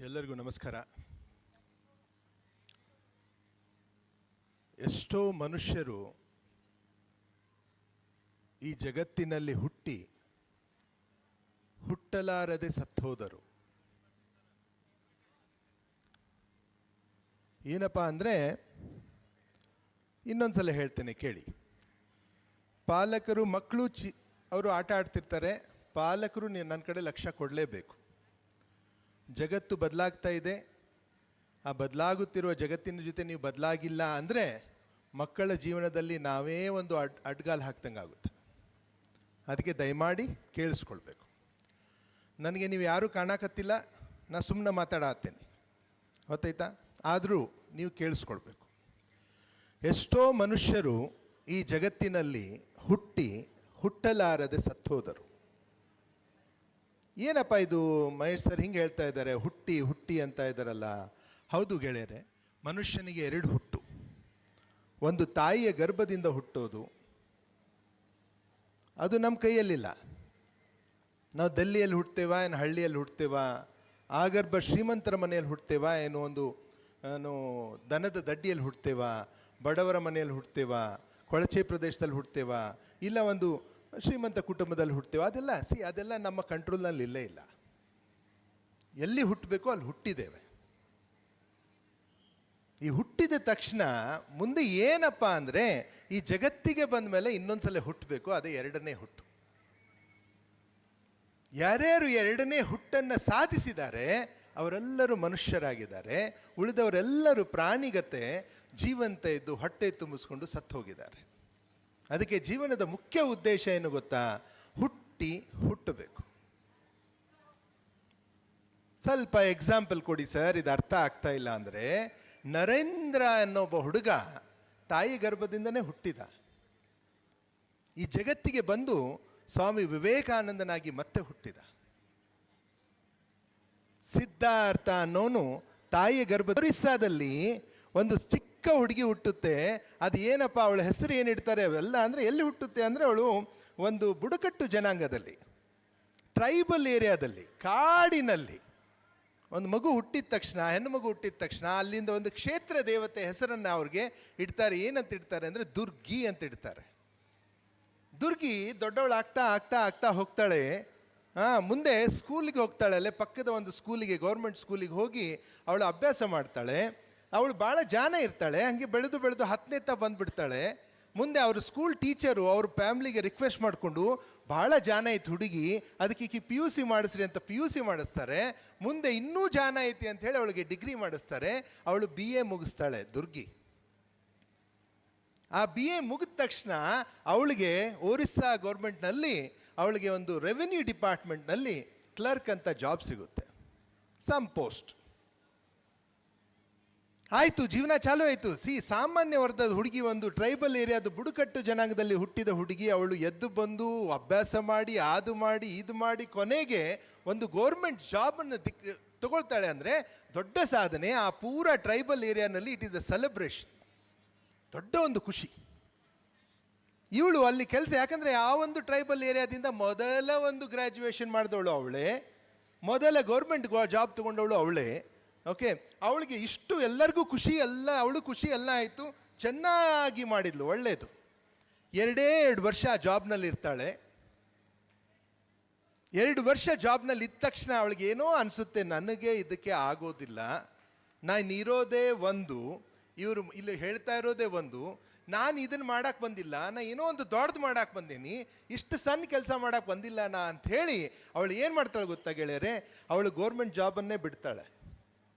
ಎಲ್ಲರಿಗೂ ನಮಸ್ಕಾರ. ಎಷ್ಟೋ ಮನುಷ್ಯರು ಈ ಜಗತ್ತಿನಲ್ಲಿ ಹುಟ್ಟಲಾರದೆ ಸತ್ತೋದರು. ಏನಪ್ಪ ಅಂದರೆ, ಇನ್ನೊಂದ್ಸಲ ಹೇಳ್ತೇನೆ ಕೇಳಿ. ಪಾಲಕರು ಮಕ್ಕಳು ಅವರು ಆಟ ಆಡ್ತಿರ್ತಾರೆ. ಪಾಲಕರು ನನ್ನ ಕಡೆ ಲಕ್ಷ್ಯ ಕೊಡಲೇಬೇಕು. ಜಗತ್ತು ಬದಲಾಗ್ತಾ ಇದೆ. ಆ ಬದಲಾಗುತ್ತಿರುವ ಜಗತ್ತಿನ ಜೊತೆ ನೀವು ಬದಲಾಗಿಲ್ಲ ಅಂದರೆ ಮಕ್ಕಳ ಜೀವನದಲ್ಲಿ ನಾವೇ ಒಂದು ಅಡ್ಗಾಲು ಹಾಕ್ದಂಗೆ ಆಗುತ್ತೆ. ಅದಕ್ಕೆ ದಯಮಾಡಿ ಕೇಳಿಸ್ಕೊಳ್ಬೇಕು. ನನಗೆ ನೀವು ಯಾರೂ ಕಾಣಕತ್ತಿಲ್ಲ, ನಾನು ಸುಮ್ಮನೆ ಮಾತಾಡತ್ತೇನೆ, ಗೊತ್ತಾಯ್ತಾ? ಆದರೂ ನೀವು ಕೇಳಿಸ್ಕೊಳ್ಬೇಕು. ಎಷ್ಟೋ ಮನುಷ್ಯರು ಈ ಜಗತ್ತಿನಲ್ಲಿ ಹುಟ್ಟಲಾರದೆ ಸತ್ತೋದರು. ಏನಪ್ಪ ಇದು ಮಹೇಶ್ ಸರ್ ಹಿಂಗೆ ಹೇಳ್ತಾ ಇದ್ದಾರೆ, ಹುಟ್ಟಿ ಅಂತ ಇದ್ದಾರಲ್ಲ? ಹೌದು ಗೆಳೆಯರೆ, ಮನುಷ್ಯನಿಗೆ ಎರಡು ಹುಟ್ಟು. ಒಂದು ತಾಯಿಯ ಗರ್ಭದಿಂದ ಹುಟ್ಟೋದು, ಅದು ನಮ್ಮ ಕೈಯಲ್ಲಿಲ್ಲ. ನಾವು ದಿಲ್ಲಿಯಲ್ಲಿ ಹುಡ್ತೇವಾ, ಏನು ಹಳ್ಳಿಯಲ್ಲಿ ಹುಡ್ತೇವಾ, ಆಗರ್ಭ ಶ್ರೀಮಂತರ ಮನೆಯಲ್ಲಿ ಹುಡ್ತೇವಾ, ಏನು ದನದ ದಡ್ಡಿಯಲ್ಲಿ ಹುಡ್ತೇವಾ, ಬಡವರ ಮನೆಯಲ್ಲಿ ಹುಡ್ತೇವಾ, ಕೊಳಚೆ ಪ್ರದೇಶದಲ್ಲಿ ಹುಡ್ತೇವಾ, ಇಲ್ಲ ಒಂದು ಶ್ರೀಮಂತ ಕುಟುಂಬದಲ್ಲಿ ಹುಡ್ತೇವೆ? ಅದೆಲ್ಲ ನಮ್ಮ ಕಂಟ್ರೋಲ್ನಲ್ಲಿ ಇಲ್ಲೇ ಇಲ್ಲ. ಎಲ್ಲಿ ಹುಟ್ಟಬೇಕು ಅಲ್ಲಿ ಹುಟ್ಟಿದ್ದೇವೆ. ಈ ಹುಟ್ಟಿದ ತಕ್ಷಣ ಮುಂದೆ ಏನಪ್ಪ ಅಂದರೆ, ಈ ಜಗತ್ತಿಗೆ ಬಂದ ಮೇಲೆ ಇನ್ನೊಂದ್ಸಲ ಹುಟ್ಟಬೇಕು. ಅದೇ ಎರಡನೇ ಹುಟ್ಟು. ಯಾರ್ಯಾರು ಎರಡನೇ ಹುಟ್ಟನ್ನು ಸಾಧಿಸಿದ್ದಾರೆ ಅವರೆಲ್ಲರೂ ಮನುಷ್ಯರಾಗಿದ್ದಾರೆ. ಉಳಿದವರೆಲ್ಲರೂ ಪ್ರಾಣಿಗತೆ ಜೀವಂತ ಇದ್ದು ಹೊಟ್ಟೆ ತುಂಬಿಸ್ಕೊಂಡು ಸತ್ತು ಹೋಗಿದ್ದಾರೆ. ಅದಕ್ಕೆ ಜೀವನದ ಮುಖ್ಯ ಉದ್ದೇಶ ಏನು ಗೊತ್ತಾ? ಹುಟ್ಟಬೇಕು. ಸ್ವಲ್ಪ ಎಕ್ಸಾಂಪಲ್ ಕೊಡಿ ಸರ್, ಇದು ಅರ್ಥ ಆಗ್ತಾ ಇಲ್ಲ ಅಂದರೆ. ನರೇಂದ್ರ ಅನ್ನೊಬ್ಬ ಹುಡುಗ ತಾಯಿ ಗರ್ಭದಿಂದನೇ ಹುಟ್ಟಿದ. ಈ ಜಗತ್ತಿಗೆ ಬಂದು ಸ್ವಾಮಿ ವಿವೇಕಾನಂದನಾಗಿ ಮತ್ತೆ ಹುಟ್ಟಿದ. ಸಿದ್ಧಾರ್ಥ ಅನ್ನೋನು ತಾಯಿಯ ಗರ್ಭ ಒರಿಸ್ಸಾದಲ್ಲಿ ಒಂದು ಚಿಕ್ಕ ಹುಡುಗಿ ಹುಟ್ಟುತ್ತೆ. ಅದು ಏನಪ್ಪ, ಅವಳ ಹೆಸರು ಏನಿಡ್ತಾರೆ ಅವೆಲ್ಲ ಅಂದರೆ, ಎಲ್ಲಿ ಹುಟ್ಟುತ್ತೆ ಅಂದರೆ, ಅವಳು ಒಂದು ಬುಡಕಟ್ಟು ಜನಾಂಗದಲ್ಲಿ, ಟ್ರೈಬಲ್ ಏರಿಯಾದಲ್ಲಿ, ಕಾಡಿನಲ್ಲಿ ಒಂದು ಮಗು ಹುಟ್ಟಿದ ತಕ್ಷಣ, ಹೆಣ್ಣು ಮಗು ಹುಟ್ಟಿದ ತಕ್ಷಣ ಅಲ್ಲಿಂದ ಒಂದು ಕ್ಷೇತ್ರ ದೇವತೆ ಹೆಸರನ್ನು ಅವ್ರಿಗೆ ಇಡ್ತಾರೆ. ಏನಂತ ಇಡ್ತಾರೆ ಅಂದರೆ ದುರ್ಗಿ ಅಂತ ಇಡ್ತಾರೆ. ದುರ್ಗಿ ದೊಡ್ಡವಳು ಆಗ್ತಾ ಆಗ್ತಾ ಆಗ್ತಾ ಹೋಗ್ತಾಳೆ. ಮುಂದೆ ಸ್ಕೂಲಿಗೆ ಹೋಗ್ತಾಳೆ. ಅಲ್ಲೇ ಪಕ್ಕದ ಒಂದು ಸ್ಕೂಲಿಗೆ, ಗೌರ್ಮೆಂಟ್ ಸ್ಕೂಲಿಗೆ ಹೋಗಿ ಅವಳು ಅಭ್ಯಾಸ ಮಾಡ್ತಾಳೆ. ಅವಳು ಭಾಳ ಜಾಣ ಇರ್ತಾಳೆ. ಹಂಗೆ ಬೆಳೆದು 10ನೇ ಬಂದುಬಿಡ್ತಾಳೆ. ಮುಂದೆ ಅವ್ರ ಸ್ಕೂಲ್ ಟೀಚರು ಅವ್ರ ಫ್ಯಾಮ್ಲಿಗೆ ರಿಕ್ವೆಸ್ಟ್ ಮಾಡಿಕೊಂಡು, ಭಾಳ ಜಾಣ ಐತಿ ಹುಡುಗಿ, ಅದಕ್ಕೆ ಈಕಿ PUC ಮಾಡಿಸ್ರಿ ಅಂತ PUC ಮಾಡಿಸ್ತಾರೆ. ಮುಂದೆ ಇನ್ನೂ ಜಾಣ ಐತಿ ಅಂತ ಹೇಳಿ ಅವಳಿಗೆ ಡಿಗ್ರಿ ಮಾಡಿಸ್ತಾರೆ. ಅವಳು BA ಮುಗಿಸ್ತಾಳೆ ದುರ್ಗಿ. ಆ BA ಮುಗಿದ ತಕ್ಷಣ ಅವಳಿಗೆ ಒರಿಸ್ಸಾ ಗೌರ್ಮೆಂಟ್ನಲ್ಲಿ ಅವಳಿಗೆ ಒಂದು ರೆವಿನ್ಯೂ ಡಿಪಾರ್ಟ್ಮೆಂಟ್ನಲ್ಲಿ ಕ್ಲರ್ಕ್ ಅಂತ ಜಾಬ್ ಸಿಗುತ್ತೆ, ಸಮ್ ಪೋಸ್ಟ್. ಆಯಿತು, ಜೀವನ ಚಾಲೂ ಆಯಿತು. ಸಾಮಾನ್ಯ ವರ್ಗದ ಹುಡುಗಿ, ಒಂದು ಟ್ರೈಬಲ್ ಏರಿಯಾದ ಬುಡಕಟ್ಟು ಜನಾಂಗದಲ್ಲಿ ಹುಟ್ಟಿದ ಹುಡುಗಿ, ಅವಳು ಎದ್ದು ಬಂದು ಅಭ್ಯಾಸ ಮಾಡಿ ಇದು ಮಾಡಿ ಕೊನೆಗೆ ಒಂದು ಗೋರ್ಮೆಂಟ್ ಜಾಬನ್ನು ತಗೊಳ್ತಾಳೆ. ಅಂದರೆ ದೊಡ್ಡ ಸಾಧನೆ. ಆ ಪೂರ ಟ್ರೈಬಲ್ ಏರಿಯಾನಲ್ಲಿ ಇಟ್ ಈಸ್ ಅ ಸೆಲೆಬ್ರೇಷನ್, ದೊಡ್ಡ ಒಂದು ಖುಷಿ. ಇವಳು ಅಲ್ಲಿ ಕೆಲಸ, ಯಾಕಂದರೆ ಆ ಒಂದು ಟ್ರೈಬಲ್ ಏರಿಯಾದಿಂದ ಮೊದಲ ಒಂದು ಗ್ರ್ಯಾಜುಯೇಷನ್ ಮಾಡಿದವಳು ಅವಳೇ, ಮೊದಲ ಗೌರ್ಮೆಂಟ್ ಜಾಬ್ ತಗೊಂಡವಳು ಅವಳೇ. ಓಕೆ, ಅವಳಿಗೆ ಇಷ್ಟು ಎಲ್ಲರಿಗೂ ಖುಷಿ, ಅವಳು ಖುಷಿ ಎಲ್ಲ ಆಯಿತು. ಚೆನ್ನಾಗಿ ಮಾಡಿದ್ಲು, ಒಳ್ಳೆಯದು. 2 ವರ್ಷ ಜಾಬ್ನಲ್ಲಿ ಇರ್ತಾಳೆ. 2 ವರ್ಷ ಜಾಬ್ನಲ್ಲಿ ಇದ್ದ ತಕ್ಷಣ ಅವಳಿಗೆ ಏನೋ ಅನಿಸುತ್ತೆ, ನನಗೆ ಇದಕ್ಕೆ ಆಗೋದಿಲ್ಲ, ನಾನು ಇರೋದೇ ಒಂದು, ಇವರು ಇಲ್ಲಿ ಹೇಳ್ತಾ ಇರೋದೇ ಒಂದು, ನಾನು ಇದನ್ನು ಮಾಡಕ್ಕೆ ಬಂದಿಲ್ಲ, ನಾನು ಏನೋ ಒಂದು ದೊಡ್ಡದು ಮಾಡಕ್ಕೆ ಬಂದೀನಿ, ಇಷ್ಟು ಸಣ್ಣ ಕೆಲಸ ಮಾಡಕ್ಕೆ ಬಂದಿಲ್ಲ ಅಂತ ಹೇಳಿ ಅವಳು ಏನು ಮಾಡ್ತಾಳೆ ಗೊತ್ತಾ ಗೆಳೆಯರೆ? ಅವಳು ಗೌರ್ಮೆಂಟ್ ಜಾಬನ್ನೇ ಬಿಡ್ತಾಳೆ.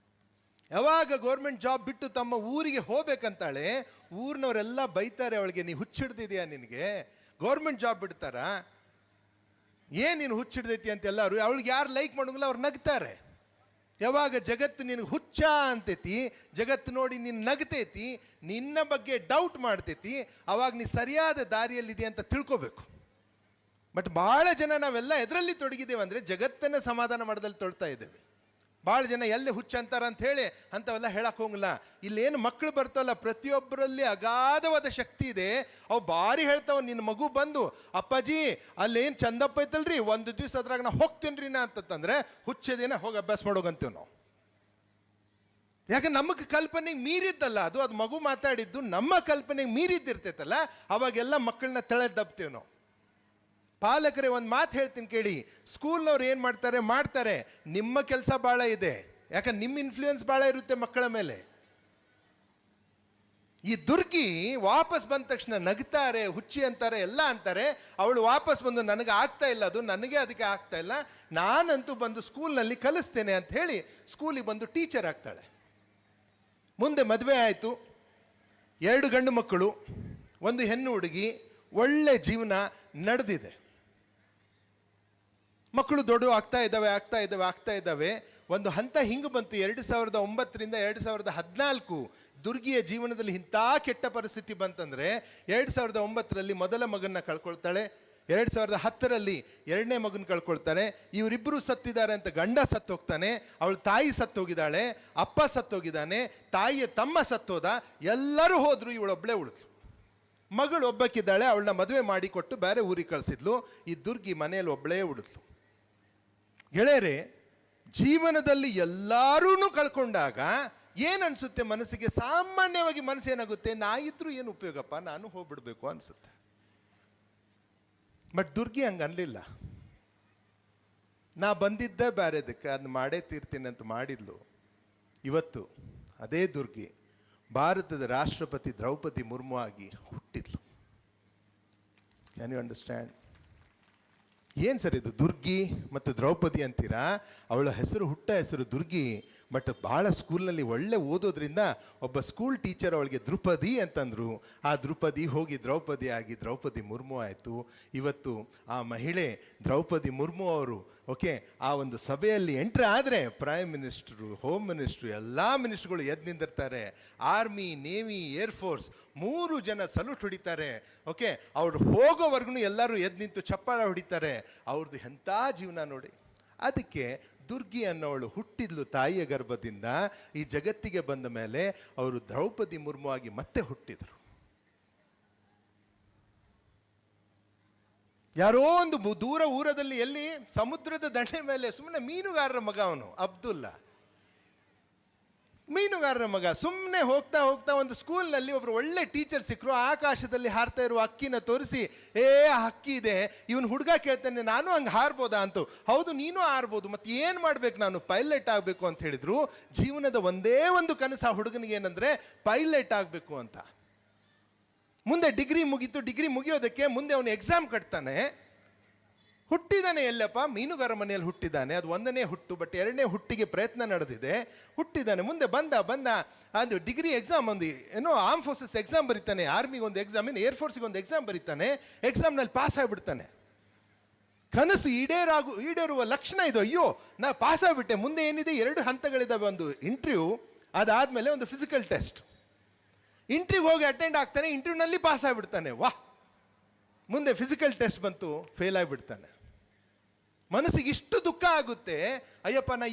ಯಾವಾಗ ಗೌರ್ಮೆಂಟ್ ಜಾಬ್ ಬಿಟ್ಟು ತಮ್ಮ ಊರಿಗೆ ಹೋಗ್ಬೇಕಂತಾಳೆ, ಊರಿನವರೆಲ್ಲ ಬೈತಾರೆ ಅವಳಿಗೆ, ನೀ ಹುಚ್ಚಿಡ್ದಿದ್ಯಾ, ನಿನಗೆ ಗೌರ್ಮೆಂಟ್ ಜಾಬ್ ಬಿಡ್ತಾರಾ, ಏನು ನೀನು ಹುಚ್ಚಿಡ್ದೈತಿ ಅಂತ ಎಲ್ಲರೂ. ಅವಳಿಗೆ ಯಾರು ಲೈಕ್ ಮಾಡೋಂಗಿಲ್ಲ, ಅವ್ರು ನಗ್ತಾರೆ. ಯಾವಾಗ ಜಗತ್ತು ನಿನಗೆ ಹುಚ್ಚ ಅಂತೈತಿ, ಜಗತ್ತು ನೋಡಿ ನೀನು ನಗ್ತೈತಿ, ನಿನ್ನ ಬಗ್ಗೆ ಡೌಟ್ ಮಾಡ್ತೈತಿ, ಅವಾಗ ನೀ ಸರಿಯಾದ ದಾರಿಯಲ್ಲಿದೆ ಅಂತ ತಿಳ್ಕೊಬೇಕು. ಬಟ್ ಭಾಳ ಜನ ನಾವೆಲ್ಲ ಎದರಲ್ಲಿ ತೊಡಗಿದ್ದೇವೆ ಅಂದರೆ, ಜಗತ್ತನ್ನು ಸಮಾಧಾನ ಮಾಡೋದಲ್ಲಿ ತೊಡ್ತಾ ಇದ್ದೇವೆ. ಭಾಳ ಜನ ಎಲ್ಲಿ ಹುಚ್ಚ ಅಂತಾರ ಅಂತ ಹೇಳಿ ಅಂಥವೆಲ್ಲ ಹೇಳಕ್ಕೆ ಹೋಗಲ್ಲ. ಇಲ್ಲೇನು ಮಕ್ಕಳು ಬರ್ತಾವಲ್ಲ, ಪ್ರತಿಯೊಬ್ಬರಲ್ಲಿ ಅಗಾಧವಾದ ಶಕ್ತಿ ಇದೆ. ಅವು ಭಾರಿ ಹೇಳ್ತಾವ. ನಿನ್ನ ಮಗು ಬಂದು, ಅಪ್ಪಾಜಿ ಅಲ್ಲೇನು ಚಂದಪ್ಪ ಐತಲ್ರಿ, ಒಂದು ದಿವಸ ಅದ್ರಾಗ ನಾ ಹೋಗ್ತೀನಿ ರೀ ನಾ ಅಂತಂದ್ರೆ, ಹುಚ್ಚದೇನ ಹೋಗಿ ಅಭ್ಯಾಸ ಮಾಡೋಗಂತೀವಿ ನಾವು. ಯಾಕೆ ನಮಗೆ ಕಲ್ಪನೆಗೆ ಮೀರಿದ್ದಲ್ಲ ಅದು, ಅದು ಮಗು ಮಾತಾಡಿದ್ದು ನಮ್ಮ ಕಲ್ಪನೆಗೆ ಮೀರಿದ್ದಿರ್ತೈತಲ್ಲ, ಅವಾಗೆಲ್ಲ ಮಕ್ಕಳನ್ನ ತಳೆದಬ್ತೇವೆ ನಾವು. ಪಾಲಕರೇ ಒಂದು ಮಾತು ಹೇಳ್ತೀನಿ ಕೇಳಿ, ಸ್ಕೂಲ್ನವ್ರು ಏನು ಮಾಡ್ತಾರೆ, ನಿಮ್ಮ ಕೆಲಸ ಭಾಳ ಇದೆ, ಯಾಕಂದ್ರೆ ನಿಮ್ಮ ಇನ್ಫ್ಲೂಯೆನ್ಸ್ ಭಾಳ ಇರುತ್ತೆ ಮಕ್ಕಳ ಮೇಲೆ. ಈ ದುರ್ಗಿ ವಾಪಸ್ ಬಂದ ತಕ್ಷಣ ನಗ್ತಾರೆ, ಹುಚ್ಚಿ ಅಂತಾರೆ, ಎಲ್ಲ ಅಂತಾರೆ. ಅವಳು ವಾಪಸ್ ಬಂದು ನನಗೆ ಆಗ್ತಾ ಇಲ್ಲ, ಅದು ನನಗೆ ಅದಕ್ಕೆ ಆಗ್ತಾ ಇಲ್ಲ, ನಾನಂತೂ ಬಂದು ಸ್ಕೂಲ್ನಲ್ಲಿ ಕಲಿಸ್ತೇನೆ ಅಂತ ಹೇಳಿ ಸ್ಕೂಲಿಗೆ ಬಂದು ಟೀಚರ್ ಆಗ್ತಾಳೆ. ಮುಂದೆ ಮದುವೆ ಆಯಿತು, 2 ಗಂಡು ಮಕ್ಕಳು, 1 ಹೆಣ್ಣು ಹುಡುಗಿ, ಒಳ್ಳೆ ಜೀವನ ನಡೆದಿದೆ. ಮಕ್ಕಳು ದೊಡ್ಡ ಆಗ್ತಾ ಇದ್ದಾವೆ. ಒಂದು ಹಂತ ಹಿಂಗೆ ಬಂತು, 2009ರಿಂದ 2014 ದುರ್ಗಿಯ ಜೀವನದಲ್ಲಿ ಇಂಥ ಕೆಟ್ಟ ಪರಿಸ್ಥಿತಿ ಬಂತಂದ್ರೆ, 2009ರಲ್ಲಿ ಮೊದಲ ಮಗನ್ನ ಕಳ್ಕೊಳ್ತಾಳೆ, 2010ರಲ್ಲಿ 2ನೇ ಮಗನ ಕಳ್ಕೊಳ್ತಾನೆ. ಇವರಿಬ್ಬರು ಸತ್ತಿದ್ದಾರೆ ಅಂತ ಗಂಡ ಸತ್ತೋಗ್ತಾನೆ, ಅವಳ ತಾಯಿ ಸತ್ತೋಗಿದ್ದಾಳೆ, ಅಪ್ಪ ಸತ್ತೋಗಿದ್ದಾನೆ, ತಾಯಿಯ ತಮ್ಮ ಸತ್ತೋದ, ಎಲ್ಲರೂ ಹೋದ್ರು, ಇವಳೊಬ್ಳೆ ಉಳಿದ್ಲು. ಮಗಳು ಒಬ್ಬಕ್ಕಿದ್ದಾಳೆ, ಅವಳನ್ನ ಮದುವೆ ಮಾಡಿಕೊಟ್ಟು ಬೇರೆ ಊರಿಗೆ ಕಳಿಸಿದ್ಲು. ಈ ದುರ್ಗಿ ಮನೆಯಲ್ಲಿ ಒಬ್ಬಳೇ ಉಳಿದ್ಲು. ಗೆಳೆಯರೇ, ಜೀವನದಲ್ಲಿ ಎಲ್ಲರೂ ಕಳ್ಕೊಂಡಾಗ ಏನನ್ಸುತ್ತೆ ಮನಸ್ಸಿಗೆ? ಸಾಮಾನ್ಯವಾಗಿ ಮನಸ್ಸು ಏನಾಗುತ್ತೆ, ನಾ ಇದ್ರೂ ಏನು ಉಪಯೋಗಪ್ಪ, ನಾನು ಹೋಗ್ಬಿಡ್ಬೇಕು ಅನ್ಸುತ್ತೆ. ಬಟ್ ದುರ್ಗಿ ಹಂಗ ಅನ್ಲಿಲ್ಲ. ನಾ ಬಂದಿದ್ದೇ ಬೇರೆದಕ್ಕೆ, ಅದನ್ನ ಮಾಡೇ ತೀರ್ತೀನಿ ಅಂತ ಮಾಡಿದ್ಲು. ಇವತ್ತು ಅದೇ ದುರ್ಗಿ ಭಾರತದ ರಾಷ್ಟ್ರಪತಿ ದ್ರೌಪದಿ ಮುರ್ಮು ಆಗಿ ಹುಟ್ಟಿದ್ಲು. Can you understand? ಏನು ಸರ್ ಇದು, ದುರ್ಗಿ ಮತ್ತು ದ್ರೌಪದಿ ಅಂತೀರಾ? ಅವಳ ಹೆಸರು, ಹುಟ್ಟ ಹೆಸರು ದುರ್ಗಿ, ಬಟ್ ಭಾಳ ಸ್ಕೂಲ್ನಲ್ಲಿ ಒಳ್ಳೆ ಓದೋದ್ರಿಂದ ಒಬ್ಬ ಸ್ಕೂಲ್ ಟೀಚರ್ ಅವಳಿಗೆ ದ್ರುಪದಿ ಅಂತಂದ್ರು. ಆ ದ್ರುಪದಿ ಹೋಗಿ ದ್ರೌಪದಿ ಆಗಿ ದ್ರೌಪದಿ ಮುರ್ಮು ಆಯಿತು. ಇವತ್ತು ಆ ಮಹಿಳೆ ದ್ರೌಪದಿ ಮುರ್ಮು ಅವರು ಆ ಒಂದು ಸಭೆಯಲ್ಲಿ ಎಂಟ್ರ್ ಆದರೆ ಪ್ರೈಮ್ ಮಿನಿಸ್ಟ್ರು, ಹೋಮ್ ಮಿನಿಸ್ಟ್ರು, ಎಲ್ಲ ಮಿನಿಸ್ಟ್ರುಗಳು ಎದ್ದು ನಿಂದಿರ್ತಾರೆ. ಆರ್ಮಿ, ನೇವಿ, ಏರ್ಫೋರ್ಸ್ 3 ಜನ ಸಲ್ಯೂಟ್ ಹೊಡಿತಾರೆ. ಅವ್ರು ಹೋಗೋವರೆಗೂ ಎಲ್ಲರೂ ಎದ್ದು ನಿಂತು ಚಪ್ಪಾಳ ಹೊಡಿತಾರೆ. ಅವ್ರದ್ದು ಎಂಥ ಜೀವನ ನೋಡಿ. ಅದಕ್ಕೆ ದುರ್ಗಿ ಅನ್ನೋಳು ಹುಟ್ಟಿದ್ಲು ತಾಯಿಯ ಗರ್ಭದಿಂದ. ಈ ಜಗತ್ತಿಗೆ ಬಂದ ಮೇಲೆ ಅವರು ದ್ರೌಪದಿ ಮುರ್ಮು ಆಗಿ ಮತ್ತೆ ಹುಟ್ಟಿದರು. ಯಾರೋ ಒಂದು ದೂರ ಊರದಲ್ಲಿ, ಎಲ್ಲಿ, ಸಮುದ್ರದ ದಂಡೆ ಮೇಲೆ ಸುಮ್ಮನೆ ಮೀನುಗಾರರ ಮಗ ಅವನು, ಅಬ್ದುಲ್ಲಾ ಮೀನುಗಾರರ ಮಗ. ಸುಮ್ಮನೆ ಹೋಗ್ತಾ ಒಂದು ಸ್ಕೂಲ್ನಲ್ಲಿ ಒಬ್ರು ಒಳ್ಳೆ ಟೀಚರ್ ಸಿಕ್ಕರು. ಆಕಾಶದಲ್ಲಿ ಹಾರ್ತಾ ಇರುವ ಹಕ್ಕಿನ ತೋರಿಸಿ, ಹಕ್ಕಿ ಇದೆ, ಇವನು ಹುಡುಗ ಕೇಳ್ತಾನೆ, ನಾನು ಹಂಗೆ ಹಾರ್ಬೋದಾ ಅಂತ. ಹೌದು, ನೀನು ಹಾರ್ಬೋದು, ಮತ್ತೆ ಏನು ಮಾಡ್ಬೇಕು, ನಾನು ಪೈಲಟ್ ಆಗಬೇಕು ಅಂತ ಹೇಳಿದ್ರು. ಜೀವನದ ಒಂದೇ ಒಂದು ಕನಸು ಆ ಹುಡುಗನಿಗೆ ಏನಂದ್ರೆ ಪೈಲಟ್ ಆಗಬೇಕು ಅಂತ. ಮುಂದೆ ಡಿಗ್ರಿ ಮುಗೀತು. ಡಿಗ್ರಿ ಮುಗಿಯೋದಕ್ಕೆ ಮುಂದೆ ಅವನು ಎಕ್ಸಾಮ್ ಕಟ್ತಾನೆ. ಹುಟ್ಟಿದಾನೆ ಎಲ್ಲಪ್ಪ? ಮೀನುಗಾರ ಮನೆಯಲ್ಲಿ ಹುಟ್ಟಿದ್ದಾನೆ. ಅದು 1ನೇ ಹುಟ್ಟು. ಬಟ್ 2ನೇ ಹುಟ್ಟಿಗೆ ಪ್ರಯತ್ನ ನಡೆದಿದೆ. ಹುಟ್ಟಿದ್ದಾನೆ. ಮುಂದೆ ಬಂದ ಅದು ಡಿಗ್ರಿ ಎಕ್ಸಾಮ್, ಒಂದು ಆರ್ಮ್ ಫೋರ್ಸಸ್ ಎಕ್ಸಾಮ್ ಬರೀತಾನೆ. ಆರ್ಮಿಗೆ ಒಂದು ಎಕ್ಸಾಮ್, ಏರ್ಫೋರ್ಸ್ಗೆ ಒಂದು ಎಕ್ಸಾಮ್ ಬರೀತಾನೆ. ಎಕ್ಸಾಮ್ನಲ್ಲಿ ಪಾಸ್ ಆಗಿಬಿಡ್ತಾನೆ. ಕನಸು ಈಡೇರುವ ಲಕ್ಷಣ ಇದು. ಅಯ್ಯೋ, ನಾ ಪಾಸ್ ಆಗಿಬಿಟ್ಟೆ. ಮುಂದೆ ಏನಿದೆ, 2 ಹಂತಗಳಿದ್ದಾವೆ. ಒಂದು ಇಂಟರ್ವ್ಯೂ, ಅದಾದ್ಮೇಲೆ ಒಂದು ಫಿಸಿಕಲ್ ಟೆಸ್ಟ್. ಇಂಟರ್ವ್ಯೂಗೆ ಹೋಗಿ ಅಟೆಂಡ್ ಆಗ್ತಾನೆ, ಇಂಟರ್ವ್ಯೂನಲ್ಲಿ ಪಾಸ್ ಆಗಿಬಿಡ್ತಾನೆ. ವಾಹ್! ಮುಂದೆ ಫಿಸಿಕಲ್ ಟೆಸ್ಟ್ ಬಂತು, ಫೇಲ್ ಆಗಿಬಿಡ್ತಾನೆ. ಮನಸ್ಸಿಗೆ ಇಷ್ಟು ದುಃಖ ಆಗುತ್ತೆ. ಅಯ್ಯಪ್ಪ, ನಾ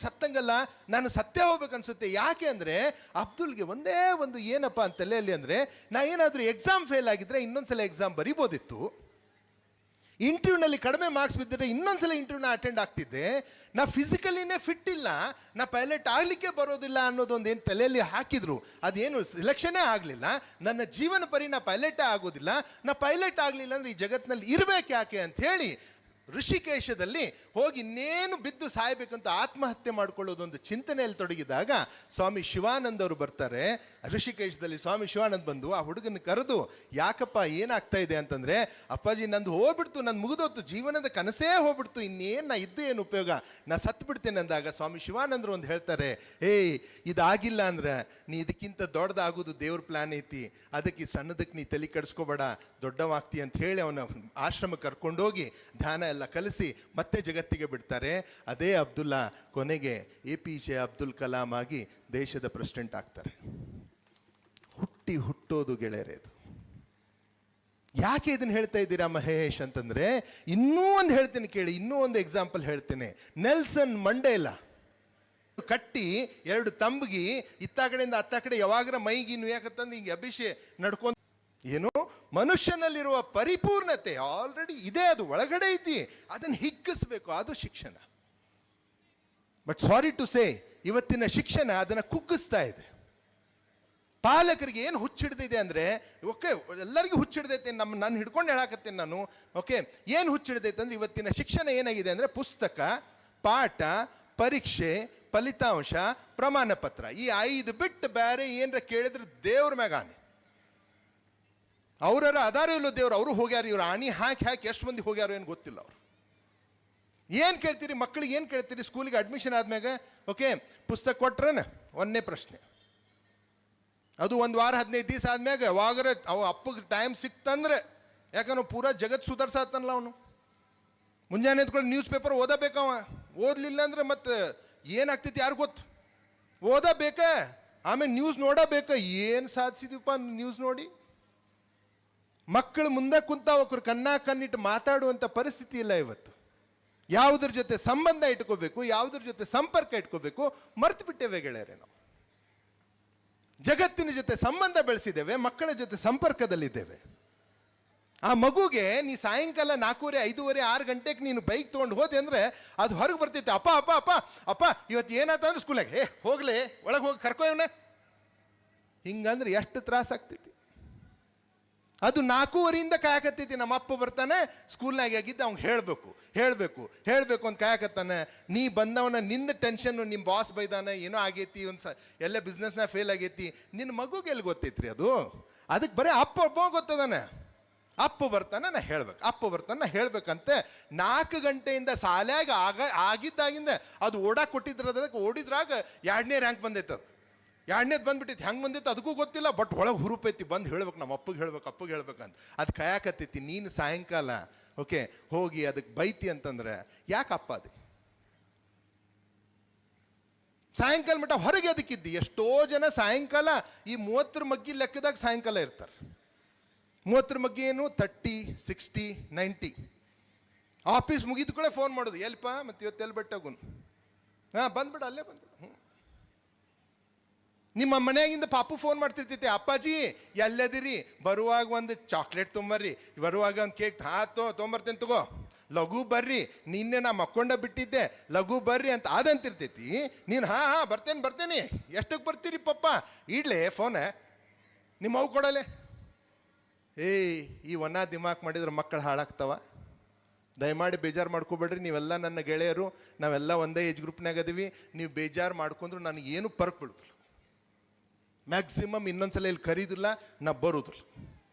ಸತ್ತಂಗಲ್ಲ, ನಾನು ಸತ್ಯ ಹೋಗ್ಬೇಕನ್ಸುತ್ತೆ. ಯಾಕೆ ಅಂದರೆ ಅಬ್ದುಲ್ಗೆ ಒಂದೇ ಒಂದು ಏನಪ್ಪ ಅಂತ ತಲೆಯಲ್ಲಿ ಅಂದರೆ, ನಾ ಏನಾದರೂ ಎಕ್ಸಾಮ್ ಫೇಲ್ ಆಗಿದ್ರೆ ಇನ್ನೊಂದ್ಸಲ ಎಕ್ಸಾಮ್ ಬರಿಬೋದಿತ್ತು. ಇಂಟರ್ವ್ಯೂನಲ್ಲಿ ಕಡಿಮೆ ಮಾರ್ಕ್ಸ್ ಬಿದ್ದರೆ ಇನ್ನೊಂದ್ಸಲ ಇಂಟರ್ವ್ಯೂನ ಅಟೆಂಡ್ ಆಗ್ತಿದ್ದೆ. ನಾ ಫಿಸಿಕಲಿನೇ ಫಿಟ್ ಇಲ್ಲ, ನಾ ಪೈಲಟ್ ಆಗಲಿಕ್ಕೆ ಬರೋದಿಲ್ಲ ಅನ್ನೋದೊಂದು ಏನು ತಲೆಯಲ್ಲಿ ಹಾಕಿದ್ರು. ಅದೇನು ಸಿಲೆಕ್ಷನ್ನೇ ಆಗಲಿಲ್ಲ. ನನ್ನ ಜೀವನ ಪರಿ ನಾ ಪೈಲಟೇ ಆಗೋದಿಲ್ಲ. ನಾ ಪೈಲಟ್ ಆಗಲಿಲ್ಲ ಅಂದರೆ ಈ ಜಗತ್ತಿನಲ್ಲಿ ಇರಬೇಕು ಯಾಕೆ ಅಂತ ಹೇಳಿ ಋಷಿಕೇಶದಲ್ಲಿ ಹೋಗಿ ಇನ್ನೇನು ಬಿದ್ದು ಸಾಯಬೇಕಂತ ಆತ್ಮಹತ್ಯೆ ಮಾಡಿಕೊಳ್ಳೋದೊಂದು ಚಿಂತನೆಯಲ್ಲಿ ತೊಡಗಿದಾಗ ಸ್ವಾಮಿ ಶಿವಾನಂದ ಅವರು ಬರ್ತಾರೆ. ಋಷಿಕೇಶದಲ್ಲಿ ಸ್ವಾಮಿ ಶಿವಾನಂದ ಬಂದು ಆ ಹುಡುಗನ ಕರೆದು, ಯಾಕಪ್ಪ ಏನಾಗ್ತಾ ಇದೆ ಅಂತಂದ್ರೆ, ಅಪ್ಪಾಜಿ ನಂದು ಹೋಗ್ಬಿಡ್ತು, ನನ್ನ ಮುಗಿದೋತು, ಜೀವನದ ಕನಸೇ ಹೋಗ್ಬಿಡ್ತು, ಇನ್ನೇನು ನಾ ಇದ್ದು ಏನು ಉಪಯೋಗ, ನಾ ಸತ್ತು ಬಿಡ್ತೇನೆ ಅಂದಾಗ ಸ್ವಾಮಿ ಶಿವಾನಂದರು ಒಂದು ಹೇಳ್ತಾರೆ, ಇದಾಗಿಲ್ಲ ಅಂದ್ರೆ ನೀ ಇದಕ್ಕಿಂತ ದೊಡ್ಡದಾಗೋದು ದೇವ್ರ ಪ್ಲಾನ್ ಐತಿ, ಅದಕ್ಕೆ ಸಣ್ಣದಕ್ಕೆ ನೀ ತಲೆ ಕೆಡಿಸ್ಕೋಬೇಡ, ದೊಡ್ಡವಾಗ್ತಿ ಅಂತ ಹೇಳಿ ಅವನ ಆಶ್ರಮ ಕರ್ಕೊಂಡೋಗಿ ಧ್ಯಾನ ಎಲ್ಲ ಕಲಿಸಿ ಮತ್ತೆ ಜಗತ್ತಿಗೆ ಬಿಡ್ತಾರೆ. ಅದೇ ಅಬ್ದುಲ್ಲಾ ಕೊನೆಗೆ APJ ಅಬ್ದುಲ್ ಕಲಾಂ ಆಗಿ ದೇಶದ ಪ್ರೆಸಿಡೆಂಟ್ ಆಗ್ತಾರೆ. ಹುಟ್ಟೋದು ಗೆಳೆಯರೇ ಇದು. ಯಾಕೆ ಇದನ್ನ ಹೇಳ್ತಾ ಇದ್ದೀರಾ ಮಹೇಶ್ ಅಂತಂದ್ರೆ, ಇನ್ನೂ ಒಂದು ಹೇಳ್ತೀನಿ ಕೇಳಿ, ಇನ್ನೂ ಒಂದು ಎಕ್ಸಾಂಪಲ್ ಹೇಳ್ತೇನೆ. ನೆಲ್ಸನ್ ಮಂಡೇಲಾ ಕಟ್ಟಿ 2 ತಂಬಿಗಿ ಇತ್ತ ಕಡೆಯಿಂದ ಅತ್ತ ಕಡೆ ಯಾವಾಗ್ರ ಮೈಗಿ ನುಯ್ಯಾಕತ್ತಂದ್ರೆ ಹಿಂಗೆ ಅಭಿಷೇಕ ನಡ್ಕೊಂಡು, ಏನು ಮನುಷ್ಯನಲ್ಲಿರುವ ಪರಿಪೂರ್ಣತೆ ಆಲ್ರೆಡಿ ಇದೆ, ಅದು ಒಳಗಡೆ ಐತಿ, ಅದನ್ನು ಹಿಗ್ಗಿಸ್ಬೇಕು, ಅದು ಶಿಕ್ಷಣ. ಬಟ್ ಸಾರಿ ಟು ಸೇ, ಇವತ್ತಿನ ಶಿಕ್ಷಣ ಅದನ್ನು ಕುಗ್ಗಿಸ್ತಾ ಇದೆ. ಪಾಲಕರಿಗೆ ಏನು ಹುಚ್ಚಿಡ್ದಿದೆ ಅಂದರೆ, ಓಕೆ ಎಲ್ಲರಿಗೂ ಹುಚ್ಚಿಡ್ದೈತೆ, ನಾನು ಹಿಡ್ಕೊಂಡು ಹೇಳಾಕತ್ತೇನೆ ನಾನು. ಓಕೆ, ಏನು ಹುಚ್ಚಿಡ್ದೈತೆ ಅಂದರೆ ಇವತ್ತಿನ ಶಿಕ್ಷಣ ಏನಾಗಿದೆ ಅಂದರೆ ಪುಸ್ತಕ, ಪಾಠ, ಪರೀಕ್ಷೆ, ಫಲಿತಾಂಶ, ಪ್ರಮಾಣ ಪತ್ರ, ಈ 5 ಬಿಟ್ಟು ಬೇರೆ ಏನರ ಕೇಳಿದ್ರೆ ದೇವ್ರ ಮ್ಯಾಗ ಆನೆ. ಅವ್ರರ ಅದಾರ ಇಲ್ಲೋ ದೇವ್ರು, ಅವರು ಹೋಗ್ಯಾರ, ಇವ್ರು ಆಣಿ ಹಾಕಿ ಎಷ್ಟು ಮಂದಿ ಹೋಗ್ಯಾರೋ ಏನು ಗೊತ್ತಿಲ್ಲ. ಅವ್ರು ಏನು ಕೇಳ್ತೀರಿ ಮಕ್ಕಳಿಗೆ, ಏನು ಕೇಳ್ತೀರಿ ಸ್ಕೂಲಿಗೆ ಅಡ್ಮಿಷನ್ ಆದ್ಮ್ಯಾಗ? ಓಕೆ, ಪುಸ್ತಕ ಕೊಟ್ರನ ಒಂದನೇ ಪ್ರಶ್ನೆ. ಅದು 1 ವಾರ 15 ದಿವಸ ಆದ್ಮ್ಯಾಗ ಯಾವಾಗರ ಅವ ಅಪ್ಪಗೆ ಟೈಮ್ ಸಿಕ್ತಂದ್ರೆ, ಯಾಕಂದ್ರೆ ಪೂರಾ ಜಗತ್ತು ಸುಧಾರ್ಸತ್ತನಲ್ಲ ಅವನು. ಮುಂಜಾನೆ ಎತ್ಕೊಂಡು ನ್ಯೂಸ್ ಪೇಪರ್ ಓದಬೇಕವ, ಓದಲಿಲ್ಲ ಅಂದ್ರೆ ಮತ್ತೆ ಏನಾಗ್ತೈತಿ ಯಾರು ಗೊತ್ತು. ಓದಬೇಕ, ಆಮೇಲೆ ನ್ಯೂಸ್ ನೋಡಬೇಕ. ಏನು ಸಾಧಿಸಿದೀವಪ್ಪ ನ್ಯೂಸ್ ನೋಡಿ. ಮಕ್ಕಳು ಮುಂದೆ ಕುಂತಾವಕ್ರು ಕಣ್ಣಿಟ್ಟು ಮಾತಾಡುವಂಥ ಪರಿಸ್ಥಿತಿ ಇಲ್ಲ ಇವತ್ತು. ಯಾವುದ್ರ ಜೊತೆ ಸಂಬಂಧ ಇಟ್ಕೋಬೇಕು, ಯಾವುದ್ರ ಜೊತೆ ಸಂಪರ್ಕ ಇಟ್ಕೋಬೇಕು ಮರ್ತು ಬಿಟ್ಟೇವೆ ಗೆಳೆಯರೆ. ನಾವು ಜಗತ್ತಿನ ಜೊತೆ ಸಂಬಂಧ ಬೆಳೆಸಿದ್ದೇವೆ, ಮಕ್ಕಳ ಜೊತೆ ಸಂಪರ್ಕದಲ್ಲಿದ್ದೇವೆ. ಆ ಮಗುಗೆ ನೀ ಸಾಯಂಕಾಲ 4:30, 5:30, 6 ಗಂಟೆಗೆ ನೀನು ಬೈಕ್ ತೊಗೊಂಡು ಹೋದೆ ಅಂದರೆ ಅದು ಹೊರಗೆ ಬರ್ತೈತೆ. ಅಪ್ಪ ಅಪ್ಪ ಅಪ್ಪ ಅಪ್ಪ ಇವತ್ತು ಏನಾತಂದ್ರೆ ಸ್ಕೂಲಾಗ ಹೋಗ್ಲಿ ಒಳಗೆ ಹೋಗಿ ಕರ್ಕೊಯವನ. ಹಿಂಗಂದ್ರೆ ಎಷ್ಟು ತ್ರಾಸ ಆಗ್ತೈತಿ. ಅದು 4:30 ಕಾಯಕತ್ತೈತಿ. ನಮ್ಮ ಅಪ್ಪ ಬರ್ತಾನೆ, ಸ್ಕೂಲ್ನಾಗ ಆಗಿದ್ದ ಅವ್ನು ಹೇಳಬೇಕು ಅಂತ ಕಾಯಕತ್ತಾನೆ. ನೀ ಬಂದವನ ನಿಂದ ಟೆನ್ಷನ್, ನಿಮ್ಮ ಬಾಸ್ ಬೈದಾನೆ, ಏನೋ ಆಗೈತಿ, ಎಲ್ಲ ಬಿಸ್ನೆಸ್ನಾಗ ಫೇಲ್ ಆಗೈತಿ, ನಿನ್ನ ಮಗುಗೆ ಎಲ್ಲಿ ಗೊತ್ತೈತ್ರಿ ಅದು? ಅದಕ್ಕೆ ಬರೀ ಅಪ್ಪ ಒಬ್ಬ ಗೊತ್ತದಾನೆ. ಅಪ್ಪ ಬರ್ತಾನೆ ನಾ ಹೇಳ್ಬೇಕಂತೆ 4 ಗಂಟೆಯಿಂದ ಶಾಲ್ಯಾಗ ಆಗಿದ್ದಾಗಿಂದ ಅದು ಓಡಾಕ್ ಕೊಟ್ಟಿದ್ರದಕ್ಕೆ ಓಡಿದ್ರಾಗ 2ನೇ ರ್ಯಾಂಕ್ ಬಂದೈತೆ. ಅದು 2ನೇದು ಬಂದ್ಬಿಟ್ಟೈತಿ. ಹೆಂಗೆ ಬಂದೈತೆ ಅದಕ್ಕೂ ಗೊತ್ತಿಲ್ಲ, ಬಟ್ ಒಳಗೆ ಹುರುಪೈತಿ, ಬಂದು ಹೇಳ್ಬೇಕು, ನಮ್ಮ ಅಪ್ಪಗೆ ಹೇಳ್ಬೇಕಂತ. ಅದು ಕಾಯಕತ್ತೈತಿ. ನೀನು ಸಾಯಂಕಾಲ ಓಕೆ ಹೋಗಿ ಅದಕ್ಕೆ ಬೈತಿ ಅಂತಂದ್ರೆ ಯಾಕಪ್ಪ ಅದು? ಸಾಯಂಕಾಲ ಮಟ್ಟ ಹೊರಗೆ ಅದಕ್ಕಿದ್ದಿ. ಎಷ್ಟೋ ಜನ ಸಾಯಂಕಾಲ ಈ 30 ಮಗ್ಗಿ ಲೆಕ್ಕದಾಗ ಸಾಯಂಕಾಲ ಇರ್ತಾರೆ. 30 ಮಗ್ಗಿ ಏನು 30, 60, 90. ಆಫೀಸ್ ಮುಗಿದ ಕೂಡ ಫೋನ್ ಮಾಡೋದು, ಎಲ್ಪ ಮತ್ತೆ ಇವತ್ತು ಎಲ್ಲಿ ಬೆಟ್ಟಾಗುನು, ಬಂದ್ಬಿಡ ಅಲ್ಲೇ ಬಂದ್ಬಿಡು. ನಿಮ್ಮ ಮನೆಯಾಗಿಂದ ಪಾಪು ಫೋನ್ ಮಾಡ್ತಿರ್ತೈತಿ, ಅಪ್ಪಾಜಿ ಎಲ್ಲದಿರಿ, ಬರುವಾಗ ಒಂದು ಚಾಕ್ಲೇಟ್ ತೊಂಬರ್ರಿ, ಬರುವಾಗ ಒಂದು ಕೇಕ್ ತೊಂಬರ್ತೇನೆ ತಗೋ, ಲಘು ಬರ್ರಿ, ನಿನ್ನೆ ನಾ ಮಕ್ಕೊಂಡ ಬಿಟ್ಟಿದ್ದೆ, ಲಘು ಬರ್ರಿ ಅಂತ ಅದಂತಿರ್ತೈತಿ. ನೀನು ಬರ್ತೇನೆ, ಎಷ್ಟಕ್ಕೆ ಬರ್ತೀರಿ ಪಪ್ಪ, ಇಡ್ಲೆ ಫೋನ, ನಿಮ್ಮ ಅವು ಕೊಡಲೆ. ಈ ಒನ್ನ ದಿಮಾಕ್ ಮಾಡಿದ್ರೆ ಮಕ್ಕಳು ಹಾಳಾಗ್ತಾವ. ದಯಮಾಡಿ ಬೇಜಾರು ಮಾಡ್ಕೋಬೇಡ್ರಿ. ನೀವೆಲ್ಲ ನನ್ನ ಗೆಳೆಯರು, ನಾವೆಲ್ಲ ಒಂದೇ ಏಜ್ ಗ್ರೂಪ್ನಾಗ ಅದೀವಿ. ನೀವು ಬೇಜಾರು ಮಾಡ್ಕೊಂಡ್ರು ನನಗೆ ಏನು ಪರ್ಕ್ ಬೀಳುತ್ತಿಲ್ಲ. ಮ್ಯಾಕ್ಸಿಮಮ್ ಇನ್ನೊಂದ್ಸಲ ಇಲ್ಲಿ ಕರೀದಿಲ್ಲ, ನಾ ಬರೋದಿಲ್ಲ.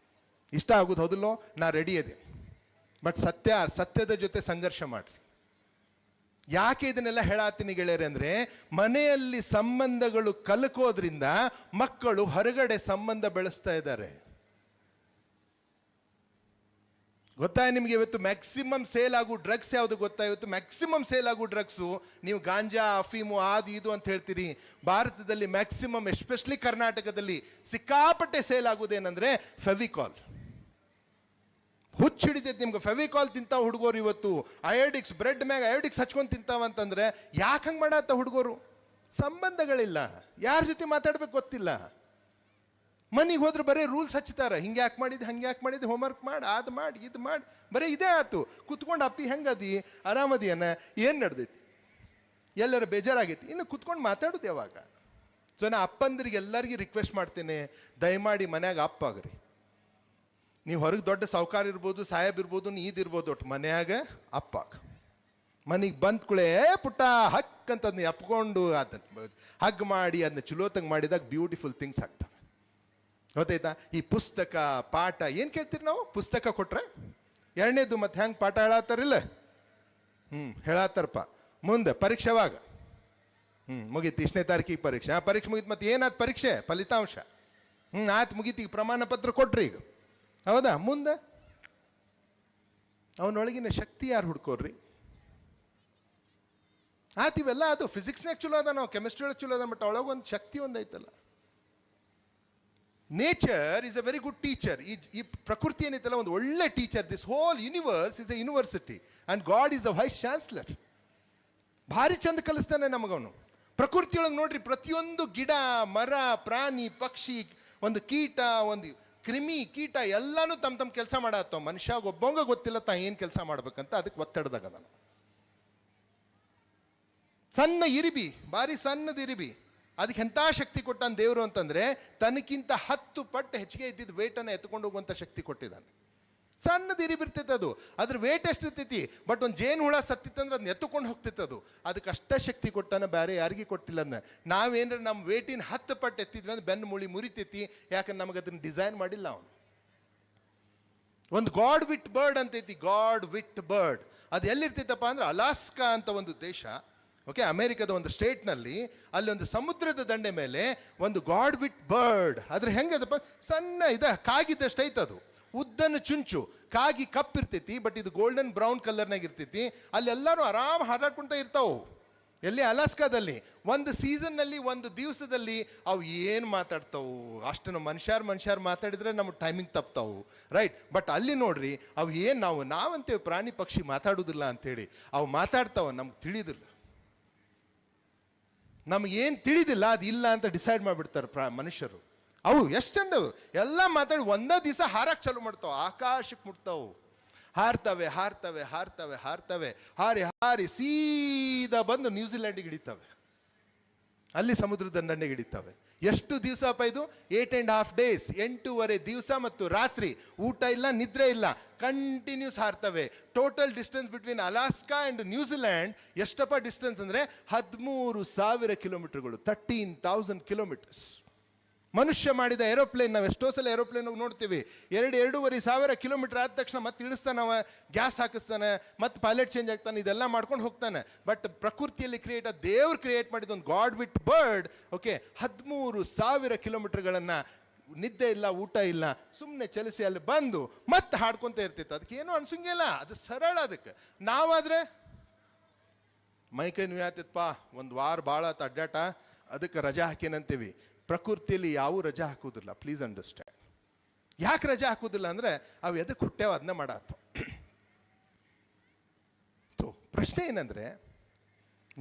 ಇಷ್ಟ ಆಗೋದು ಹೌದಿಲ್ಲೋ, ನಾ ರೆಡಿ ಅದೇ. ಬಟ್ ಸತ್ಯದ ಜೊತೆ ಸಂಘರ್ಷ ಮಾಡ್ರಿ. ಯಾಕೆ ಇದನ್ನೆಲ್ಲ ಹೇಳಾತೀನಿ ಗೆಳೆಯರೆ ಅಂದರೆ, ಮನೆಯಲ್ಲಿ ಸಂಬಂಧಗಳು ಕಲ್ಕೋದ್ರಿಂದ ಮಕ್ಕಳು ಹೊರಗಡೆ ಸಂಬಂಧ ಬೆಳೆಸ್ತಾ ಇದ್ದಾರೆ. ಗೊತ್ತಾ ನಿಮಗೆ? ಇವತ್ತು ಮ್ಯಾಕ್ಸಿಮಮ್ ಸೇಲ್ ಆಗೋ ಡ್ರಗ್ಸ್ ಯಾವುದು ಗೊತ್ತಾ? ಇವತ್ತು ಮ್ಯಾಕ್ಸಿಮಮ್ ಸೇಲ್ ಆಗೋ ಡ್ರಗ್ಸು, ನೀವು ಗಾಂಜಾ, ಅಫೀಮು, ಅದು ಇದು ಅಂತ ಹೇಳ್ತೀರಿ. ಭಾರತದಲ್ಲಿ ಮ್ಯಾಕ್ಸಿಮಮ್, ಎಸ್ಪೆಷಲಿ ಕರ್ನಾಟಕದಲ್ಲಿ ಸಿಕ್ಕಾಪಟ್ಟೆ ಸೇಲ್ ಆಗೋದೇನೆಂದ್ರೆ ಫೆವಿಕಾಲ್. ಹುಚ್ಚಿಡಿತೈತೆ ನಿಮ್ಗೆ. ಫೆವಿಕಾಲ್ ತಿಂತಾವ ಹುಡುಗರು ಇವತ್ತು. ಅಯೋಡಿಕ್ಸ್, ಬ್ರೆಡ್ ಮ್ಯಾಗ ಅಯೋಡಿಕ್ಸ್ ಹಚ್ಕೊಂಡು ತಿಂತಾವಂತಂದ್ರೆ ಯಾಕೆ ಹಂಗೆ ಮಾಡತ್ತ ಹುಡುಗರು? ಸಂಬಂಧಗಳಿಲ್ಲ, ಯಾರ ಜೊತೆ ಮಾತಾಡ್ಬೇಕು ಗೊತ್ತಿಲ್ಲ. ಮನೆಗೆ ಹೋದ್ರೆ ಬರೀ ರೂಲ್ಸ್ ಹಚ್ತಾರೆ, ಹಿಂಗೆ ಯಾಕೆ ಮಾಡಿದ್ದು, ಹಂಗೆ ಯಾಕೆ ಮಾಡಿದ್ದು, ಹೋಮ್ವರ್ಕ್ ಮಾಡಿ, ಅದು ಮಾಡಿ, ಇದು ಮಾಡಿ, ಬರೀ ಇದೇ ಆಯ್ತು. ಕುತ್ಕೊಂಡು ಅಪ್ಪಿ ಹೆಂಗದಿ, ಆರಾಮದಿಯನ್ನ, ಏನು ನಡೆದೈತಿ, ಎಲ್ಲರ ಬೇಜಾರಾಗೈತಿ, ಇನ್ನು ಕುತ್ಕೊಂಡು ಮಾತಾಡೋದು ಯಾವಾಗ? ಸೊ ನಾ ಅಪ್ಪಂದ್ರಿಗೆ ಎಲ್ಲರಿಗೂ ರಿಕ್ವೆಸ್ಟ್ ಮಾಡ್ತೇನೆ, ದಯಮಾಡಿ ಮನ್ಯಾಗ ಅಪ್ಪ ಆಗ್ರಿ. ನೀವು ಹೊರಗೆ ದೊಡ್ಡ ಸಾವುಕಾರ ಇರ್ಬೋದು, ಸಾಹೇಬ್ ಇರ್ಬೋದು, ಇದಿರ್ಬೋದು, ಒಟ್ಟು ಮನ್ಯಾಗ ಅಪ್ಪ. ಮನೆಗೆ ಬಂದ್ಕೂಳೆ ಪುಟ್ಟ ಹಕ್ ಅಂತ ಅದನ್ನ ಅಪ್ಕೊಂಡು ಅದನ್ನ ಹಗ್ ಮಾಡಿ ಅದನ್ನ ಚಲೋತಂಗೆ ಮಾಡಿದಾಗ ಬ್ಯೂಟಿಫುಲ್ ಥಿಂಗ್ಸ್ ಆಗ್ತವೆ. ಗೊತ್ತಾಯ್ತಾ? ಈ ಪುಸ್ತಕ, ಪಾಠ ಏನು ಕೇಳ್ತೀರಿ ನಾವು? ಪುಸ್ತಕ ಕೊಟ್ರೆ 2ನೇದು ಮತ್ತೆ ಹೆಂಗೆ ಪಾಠ ಹೇಳತ್ತಾರಿಲ್ಲ? ಹೇಳತ್ತಾರಪ್ಪ. ಮುಂದೆ ಪರೀಕ್ಷೆವಾಗ ಮುಗೀತು, 1ನೇ ತಾರೀಕಿಗೆ ಪರೀಕ್ಷೆ. ಪರೀಕ್ಷೆ ಮುಗೀತು, ಮತ್ತೆ ಏನಾಯ್ತು ಪರೀಕ್ಷೆ? ಫಲಿತಾಂಶ ಆಯ್ತು, ಮುಗೀತು. ಈಗ ಪ್ರಮಾಣ ಪತ್ರ ಕೊಟ್ರಿ, ಈಗ ಹೌದಾ? ಮುಂದೆ ಅವನೊಳಗಿನ ಶಕ್ತಿ ಯಾರು ಹುಡ್ಕೋರ್ರಿ? ಆಯ್ತು, ಇವೆಲ್ಲ ಅದು ಫಿಸಿಕ್ಸ್ನಾಗ ಚಲೋ ಅದ, ನಾವು ಕೆಮಿಸ್ಟ್ರಿ ಒಳಗೆ ಚಲೋ ಅದ, ಬಟ್ ಒಳಗೊಂದು ಶಕ್ತಿ ಒಂದೈತಲ್ಲ. Nature is a very good teacher. ಈ ಪ್ರಕೃತಿ ಏನೈತಲ್ಲ ಒಂದು ಒಳ್ಳೆ teacher. This whole universe is a university and God is a vice chancellor. ಭಾರಿ ಚಂದ ಕಲಿಸ್ತಾನೆ ನಮಗವನು. ಪ್ರಕೃತಿಯೊಳಗೆ ನೋಡ್ರಿ, ಪ್ರತಿಯೊಂದು ಗಿಡ, ಮರ, ಪ್ರಾಣಿ, ಪಕ್ಷಿ, ಒಂದು ಕೀಟ, ಒಂದು ಕ್ರಿಮಿ ಕೀಟ ಎಲ್ಲಾನು ತಮ್ಮ ಕೆಲಸ ಮಾಡತ್ತವ. ಮನುಷ್ಯ ಒಬ್ಬಂಗ ಗೊತ್ತಿಲ್ಲ ತಾ ಏನು ಕೆಲಸ ಮಾಡ್ಬೇಕಂತ, ಅದಕ್ಕೆ ಒತ್ತಡದಾಗ ಅದಾನ. ಸಣ್ಣ ಇರಿಬಿ, ಭಾರಿ ಸಣ್ಣದ ಇರಿಬಿ, ಅದಕ್ಕೆ ಎಂಥ ಶಕ್ತಿ ಕೊಟ್ಟಾನ ದೇವರು ಅಂತಂದ್ರೆ ತನಕ್ಕಿಂತ 10 ಪಟ್ಟು ಹೆಚ್ಚಿಗೆ ಇದ್ದಿದ್ದು ವೇಟನ್ನು ಎತ್ಕೊಂಡು ಹೋಗುವಂಥ ಶಕ್ತಿ ಕೊಟ್ಟಿದ್ದಾನೆ. ಸಣ್ಣದು ಇರಿಬಿರ್ತೈತೆ ಅದು, ಅದ್ರ ವೇಟ್ ಎಷ್ಟು ಇರ್ತೈತಿ, ಬಟ್ ಒಂದು ಜೇನು ಹುಳ ಸತ್ತಿತ್ತಂದ್ರೆ ಅದನ್ನ ಎತ್ತುಕೊಂಡು ಹೋಗ್ತೈತೆ ಅದು. ಅದಕ್ಕೆ ಅಷ್ಟೇ ಶಕ್ತಿ ಕೊಟ್ಟಾನ, ಬೇರೆ ಯಾರಿಗೂ ಕೊಟ್ಟಿಲ್ಲ. ಅದನ್ನ ನಾವೇನ್ರ ನಮ್ಮ ವೇಟಿನ 10 ಪಟ್ಟು ಎತ್ತಿದ್ವಿ ಅಂದ್ರೆ ಬೆನ್ನು ಮುಳಿ ಮುರಿತೈತಿ, ಯಾಕಂದ್ರೆ ನಮಗೆ ಅದನ್ನ ಡಿಸೈನ್ ಮಾಡಿಲ್ಲ ಅವನು. ಒಂದು ಗಾಡ್ ವಿಟ್ ಬರ್ಡ್ ಅಂತೈತಿ, ಗಾಡ್ ವಿಟ್ ಬರ್ಡ್. ಅದು ಎಲ್ಲಿರ್ತೈತಪ್ಪ ಅಂದ್ರೆ ಅಲಾಸ್ಕಾ ಅಂತ ಒಂದು ದೇಶ, ಓಕೆ, ಅಮೆರಿಕದ ಒಂದು ಸ್ಟೇಟ್ನಲ್ಲಿ, ಅಲ್ಲಿ ಒಂದು ಸಮುದ್ರದ ದಂಡೆ ಮೇಲೆ ಒಂದು ಗಾಡ್ ವಿಟ್ ಬರ್ಡ್. ಅದ್ರ ಹೆಂಗದಪ್ಪ, ಸಣ್ಣ ಕಾಗಿದ್ದಷ್ಟು ಐತದು, ಉದ್ದನ ಚುಂಚು, ಕಾಗಿ ಕಪ್ಪಿರ್ತೈತಿ, ಬಟ್ ಇದು ಗೋಲ್ಡನ್ ಬ್ರೌನ್ ಕಲರ್ನಾಗ ಇರ್ತೈತಿ. ಅಲ್ಲಿ ಎಲ್ಲರೂ ಆರಾಮ್ ಹಾರಾಡ್ಕೊಂತ ಇರ್ತಾವು. ಎಲ್ಲಿ, ಅಲಾಸ್ಕಾದಲ್ಲಿ. ಒಂದು ಸೀಸನ್ನಲ್ಲಿ, ಒಂದು ದಿವಸದಲ್ಲಿ ಅವು ಏನು ಮಾತಾಡ್ತಾವು, ಅಷ್ಟು ಮನುಷ್ಯರು ಮಾತಾಡಿದ್ರೆ ನಮ್ಗೆ ಟೈಮಿಂಗ್ ತಪ್ತಾವು, ರೈಟ್. ಬಟ್ ಅಲ್ಲಿ ನೋಡ್ರಿ, ಅವು ಏನು ನಾವಂತೇವೆ ಪ್ರಾಣಿ ಪಕ್ಷಿ ಮಾತಾಡೋದಿಲ್ಲ ಅಂತೇಳಿ, ಅವು ಮಾತಾಡ್ತಾವ, ನಮ್ಗೆ ತಿಳಿದಿಲ್ಲ. ನಮಗೇನು ತಿಳಿದಿಲ್ಲ ಅದು ಇಲ್ಲ ಅಂತ ಡಿಸೈಡ್ ಮಾಡಿಬಿಡ್ತಾರೆ ಮನುಷ್ಯರು. ಅವು ಎಷ್ಟು ಚಂದವು, ಎಲ್ಲ ಮಾತಾಡಿ ಒಂದೇ ದಿವಸ ಹಾರಕ್ಕೆ ಚಾಲು ಮಾಡ್ತಾವೆ, ಆಕಾಶಕ್ಕೆ ಮುಟ್ತಾವು, ಹಾರ್ತವೆ ಹಾರ್ತವೆ ಹಾರ್ತವೆ ಹಾರ್ತವೆ, ಹಾರಿ ಹಾರಿ ಸೀದಾ ಬಂದು ನ್ಯೂಜಿಲ್ಯಾಂಡಿಗೆ ಹಿಡಿತವೆ, ಅಲ್ಲಿ ಸಮುದ್ರದ ದಂಡೆಗೆ ಹಿಡಿತವೆ. ಎಷ್ಟು ದಿವಸ ಅಪ್ಪ ಇದು? 8.5 days, 8.5 ದಿವಸ ಮತ್ತು ರಾತ್ರಿ, ಊಟ ಇಲ್ಲ, ನಿದ್ರೆ ಇಲ್ಲ, ಕಂಟಿನ್ಯೂಸ್ ಹಾರ್ತವೆ. Total distance between Alaska and New Zealand ಎಷ್ಟಪ್ಪ ಡಿಸ್ಟೆನ್ಸ್ ಅಂದ್ರೆ 13,000 ಕಿಲೋಮೀಟರ್ಗಳು, 13,000 ಕಿಲೋಮೀಟರ್ಸ್. ಮನುಷ್ಯ ಮಾಡಿದ ಏರೋಪ್ಲೇನ್, ನಾವು ಎಷ್ಟೋ ಸಲ ಏರೋಪ್ಲೇನ್ ನೋಡ್ತೀವಿ, 2-2.5 ಕಿಲೋಮೀಟರ್ ಆದ ತಕ್ಷಣ ಮತ್ತೆ ಇಳಿಸ್ತಾನೆ, ಗ್ಯಾಸ್ ಹಾಕಿಸ್ತಾನೆ, ಮತ್ತೆ ಪೈಲಟ್ ಚೇಂಜ್ ಆಗ್ತಾನೆ, ಇದೆಲ್ಲ ಮಾಡ್ಕೊಂಡು ಹೋಗ್ತಾನೆ. ಬಟ್ ಪ್ರಕೃತಿಯಲ್ಲಿ ದೇವ್ರು ಕ್ರಿಯೇಟ್ ಮಾಡಿದ ಒಂದು ಗಾಡ್ ವಿಟ್ ಬರ್ಡ್, ಓಕೆ, 13,000 ಕಿಲೋಮೀಟರ್ಗಳನ್ನ ನಿದ್ದೆ ಇಲ್ಲ, ಊಟ ಇಲ್ಲ, ಸುಮ್ಮನೆ ಚಲಿಸಿ ಅಲ್ಲಿ ಬಂದು ಮತ್ತೆ ಹಾಡ್ಕೊಂತ ಇರ್ತಿತ್ತು. ಅದಕ್ಕೆ ಏನೂ ಅನ್ಸಂಗಿಲ್ಲ, ಅದು ಸರಳ. ಅದಕ್ಕೆ ನಾವಾದ್ರೆ ಮೈಕೈ ನೋಯಾತಿತ್ತಪ್ಪ, ಒಂದು ವಾರ ಭಾಳ ಅಡ್ಡಾಟ, ಅದಕ್ಕೆ ರಜಾ ಹಾಕೇನಂತೀವಿ. ಪ್ರಕೃತಿಯಲ್ಲಿ ಯಾವ ರಜಾ ಹಾಕುವುದಿಲ್ಲ, ಪ್ಲೀಸ್ ಅಂಡರ್ಸ್ಟ್ಯಾಂಡ್. ಯಾಕೆ ರಜಾ ಹಾಕುವುದಿಲ್ಲ ಅಂದ್ರೆ ಅವು ಎದಕ್ಕೆ ಹುಟ್ಟೇವ ಅದನ್ನ ಮಾಡತ್ತ. ಪ್ರಶ್ನೆ ಏನಂದ್ರೆ,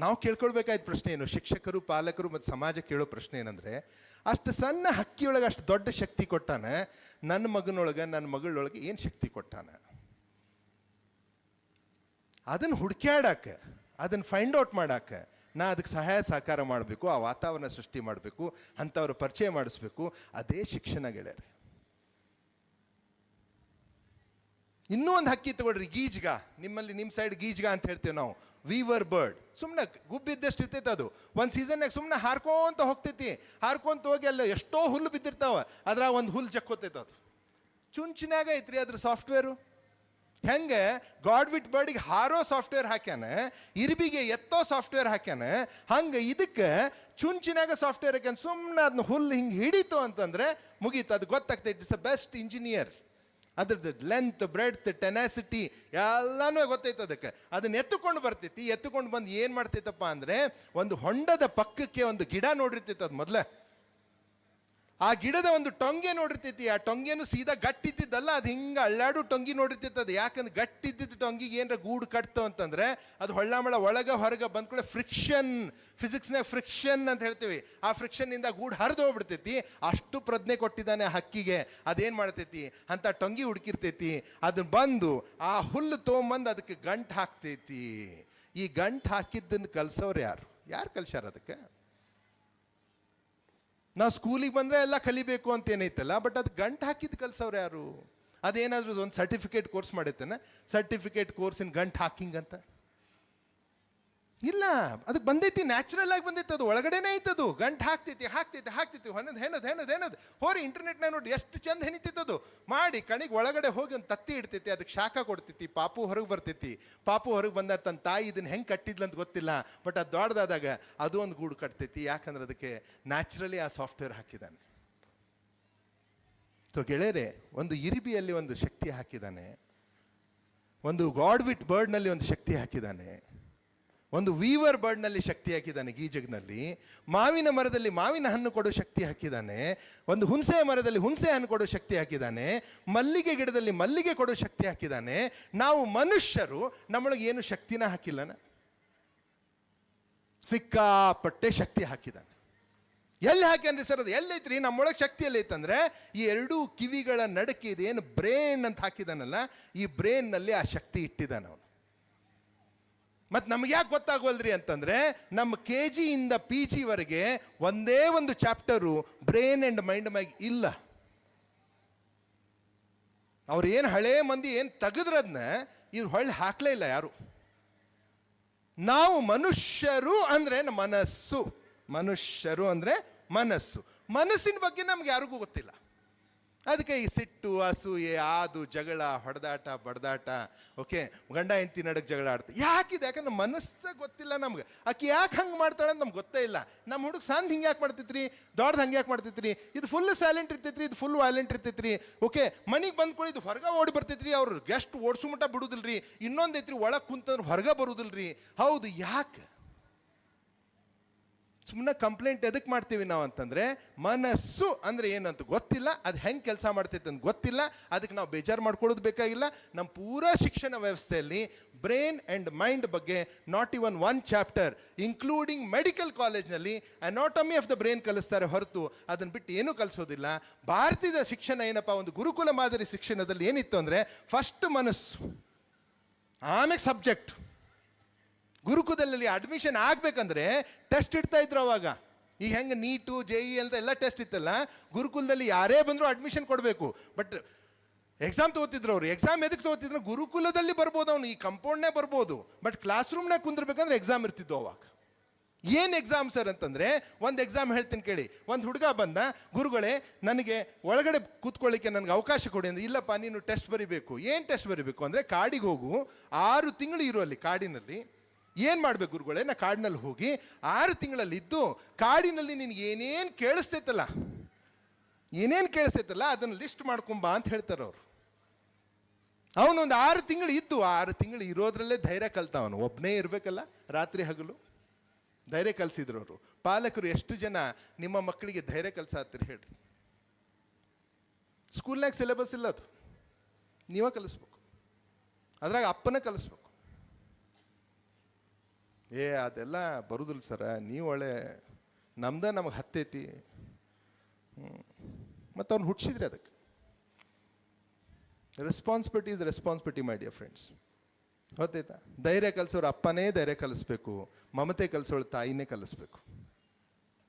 ನಾವು ಕೇಳ್ಕೊಳ್ಬೇಕಾಯ್ತು ಪ್ರಶ್ನೆ ಏನು, ಶಿಕ್ಷಕರು, ಪಾಲಕರು ಮತ್ತು ಸಮಾಜ ಕೇಳೋ ಪ್ರಶ್ನೆ ಏನಂದ್ರೆ, ಅಷ್ಟು ಸಣ್ಣ ಹಕ್ಕಿಯೊಳಗೆ ಅಷ್ಟು ದೊಡ್ಡ ಶಕ್ತಿ ಕೊಟ್ಟಾನ, ನನ್ನ ಮಗನೊಳಗೆ ನನ್ನ ಮಗಳೊಳಗೆ ಏನು ಶಕ್ತಿ ಕೊಟ್ಟಾನ? ಅದನ್ನು ಹುಡುಕ್ಯಾಡಕ, ಅದನ್ನು ಫೈಂಡ್ ಔಟ್ ಮಾಡಾಕ ನಾ ಅದಕ್ಕೆ ಸಹಾಯ ಸಹಕಾರ ಮಾಡಬೇಕು, ಆ ವಾತಾವರಣ ಸೃಷ್ಟಿ ಮಾಡಬೇಕು, ಅಂಥವ್ರ ಪರಿಚಯ ಮಾಡಿಸ್ಬೇಕು. ಅದೇ ಶಿಕ್ಷಣ ಗೆಳೆಯರೆ. ಇನ್ನೂ ಒಂದು ಹಕ್ಕಿ ತಗೊಳ್ರಿ, ಗೀಜ್ಗ. ನಿಮ್ಮ ಸೈಡ್ ಗೀಜ್ಗ ಅಂತ ಹೇಳ್ತೇವೆ ನಾವು, ವೀವರ್ ಬರ್ಡ್. ಸುಮ್ಮನೆ ಗುಬ್ಬಿದ್ದಷ್ಟು ಇರ್ತೈತೆ ಅದು, ಒಂದು ಸೀಸನ್ನಾಗ ಸುಮ್ಮನೆ ಹಾರ್ಕೊಂತ ಹೋಗ್ತೈತಿ, ಹಾರ್ಕೊಂತ ಹೋಗಿ ಅಲ್ಲ ಎಷ್ಟೋ ಹುಲ್ಲು ಬಿದ್ದಿರ್ತಾವ, ಅದ್ರ ಒಂದು ಹುಲ್ಲು ಜಕ್ಕೋತೈತೆ, ಅದು ಚುಂಚಿನಾಗ ಐತ್ರಿ ಅದ್ರ ಸಾಫ್ಟ್ವೇರು. ಹೆಂಗೆ ಗಾಡ್ ವಿಟ್ ಬರ್ಡಿಗೆ ಹಾರೋ ಸಾಫ್ಟ್ವೇರ್ ಹಾಕ್ಯಾನ, ಇರ್ಬಿಗೆ ಎತ್ತೋ ಸಾಫ್ಟ್ವೇರ್ ಹಾಕ್ಯಾನ, ಹಂಗೆ ಇದಕ್ಕೆ ಚುಂಚಿನಾಗ ಸಾಫ್ಟ್ವೇರ್ ಹಾಕ್ಯಾನ. ಸುಮ್ಮನೆ ಅದನ್ನ ಹುಲ್ಲು ಹಿಂಗೆ ಹಿಡಿತು ಅಂತಂದ್ರೆ ಮುಗೀತು, ಅದು ಗೊತ್ತಾಗ್ತೈತಿ. It's a best engineer. ಅದ್ರದ್ದು ಲೆಂತ್, ಬ್ರೆಡ್ತ್, ಟೆನಾಸಿಟಿ ಎಲ್ಲಾನು ಗೊತ್ತೈತೆ ಅದಕ್ಕೆ. ಅದನ್ನ ಎತ್ತುಕೊಂಡು ಬರ್ತೈತಿ, ಎತ್ತುಕೊಂಡು ಬಂದು ಏನು ಮಾಡ್ತೈತಪ್ಪ ಅಂದ್ರೆ, ಒಂದು ಹೊಂಡದ ಪಕ್ಕಕ್ಕೆ ಒಂದು ಗಿಡ ನೋಡಿರ್ತೈತೆ ಅದು ಮೊದಲೇ. ಆ ಗಿಡದ ಒಂದು ಟೊಂಗೆ ನೋಡಿರ್ತೈತಿ, ಆ ಟೊಂಗೆನು ಸೀದಾ ಗಟ್ಟಿದ್ದಲ್ಲ, ಅದು ಹಿಂಗೆ ಅಳ್ಳಾಡು ಟೊಂಗಿ ನೋಡಿರ್ತೈತಿ. ಅದು ಯಾಕಂದ್ರೆ ಗಟ್ಟಿದ್ದ ಟೊಂಗಿಗೆ ಏನಾರ ಗೂಡು ಕಟ್ತು ಅಂತಂದ್ರೆ ಅದು ಹೊಳ್ಳಾಮಳ ಒಳಗೆ ಹೊರಗೆ ಬಂದ್ಕೊಳ್ಳೆ ಫ್ರಿಕ್ಷನ್, ಫಿಸಿಕ್ಸ್ನಾಗ ಫ್ರಿಕ್ಷನ್ ಅಂತ ಹೇಳ್ತೀವಿ, ಆ ಫ್ರಿಕ್ಷನ್ನಿಂದ ಗೂಡು ಹರಿದು ಹೋಗ್ಬಿಡ್ತೈತಿ. ಅಷ್ಟು ಪ್ರಜ್ಞೆ ಕೊಟ್ಟಿದ್ದಾನೆ ಆ ಹಕ್ಕಿಗೆ. ಅದೇನು ಮಾಡ್ತೈತಿ, ಅಂತ ಟೊಂಗಿ ಹುಡುಕಿರ್ತೈತಿ, ಅದನ್ನ ಬಂದು ಆ ಹುಲ್ಲು ತೊಗೊಂಬಂದು ಅದಕ್ಕೆ ಗಂಟು ಹಾಕ್ತೈತಿ. ಈ ಗಂಟು ಹಾಕಿದ್ದನ್ನು ಕಲ್ಸೋರು ಯಾರು ಕಲ್ಸ್ಯಾರ ಅದಕ್ಕೆ? ನಾವು ಸ್ಕೂಲಿಗೆ ಬಂದರೆ ಎಲ್ಲ ಕಲಿಬೇಕು ಅಂತ ಏನೈತಲ್ಲ, ಬಟ್ ಅದು ಗಂಟು ಹಾಕಿದ್ದು ಕಲ್ಸವ್ರು ಯಾರು? ಅದೇನಾದರೂ ಒಂದು ಸರ್ಟಿಫಿಕೇಟ್ ಕೋರ್ಸ್ ಮಾಡೈತೇನೆ, ಸರ್ಟಿಫಿಕೇಟ್ ಕೋರ್ಸ್ ಇನ್ ಗಂಟು ಹಾಕಿಂಗ್ ಅಂತ? ಇಲ್ಲ, ಅದು ಬಂದೈತಿ, ನ್ಯಾಚುರಲ್ ಆಗಿ ಬಂದೈತಿ, ಅದು ಒಳಗಡೆನೇ ಐತದು. ಗಂಟು ಹಾಕ್ತೈತಿ ಹೆಣದ್ ಹೋರಿ ಇಂಟರ್ನೆಟ್ನಾಗ ನೋಡಿ ಎಷ್ಟು ಚಂದ ಹೆಣಿತೈತದು. ಮಾಡಿ ಕಣಿಗೆ ಒಳಗಡೆ ಹೋಗಿ ಒಂದು ತತ್ತಿ ಇಡ್ತೈತಿ, ಅದಕ್ಕೆ ಶಾಖ ಕೊಡ್ತೈತಿ, ಪಾಪು ಹೊರಗೆ ಬರ್ತೈತಿ. ಪಾಪು ಹೊರಗೆ ಬಂದ ತನ್ನ ತಾಯಿ ಇದನ್ನ ಹೆಂಗೆ ಕಟ್ಟಿದ್ಲಂತ ಗೊತ್ತಿಲ್ಲ, ಬಟ್ ಅದು ದೊಡ್ಡದಾದಾಗ ಅದು ಒಂದು ಗೂಡು ಕಟ್ತೈತಿ. ಯಾಕಂದ್ರೆ ಅದಕ್ಕೆ ನ್ಯಾಚುರಲಿ ಆ ಸಾಫ್ಟ್ವೇರ್ ಹಾಕಿದ್ದಾನೆ. ಸೊ ಗೆಳೆಯರೆ, ಒಂದು ಇರಿಬಿಯಲ್ಲಿ ಒಂದು ಶಕ್ತಿ ಹಾಕಿದ್ದಾನೆ, ಒಂದು ಗಾಡ್ ವಿಟ್ ಬರ್ಡ್ನಲ್ಲಿ ಒಂದು ಶಕ್ತಿ ಹಾಕಿದ್ದಾನೆ, ಒಂದು ವೀವರ್ ಬರ್ಡ್ನಲ್ಲಿ ಶಕ್ತಿ ಹಾಕಿದ್ದಾನೆ, ಗೀಜಗ್ನಲ್ಲಿ ಮಾವಿನ ಮರದಲ್ಲಿ ಮಾವಿನ ಹಣ್ಣು ಕೊಡೋ ಶಕ್ತಿ ಹಾಕಿದ್ದಾನೆ, ಒಂದು ಹುಣಸೆ ಮರದಲ್ಲಿ ಹುಣಸೆ ಹಣ್ಣು ಕೊಡೋ ಶಕ್ತಿ ಹಾಕಿದ್ದಾನೆ, ಮಲ್ಲಿಗೆ ಗಿಡದಲ್ಲಿ ಮಲ್ಲಿಗೆ ಕೊಡೋ ಶಕ್ತಿ ಹಾಕಿದ್ದಾನೆ. ನಾವು ಮನುಷ್ಯರು ನಮ್ಮೊಳಗೆ ಏನು ಶಕ್ತಿನ ಹಾಕಿಲ್ಲನ? ಸಿಕ್ಕಾಪಟ್ಟೆ ಶಕ್ತಿ ಹಾಕಿದ್ದಾನೆ. ಎಲ್ಲಿ ಹಾಕ್ಯಾನ್ರಿ ಸರ್? ಅದು ಎಲ್ಲೈತ್ರಿ? ನಮ್ಮೊಳಗೆ ಶಕ್ತಿ ಎಲ್ಲೈತಂದ್ರೆ ಈ ಎರಡೂ ಕಿವಿಗಳ ನಡಕೆ ಇದೇನು ಬ್ರೇನ್ ಅಂತ ಹಾಕಿದಾನಲ್ಲ, ಈ ಬ್ರೇನ್ನಲ್ಲಿ ಆ ಶಕ್ತಿ ಇಟ್ಟಿದ್ದಾನೆ ಅವನು. ಮತ್ತು ನಮ್ಗೆ ಯಾಕೆ ಗೊತ್ತಾಗೋಲ್ರಿ ಅಂತಂದ್ರೆ ನಮ್ಮ KG ಇಂದ PG ವರೆಗೆ ಒಂದೇ ಒಂದು ಚಾಪ್ಟರು ಬ್ರೈನ್ ಅಂಡ್ ಮೈಂಡ್ ಮ್ಯಾಗ ಇಲ್ಲ. ಅವ್ರು ಏನು ಹಳೇ ಮಂದಿ ಏನು ತೆಗೆದ್ರದ್ನ ಇವ್ರು ಹೊಳ್ಳಿ ಹಾಕ್ಲೇ ಇಲ್ಲ ಯಾರು. ನಾವು ಮನುಷ್ಯರು ಅಂದ್ರೆ ಮನಸ್ಸು, ಮನುಷ್ಯರು ಅಂದ್ರೆ ಮನಸ್ಸು. ಮನಸ್ಸಿನ ಬಗ್ಗೆ ನಮ್ಗೆ ಯಾರಿಗೂ ಗೊತ್ತಿಲ್ಲ. ಅದಕ್ಕೆ ಈ ಸಿಟ್ಟು, ಅಸೂಯೆ, ಆದು, ಜಗಳ, ಹೊಡೆದಾಟ, ಬಡದಾಟ, ಓಕೆ, ಗಂಡ ಹೆಂಡತಿ ನಡಕ್ ಜಗಳ ಆಡ್ತಾರೆ. ಯಾಕಿದೆ? ಯಾಕಂದ್ರೆ ಮನಸ್ಸೇ ಗೊತ್ತಿಲ್ಲ ನಮ್ಗೆ. ಆಕೆ ಯಾಕೆ ಹಂಗೆ ಮಾಡ್ತಾಳೆ ಅಂತ ನಮ್ಗೆ ಗೊತ್ತೇ ಇಲ್ಲ. ನಮ್ಮ ಹುಡುಗ ಸಂದ್ ಹಿಂಗೆ ಯಾಕೆ ಮಾಡ್ತಿತ್ರಿ, ದೊಡ್ಡದು ಹಂಗೆ ಯಾಕೆ ಮಾಡ್ತಿತ್ರಿ, ಇದು ಫುಲ್ ಸೈಲೆಂಟ್ ಇರ್ತೈತ್ರಿ, ಇದು ಫುಲ್ ವೈಲೆಂಟ್ ಇರ್ತೈತ್ರಿ, ಓಕೆ, ಮನೆಗೆ ಬಂದ್ಕೊಳ್ಳಿ ಇದು ಹೊರಗೆ ಓಡಿ ಬರ್ತೈತ್ರಿ, ಅವ್ರು ಗೆಸ್ಟ್ ಓಡಿಸು ಮಟ್ಟ ಬಿಡುದಿಲ್ರಿ, ಇನ್ನೊಂದೈತ್ರಿ ಒಳಗೆ ಕುಂತಂದ್ರೆ ಹೊರಗೆ ಬರುದಿಲ್ರಿ. ಹೌದು, ಯಾಕೆ? ಸುಮ್ಮನೆ ಕಂಪ್ಲೇಂಟ್ ಎದಕ್ಕೆ ಮಾಡ್ತೀವಿ ನಾವು ಅಂತಂದ್ರೆ ಮನಸ್ಸು ಅಂದ್ರೆ ಏನಂತ ಗೊತ್ತಿಲ್ಲ, ಅದು ಹೆಂಗೆ ಕೆಲಸ ಮಾಡ್ತೈತೆ ಅಂತ ಗೊತ್ತಿಲ್ಲ. ಅದಕ್ಕೆ ನಾವು ಬೇಜಾರು ಮಾಡ್ಕೊಳ್ಳೋದು ಬೇಕಾಗಿಲ್ಲ. ನಮ್ಮ ಪೂರಾ ಶಿಕ್ಷಣ ವ್ಯವಸ್ಥೆಯಲ್ಲಿ ಬ್ರೈನ್ ಆ್ಯಂಡ್ ಮೈಂಡ್ ಬಗ್ಗೆ not even one chapter, including medical ಕಾಲೇಜ್ನಲ್ಲಿ ಅನಾಟಮಿ ಆಫ್ ದ ಬ್ರೈನ್ ಕಲಿಸ್ತಾರೆ ಹೊರತು ಅದನ್ನು ಬಿಟ್ಟು ಏನೂ ಕಲಿಸೋದಿಲ್ಲ. ಭಾರತೀಯ ಶಿಕ್ಷಣ ಏನಪ್ಪ, ಒಂದು ಗುರುಕುಲ ಮಾದರಿ ಶಿಕ್ಷಣದಲ್ಲಿ ಏನಿತ್ತು ಅಂದರೆ ಫಸ್ಟ್ ಮನಸ್ಸು, ಆಮೇಲೆ ಸಬ್ಜೆಕ್ಟ್. ಗುರುಕುಲದಲ್ಲಿ ಅಡ್ಮಿಷನ್ ಆಗ್ಬೇಕಂದ್ರೆ ಟೆಸ್ಟ್ ಇಡ್ತಾ ಇದ್ರು ಅವಾಗ. ಈಗ ಹೆಂಗೆ ನೀಟು, JEE ಅಂತ ಎಲ್ಲ ಟೆಸ್ಟ್ ಇತ್ತಲ್ಲ, ಗುರುಕುಲದಲ್ಲಿ ಯಾರೇ ಬಂದರೂ ಅಡ್ಮಿಷನ್ ಕೊಡಬೇಕು. ಬಟ್ ಎಕ್ಸಾಮ್ ತಗೋತಿದ್ರು ಅವರು. ಎಕ್ಸಾಮ್ ಎದಕ್ಕೆ ತಗೋತಿದ್ರು? ಗುರುಕುಲದಲ್ಲಿ ಬರ್ಬೋದು, ಅವನು ಈ ಕಂಪೌಂಡ್ನೇ ಬರ್ಬೋದು, ಬಟ್ ಕ್ಲಾಸ್ ರೂಮ್ನಾಗ ಕುಂದಿರ್ಬೇಕಂದ್ರೆ ಎಕ್ಸಾಮ್ ಇರ್ತಿದ್ವು ಅವಾಗ. ಏನು ಎಕ್ಸಾಮ್ ಸರ್ ಅಂತಂದ್ರೆ, ಒಂದು ಎಕ್ಸಾಮ್ ಹೇಳ್ತೀನಿ ಕೇಳಿ. ಒಂದು ಹುಡುಗ ಬಂದ, ಗುರುಗಳೇ ನನಗೆ ಒಳಗಡೆ ಕೂತ್ಕೊಳ್ಳಿಕ್ಕೆ ನನಗೆ ಅವಕಾಶ ಕೊಡಿ ಅಂದ್ರೆ, ಇಲ್ಲಪ್ಪ ನೀನು ಟೆಸ್ಟ್ ಬರಿಬೇಕು. ಏನು ಟೆಸ್ಟ್ ಬರಿಬೇಕು ಅಂದರೆ, ಕಾಡಿಗೆ ಹೋಗು, 6 ತಿಂಗಳು ಇರು ಅಲ್ಲಿ ಕಾಡಿನಲ್ಲಿ. ಏನು ಮಾಡ್ಬೇಕು ಗುರುಗಳೇ? ನಾ ಕಾಡಿನಲ್ಲಿ ಹೋಗಿ 6 ತಿಂಗಳಲ್ಲಿ ಇದ್ದು ಕಾಡಿನಲ್ಲಿ ನಿನಗೆ ಏನೇನು ಕೇಳಿಸ್ತೈತಲ್ಲ, ಏನೇನು ಕೇಳಿಸ್ತೈತಲ್ಲ ಅದನ್ನು ಲಿಸ್ಟ್ ಮಾಡ್ಕೊಂಬಾ ಅಂತ ಹೇಳ್ತಾರೆ ಅವರು. ಅವನೊಂದು 6 ತಿಂಗಳು ಇದ್ದು, 6 ತಿಂಗಳು ಇರೋದ್ರಲ್ಲೇ ಧೈರ್ಯ ಕಲ್ತ. ಅವನು ಒಬ್ಬನೇ ಇರಬೇಕಲ್ಲ, ರಾತ್ರಿ ಹಗಲು ಧೈರ್ಯ ಕಲಿಸಿದ್ರು ಅವರು. ಪಾಲಕರು ಎಷ್ಟು ಜನ ನಿಮ್ಮ ಮಕ್ಕಳಿಗೆ ಧೈರ್ಯ ಕಲಿಸಾತ್ತೀರಿ ಹೇಳ್ರಿ? ಸ್ಕೂಲ್ನಾಗ ಸಿಲೆಬಸ್ ಇಲ್ಲ, ಅದು ನೀವೇ ಕಲಿಸ್ಬೇಕು. ಅದ್ರಾಗ ಅಪ್ಪನೇ ಕಲಿಸ್ಬೇಕು. ಅದೆಲ್ಲ ಬರುದಿಲ್ಲ ಸರ, ನೀವು ಒಳ್ಳೆ ನಮ್ದ ನಮಗೆ ಹತ್ತೈತಿ. ಮತ್ತು ಅವ್ನು ಹುಟ್ಟಿಸಿದ್ರಿ ಅದಕ್ಕೆ. Responsibility is responsibility my dear friends. ಗೊತ್ತಾಯ್ತಾ? ಧೈರ್ಯ ಕಲಿಸೋರು ಅಪ್ಪನೇ ಧೈರ್ಯ ಕಲಿಸ್ಬೇಕು, ಮಮತೆ ಕಲಿಸೋಳು ತಾಯಿನೇ ಕಲಿಸ್ಬೇಕು.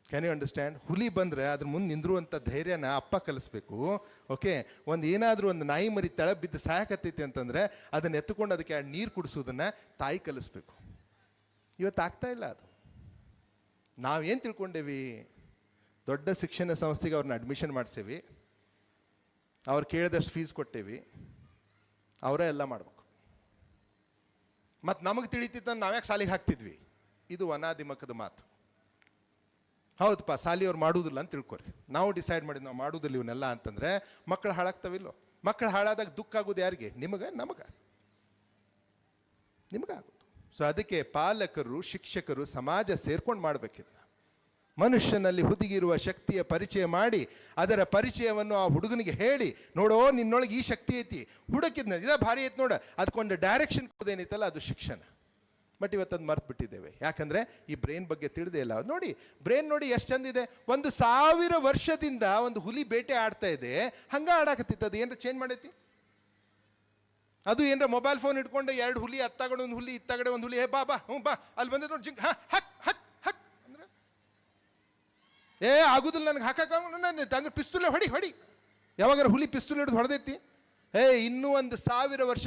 Can you understand? ಹುಲಿ ಬಂದರೆ ಅದ್ರ ಮುಂದೆ ನಿಂದ್ರುವಂಥ ಧೈರ್ಯನ ಅಪ್ಪ ಕಲಿಸ್ಬೇಕು. ಓಕೆ, ಏನಾದರೂ ಒಂದು ನಾಯಿ ಮರಿ ತಳ ಬಿದ್ದು ಸಾಯಕತ್ತೈತಿ ಅಂತಂದರೆ ಅದನ್ನು ಎತ್ತುಕೊಂಡು ಅದಕ್ಕೆ ನೀರು ಕುಡಿಸೋದನ್ನು ತಾಯಿ ಕಲಿಸ್ಬೇಕು. ಇವತ್ತು ಆಗ್ತಾ ಇಲ್ಲ ಅದು. ನಾವೇನು ತಿಳ್ಕೊಂಡೇವಿ? ದೊಡ್ಡ ಶಿಕ್ಷಣ ಸಂಸ್ಥೆಗೆ ಅವ್ರನ್ನ ಅಡ್ಮಿಷನ್ ಮಾಡಿಸೇವಿ, ಅವ್ರು ಕೇಳಿದಷ್ಟು ಫೀಸ್ ಕೊಟ್ಟೇವಿ, ಅವರೇ ಎಲ್ಲ ಮಾಡ್ಬೇಕು. ಮತ್ತು ನಮಗೆ ತಿಳಿತಿತ್ತ ನಾವ್ಯಾಕೆ ಸಾಲಿಗೆ ಹಾಕ್ತಿದ್ವಿ? ಇದು ಅನಾದಿಮಕದ ಮಾತು. ಹೌದಪ್ಪ, ಸಾಲಿ ಅವ್ರು ಮಾಡುವುದಿಲ್ಲ ಅಂತ ತಿಳ್ಕೊರಿ. ನಾವು ಡಿಸೈಡ್ ಮಾಡಿದ್ವಿ ನಾವು ಮಾಡುವುದಿಲ್ಲ ಇವನ್ನೆಲ್ಲ ಅಂತಂದರೆ ಮಕ್ಕಳು ಹಾಳಾಗ್ತಾವಿಲ್ಲೋ? ಮಕ್ಕಳು ಹಾಳಾದಾಗ ದುಃಖ ಆಗೋದು ಯಾರಿಗೆ? ನಿಮಗೆ, ನಮಗೆ, ನಿಮಗಾಗೋದು. ಸೊ ಅದಕ್ಕೆ ಪಾಲಕರು, ಶಿಕ್ಷಕರು, ಸಮಾಜ ಸೇರ್ಕೊಂಡು ಮಾಡಬೇಕಿಲ್ಲ. ಮನುಷ್ಯನಲ್ಲಿ ಹುದುಗಿರುವ ಶಕ್ತಿಯ ಪರಿಚಯ ಮಾಡಿ ಅದರ ಪರಿಚಯವನ್ನು ಆ ಹುಡುಗನಿಗೆ ಹೇಳಿ, ನೋಡೋ ನಿನ್ನೊಳಗೆ ಈ ಶಕ್ತಿ ಐತಿ, ಹುಡುಕಿದ್ನ ಇದ ಭಾರಿ ಐತಿ ನೋಡ, ಅದಕ್ಕೊಂದು ಡೈರೆಕ್ಷನ್ ಕೊಡೋದೇನೈತಲ್ಲ ಅದು ಶಿಕ್ಷಣ. ಬಟ್ ಇವತ್ತು ಅದು ಮರ್ತು ಬಿಟ್ಟಿದ್ದೇವೆ. ಯಾಕಂದ್ರೆ ಈ ಬ್ರೈನ್ ಬಗ್ಗೆ ತಿಳಿದೇ ಇಲ್ಲ. ನೋಡಿ ಬ್ರೈನ್ ನೋಡಿ ಎಷ್ಟು ಚಂದ ಇದೆ. 1000 ವರ್ಷದಿಂದ ಒಂದು ಹುಲಿ ಬೇಟೆ ಆಡ್ತಾ ಇದೆ, ಹಂಗ ಆಡಾಕತ್ತಿತ್ತು. ಅದು ಏನಾರ ಚೇಂಜ್ ಮಾಡೈತಿ? ಅದು ಏನಾರ ಮೊಬೈಲ್ ಫೋನ್ ಇಟ್ಕೊಂಡು 2 ಹುಲಿ, ಅತ್ತಾಗಡೆ ಒಂದು ಹುಲಿ, ಇತ್ತಾಗಡೆ ಒಂದು ಹುಲಿ, ಬಾ ಬಾ ಹ್ಞೂ ಬಾ ಅಲ್ಲಿ ಬಂದ ನೋಡಿ ಜಿಂಗ್ ಹಕ್ ಹಕ್ ಹಕ್ ಅಂದ್ರೆ ಆಗುದಿಲ್ಲ ನನಗೆ ಹಾಕಂಗ ಪಿಸ್ತೂಲೆ ಹೊಡಿ. ಯಾವಾಗಾರ ಹುಲಿ ಪಿಸ್ತೂಲ್ ಹಿಡಿದು ಹೊಡೆದೈತಿ? ಇನ್ನೂ 1000 ವರ್ಷ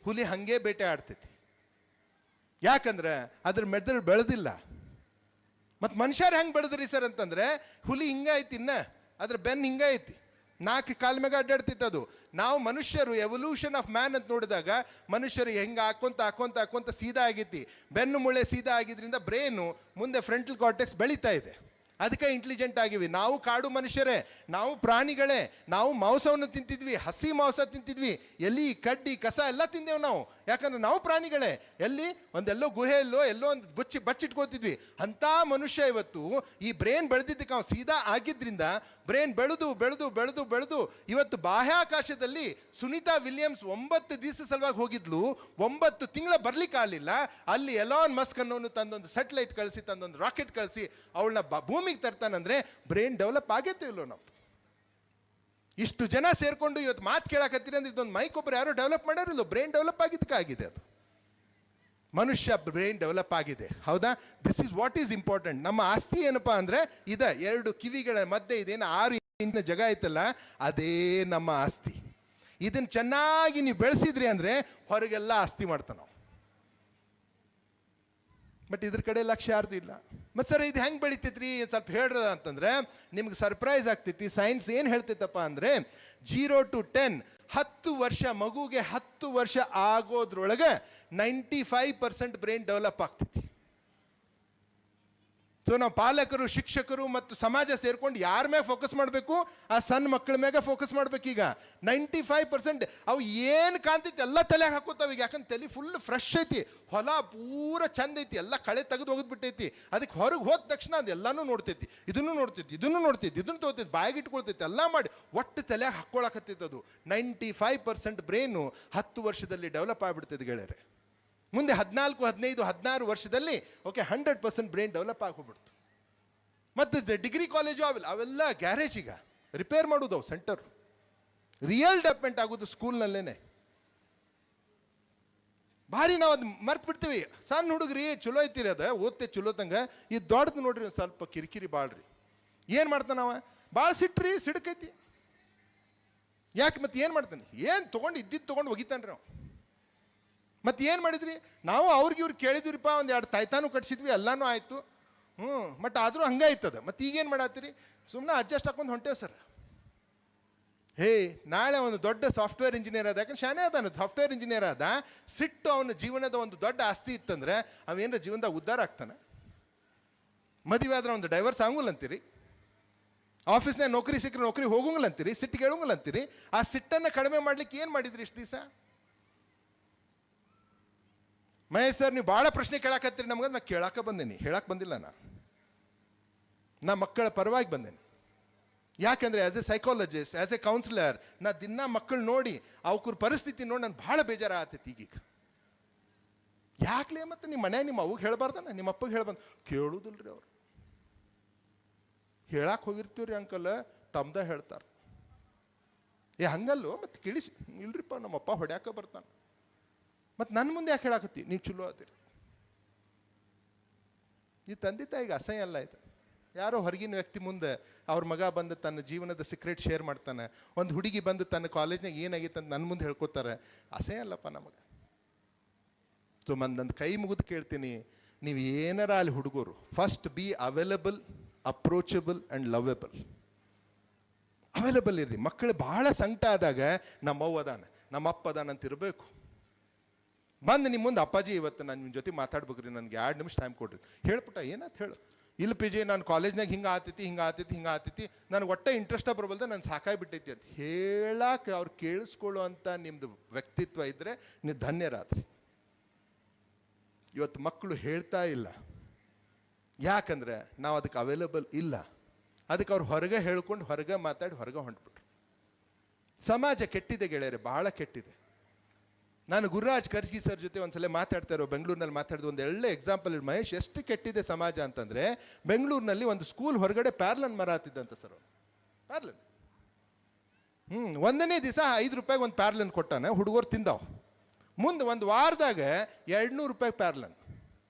ಹುಲಿ ಹಂಗೆ ಬೇಟೆ ಆಡ್ತೈತಿ. ಯಾಕಂದ್ರೆ ಅದ್ರ ಮೆದುಳು ಬೆಳೆದಿಲ್ಲ. ಮತ್ತು ಮನುಷ್ಯರು ಹೆಂಗೆ ಬೆಳೆದ್ರಿ ಸರ್ ಅಂತಂದ್ರೆ, ಹುಲಿ ಹಿಂಗ ಐತಿ, ಅದ್ರ ಬೆನ್ನು ಹಿಂಗ ಐತಿ, 4 ಕಾಲ ಮ್ಯಾಗ ಅಡ್ಡಾಡ್ತಿತ್ತು ಅದು. ನಾವು ಮನುಷ್ಯರು ಎವಲ್ಯೂಷನ್ ಆಫ್ ಮ್ಯಾನ್ ಅಂತ ನೋಡಿದಾಗ ಮನುಷ್ಯರು ಹೆಂಗೆ ಹಾಕೊಂತ ಸೀದಾ ಆಗೈತಿ. ಬೆನ್ನು ಮುಳೆ ಸೀದಾ ಆಗಿದ್ರಿಂದ ಬ್ರೈನು ಮುಂದೆ ಫ್ರಂಟಲ್ ಕಾರ್ಟೆಕ್ಸ್ ಬೆಳೀತಾ ಇದೆ. ಅದಕ್ಕೆ ಇಂಟೆಲಿಜೆಂಟ್ ಆಗಿವಿ. ನಾವು ಕಾಡು ಮನುಷ್ಯರೇ, ನಾವು ಪ್ರಾಣಿಗಳೇ. ನಾವು ಮಾಂಸವನ್ನು ತಿಂತಿದ್ವಿ, ಹಸಿ ಮಾಂಸ ತಿಂತಿದ್ವಿ, ಎಲ್ಲಿ ಕಡ್ಡಿ ಕಸ ಎಲ್ಲ ತಿಂದೇವು ನಾವು. ಯಾಕಂದ್ರೆ ನಾವು ಪ್ರಾಣಿಗಳೇ. ಎಲ್ಲೋ ಗುಹೆಯಲ್ಲೋ ಎಲ್ಲೋ ಒಂದು ಬಚ್ಚಿಟ್ಕೊಳ್ತಿದ್ವಿ. ಅಂಥ ಮನುಷ್ಯ ಇವತ್ತು ಈ ಬ್ರೈನ್ ಬೆಳೆದಿದ್ದಕ್ಕೆ ನಾವು ಸೀದಾ ಆಗಿದ್ರಿಂದ ಬ್ರೈನ್ ಬೆಳೆದು ಇವತ್ತು ಬಾಹ್ಯಾಕಾಶದಲ್ಲಿ ಸುನೀತಾ ವಿಲಿಯಮ್ಸ್ 9 ದಿವಸ ಸಲುವಾಗಿ ಹೋಗಿದ್ಲು, 9 ತಿಂಗಳ ಬರ್ಲಿಕ್ಕೆ ಆಗಲಿಲ್ಲ. ಅಲ್ಲಿ ಎಲಾನ್ ಮಸ್ಕ್ ಅನ್ನೋನು ತಂದೊಂದು ಸ್ಯಾಟಲೈಟ್ ಕಳಿಸಿ, ತಂದೊಂದು ರಾಕೆಟ್ ಕಳಿಸಿ ಅವಳನ್ನ ಭೂಮಿಗೆ ತರ್ತಾನಂದ್ರೆ ಬ್ರೈನ್ ಡೆವಲಪ್ ಆಗೈತೆ ಇಲ್ಲೋ? ನಾವು ಇಷ್ಟು ಜನ ಸೇರ್ಕೊಂಡು ಇವತ್ತು ಮಾತು ಕೇಳಕತ್ತೀರಿ ಅಂದ್ರೆ ಇದೊಂದು ಮೈಕ್ ಒಬ್ಬರು ಯಾರೋ ಡೆವಲಪ್ ಮಾಡ್ಯಾರಿಲ್ಲ, ಬ್ರೈನ್ ಡೆವಲಪ್ ಆಗಿದ್ದಕ್ಕಾಗಿದೆ ಅದು. ಮನುಷ್ಯ ಬ್ರೈನ್ ಡೆವಲಪ್ ಆಗಿದೆ, ಹೌದಾ? This is what is important. ನಮ್ಮ ಆಸ್ತಿ ಏನಪ್ಪಾ ಅಂದ್ರೆ ಇದೆ, 2 ಕಿವಿಗಳ ಮಧ್ಯೆ ಇದೇನು 6 ಇಂಚಿನ ಜಾಗ ಐತಲ್ಲ, ಅದೇ ನಮ್ಮ ಆಸ್ತಿ. ಇದನ್ನ ಚೆನ್ನಾಗಿ ನೀವು ಬೆಳೆಸಿದ್ರಿ ಅಂದ್ರೆ ಹೊರಗೆಲ್ಲ ಆಸ್ತಿ ಮಾಡ್ತಾನ ನಾವು. ಬಟ್ ಇದ್ರ ಕಡೆ ಲಕ್ಷ್ಯ ಯಾರ್ದು ಇಲ್ಲ. ಮತ್ತೆ ಸರ್ ಇದು ಹೆಂಗೆ ಬೆಳಿತೈತ್ರಿ ಸ್ವಲ್ಪ ಹೇಳ್ರದ ಅಂತಂದ್ರೆ ನಿಮ್ಗೆ ಸರ್ಪ್ರೈಸ್ ಆಗ್ತೈತಿ. ಸೈನ್ಸ್ ಏನು ಹೇಳ್ತೈತಪ್ಪ ಅಂದ್ರೆ 0 to 10 10 ವರ್ಷ, ಮಗುಗೆ 10 ವರ್ಷ ಆಗೋದ್ರೊಳಗೆ 95% ಬ್ರೈನ್ ಡೆವಲಪ್ ಆಗ್ತೈತಿ. ಸೊ ನಾವು ಪಾಲಕರು, ಶಿಕ್ಷಕರು ಮತ್ತು ಸಮಾಜ ಸೇರ್ಕೊಂಡು ಯಾರ ಮೇಲೆ ಫೋಕಸ್ ಮಾಡಬೇಕು? ಆ ಸಣ್ಣ ಮಕ್ಕಳ ಮೇಲೆ ಫೋಕಸ್ ಮಾಡ್ಬೇಕು. ಈಗ 95% ಅವು ಏನು ಕಾಣ್ತೈತಿ ಎಲ್ಲ ತಲೆಗೆ ಹಾಕೋತಾವ ಈಗ. ಯಾಕಂದ್ರೆ ತಲೆ ಫುಲ್ ಫ್ರೆಶ್ ಐತಿ, ಹೊಲ ಪೂರ ಚಂದ ಐತಿ, ಎಲ್ಲ ಕಳೆ ತೆಗೆದು ಹೋಗಿದ್ಬಿಟ್ಟೈತಿ. ಅದಕ್ಕೆ ಹೊರಗೆ ಹೋದ ತಕ್ಷಣ ಅದೆಲ್ಲಾನು ನೋಡ್ತೈತಿ, ಇದನ್ನು ನೋಡ್ತೈತಿ, ಇದನ್ನು ನೋಡ್ತೈತಿ, ಇದನ್ನು ತಗೋತೈತಿ, ಬಾಯಿಗೆ ಇಟ್ಕೊಳ್ತೈತಿ, ಎಲ್ಲ ಮಾಡಿ ಒಟ್ಟು ತಲೆಗೆ ಹಾಕ್ಕೊಳಕತ್ತೈತಿ. ಅದು 95% ಬ್ರೈನು 10 ವರ್ಷದಲ್ಲಿ ಡೆವಲಪ್ ಆಗಿಬಿಡ್ತೈತಿ ಗೆಳೆಯರೆ. ಮುಂದೆ 14, 15, 16 ವರ್ಷದಲ್ಲಿ ಓಕೆ 100% ಬ್ರೈನ್ ಡೆವಲಪ್ ಆಗೋಗ್ಬಿಡ್ತು. ಮತ್ತು ಡಿಗ್ರಿ ಕಾಲೇಜು ಅವೆಲ್ಲ ಗ್ಯಾರೇಜ್ ಈಗ ರಿಪೇರ್ ಮಾಡೋದು, ಅವು ಸೆಂಟರ್. ರಿಯಲ್ ಡೆವಲಪ್ಮೆಂಟ್ ಆಗೋದು ಸ್ಕೂಲ್ನಲ್ಲೇನೆ. ಭಾರಿ ನಾವು ಅದು ಮರ್ತು ಬಿಡ್ತೀವಿ. ಸಣ್ಣ ಹುಡುಗ್ರಿ ಚಲೋ ಐತಿರಿ, ಅದ ಓದ್ತೆ ಚಲೋ ತಂಗ. ಈ ದೊಡ್ಡದು ನೋಡ್ರಿ ಸ್ವಲ್ಪ ಕಿರಿಕಿರಿ ಬಾಳ್ರಿ. ಏನು ಮಾಡ್ತಾನವ? ಭಾಳ ಸಿಟ್ರಿ, ಸಿಡ್ಕೈತಿ. ಯಾಕೆ ಮತ್ತೆ ಏನು ಮಾಡ್ತಾನೆ? ಏನು ತೊಗೊಂಡು ಇದ್ದಿದ್ದು ತೊಗೊಂಡು ಒಗಿತಾನ್ರಿ ನಾವು. ಮತ್ತೆ ಏನು ಮಾಡಿದ್ರಿ ನಾವು? ಅವ್ರಿಗೆ ಇವ್ರು ಕೇಳಿದ್ರಿಪ್ಪ, ಒಂದು 2 ತಾಯ್ತಾನು ಕಟ್ಸಿದ್ವಿ, ಎಲ್ಲಾನು ಆಯಿತು. ಬಟ್ ಆದರೂ ಹಂಗೆ ಆಯ್ತದ. ಮತ್ತೆ ಈಗೇನು ಮಾಡತ್ತೀರಿ? ಸುಮ್ಮನೆ ಅಡ್ಜಸ್ಟ್ ಹಾಕೊಂಡು ಹೊಂಟೇವ್ ಸರ್. ಹೇ, ನಾಳೆ ಒಂದು ದೊಡ್ಡ ಸಾಫ್ಟ್ವೇರ್ ಇಂಜಿನಿಯರ್ ಆದ, ಯಾಕಂದ್ರೆ ಶಾನೆ ಅದಾನ, ಸಾಫ್ಟ್ವೇರ್ ಇಂಜಿನಿಯರ್ ಆದ. ಸಿಟ್ಟು ಅವನ ಜೀವನದ ಒಂದು ದೊಡ್ಡ ಆಸ್ತಿ ಇತ್ತಂದ್ರೆ ಅವೇನರ ಜೀವನದಾಗ ಉದ್ಧಾರ ಆಗ್ತಾನೆ? ಮದುವೆ ಆದ್ರೆ ಒಂದು ಡೈವರ್ಸ್ ಆಗಂಗಿಲ್ಲ ಅಂತೀರಿ, ಆಫೀಸ್ನಾಗ ನೌಕರಿ ಸಿಕ್ಕರೆ ನೌಕರಿ ಹೋಗಂಗಿಲ್ಲ ಅಂತೀರಿ, ಸಿಟ್ಟಿಗೆ ಹೇಳಂಗಿಲ್ಲ ಅಂತೀರಿ. ಆ ಸಿಟ್ಟನ್ನು ಕಡಿಮೆ ಮಾಡ್ಲಿಕ್ಕೆ ಏನು ಮಾಡಿದ್ರಿ ಇಷ್ಟು ದಿವಸ? ಮಹೇಶ್ ಸರ್ ನೀವು ಭಾಳ ಪ್ರಶ್ನೆ ಕೇಳಾಕತ್ತೀರಿ ನಮ್ಗೆ. ನಾ ಕೇಳಾಕ ಬಂದೇನಿ, ಹೇಳಕ್ಕೆ ಬಂದಿಲ್ಲ. ನಾ ಮಕ್ಕಳ ಪರವಾಗಿ ಬಂದೇನಿ. ಯಾಕಂದರೆ as a psychologist, as a counsellor, ನಾ ದಿನ ಮಕ್ಕಳು ನೋಡಿ ಅವ್ರ ಪರಿಸ್ಥಿತಿ ನೋಡಿ ನಾನು ಭಾಳ ಬೇಜಾರ ಆತೈತಿ ಈಗೀಗ. ಯಾಕ್ಲೇ ಮತ್ತೆ ನಿಮ್ಮ ಮನ್ಯಾಗ ನಿಮ್ಮ ಅವ್ಗೆ ಹೇಳ್ಬಾರ್ದಾನ, ನಿಮ್ಮ ಅಪ್ಪಗೆ ಹೇಳ್ಬಂದು ಕೇಳುವುದಿಲ್ರಿ ಅವ್ರು. ಹೇಳಕ್ಕೆ ಹೋಗಿರ್ತೀವ್ರಿ ಅಂಕಲ್, ತಮ್ದ ಹೇಳ್ತಾರೆ. ಹಂಗಲ್ಲೋ ಮತ್ತೆ ಕೇಳಿಸಿ, ಇಲ್ರಿಪ್ಪ ನಮ್ಮಪ್ಪ ಹೊಡ್ಯಾಕ ಬರ್ತಾನೆ. ಮತ್ತು ನನ್ನ ಮುಂದೆ ಯಾಕೆ ಹೇಳಾಕತ್ತಿ? ನೀವು ಚಲೋ ಅದಿರಿ. ಈ ತಂದೆ ತಾಯಿಗೆ ಅಸಹ್ಯ ಅಲ್ಲ ಇದು. ಯಾರೋ ಹೊರಗಿನ ವ್ಯಕ್ತಿ ಮುಂದೆ ಅವ್ರ ಮಗ ಬಂದು ತನ್ನ ಜೀವನದ ಸೀಕ್ರೆಟ್ ಶೇರ್ ಮಾಡ್ತಾನೆ, ಒಂದು ಹುಡುಗಿ ಬಂದು ತನ್ನ ಕಾಲೇಜ್ನಾಗ ಏನಾಗಿತ್ತು ಅಂತ ನನ್ನ ಮುಂದೆ ಹೇಳ್ಕೊತಾರೆ. ಅಸಹ್ಯ ಅಲ್ಲಪ್ಪ ನಮಗೆ. ಸೊ ನನ್ನ ಕೈ ಮುಗಿದು ಕೇಳ್ತೀನಿ, ನೀವು ಏನಾರ ಅಲ್ಲಿ ಹುಡುಗರು, first be available, approachable and lovable. Available ಇರ್ರಿ. ಮಕ್ಕಳು ಭಾಳ ಸಂಕಟ ಆದಾಗ ನಮ್ಮವ್ವ ಅದಾನ, ನಮ್ಮಪ್ಪ ಅದಾನ ಅಂತ ಇರಬೇಕು. ಬಂದು ನಿಮ್ಮ ಮುಂದೆ, ಅಪ್ಪಾಜಿ ಇವತ್ತು ನಾನು ನಿಮ್ಮ ಜೊತೆ ಮಾತಾಡ್ಬೇಕ್ರಿ, ನನಗೆ 2 ನಿಮಿಷ ಟೈಮ್ ಕೊಡ್ರಿ. ಹೇಳ್ಬಿಟ್ಟ ಏನಂತ ಹೇಳು? ಇಲ್ಲ ಪಿ ಜಿ, ನಾನು ಕಾಲೇಜ್ನಾಗ ಹಿಂಗೆ ಆತೈತಿ, ನನಗೆ ಒಟ್ಟೆ ಇಂಟ್ರೆಸ್ಟ ಬರಬಲ್ದ, ನಾನು ಸಾಕಾಗಿಬಿಟ್ಟೈತಿ ಅಂತ ಹೇಳಕ್ಕೆ ಅವ್ರು ಕೇಳಿಸ್ಕೊಳ್ಳೋ ಅಂತ ನಿಮ್ಮದು ವ್ಯಕ್ತಿತ್ವ ಇದ್ದರೆ ನೀವು ಧನ್ಯರಾದ್ರಿ. ಇವತ್ತು ಮಕ್ಕಳು ಹೇಳ್ತಾ ಇಲ್ಲ. ಯಾಕಂದರೆ ನಾವು ಅದಕ್ಕೆ ಅವೈಲಬಲ್ ಇಲ್ಲ. ಅದಕ್ಕೆ ಅವ್ರು ಹೊರಗೆ ಹೇಳ್ಕೊಂಡು, ಹೊರಗೆ ಮಾತಾಡಿ, ಹೊರಗೆ ಹೊಂಟ್ಬಿಟ್ರು. ಸಮಾಜ ಕೆಟ್ಟಿದೆ ಗೆಳೆಯರೆ, ಭಾಳ ಕೆಟ್ಟಿದೆ. ನಾನು ಗುರುರಾಜ್ ಕರ್ಜಗಿ ಸರ್ ಜೊತೆ ಒಂದ್ಸಲ ಮಾತಾಡ್ತಾ ಇರೋ, ಬೆಂಗಳೂರಿನಲ್ಲಿ ಮಾತಾಡಿದ ಒಂದು ಒಳ್ಳೆ ಎಕ್ಸಾಂಪಲ್. ಮಹೇಶ್, ಎಷ್ಟು ಕೆಟ್ಟಿದೆ ಸಮಾಜ ಅಂತಂದರೆ, ಬೆಂಗಳೂರಿನಲ್ಲಿ ಒಂದು ಸ್ಕೂಲ್ ಹೊರಗಡೆ ಪ್ಯಾರ್ಲನ್ ಮರ ಹತ್ತಿದ್ದಂತ ಸರ್. ಪ್ಯಾರ್ಲನ್ 1ನೇ ದಿವಸ 5 ರೂಪಾಯಿಗೆ ಒಂದು ಪ್ಯಾರ್ಲನ್ ಕೊಟ್ಟಾನೆ, ಹುಡುಗರು ತಿಂದಾವ್. ಮುಂದೆ ಒಂದು ವಾರದಾಗ 200 ರೂಪಾಯಿ ಪ್ಯಾರ್ಲನ್.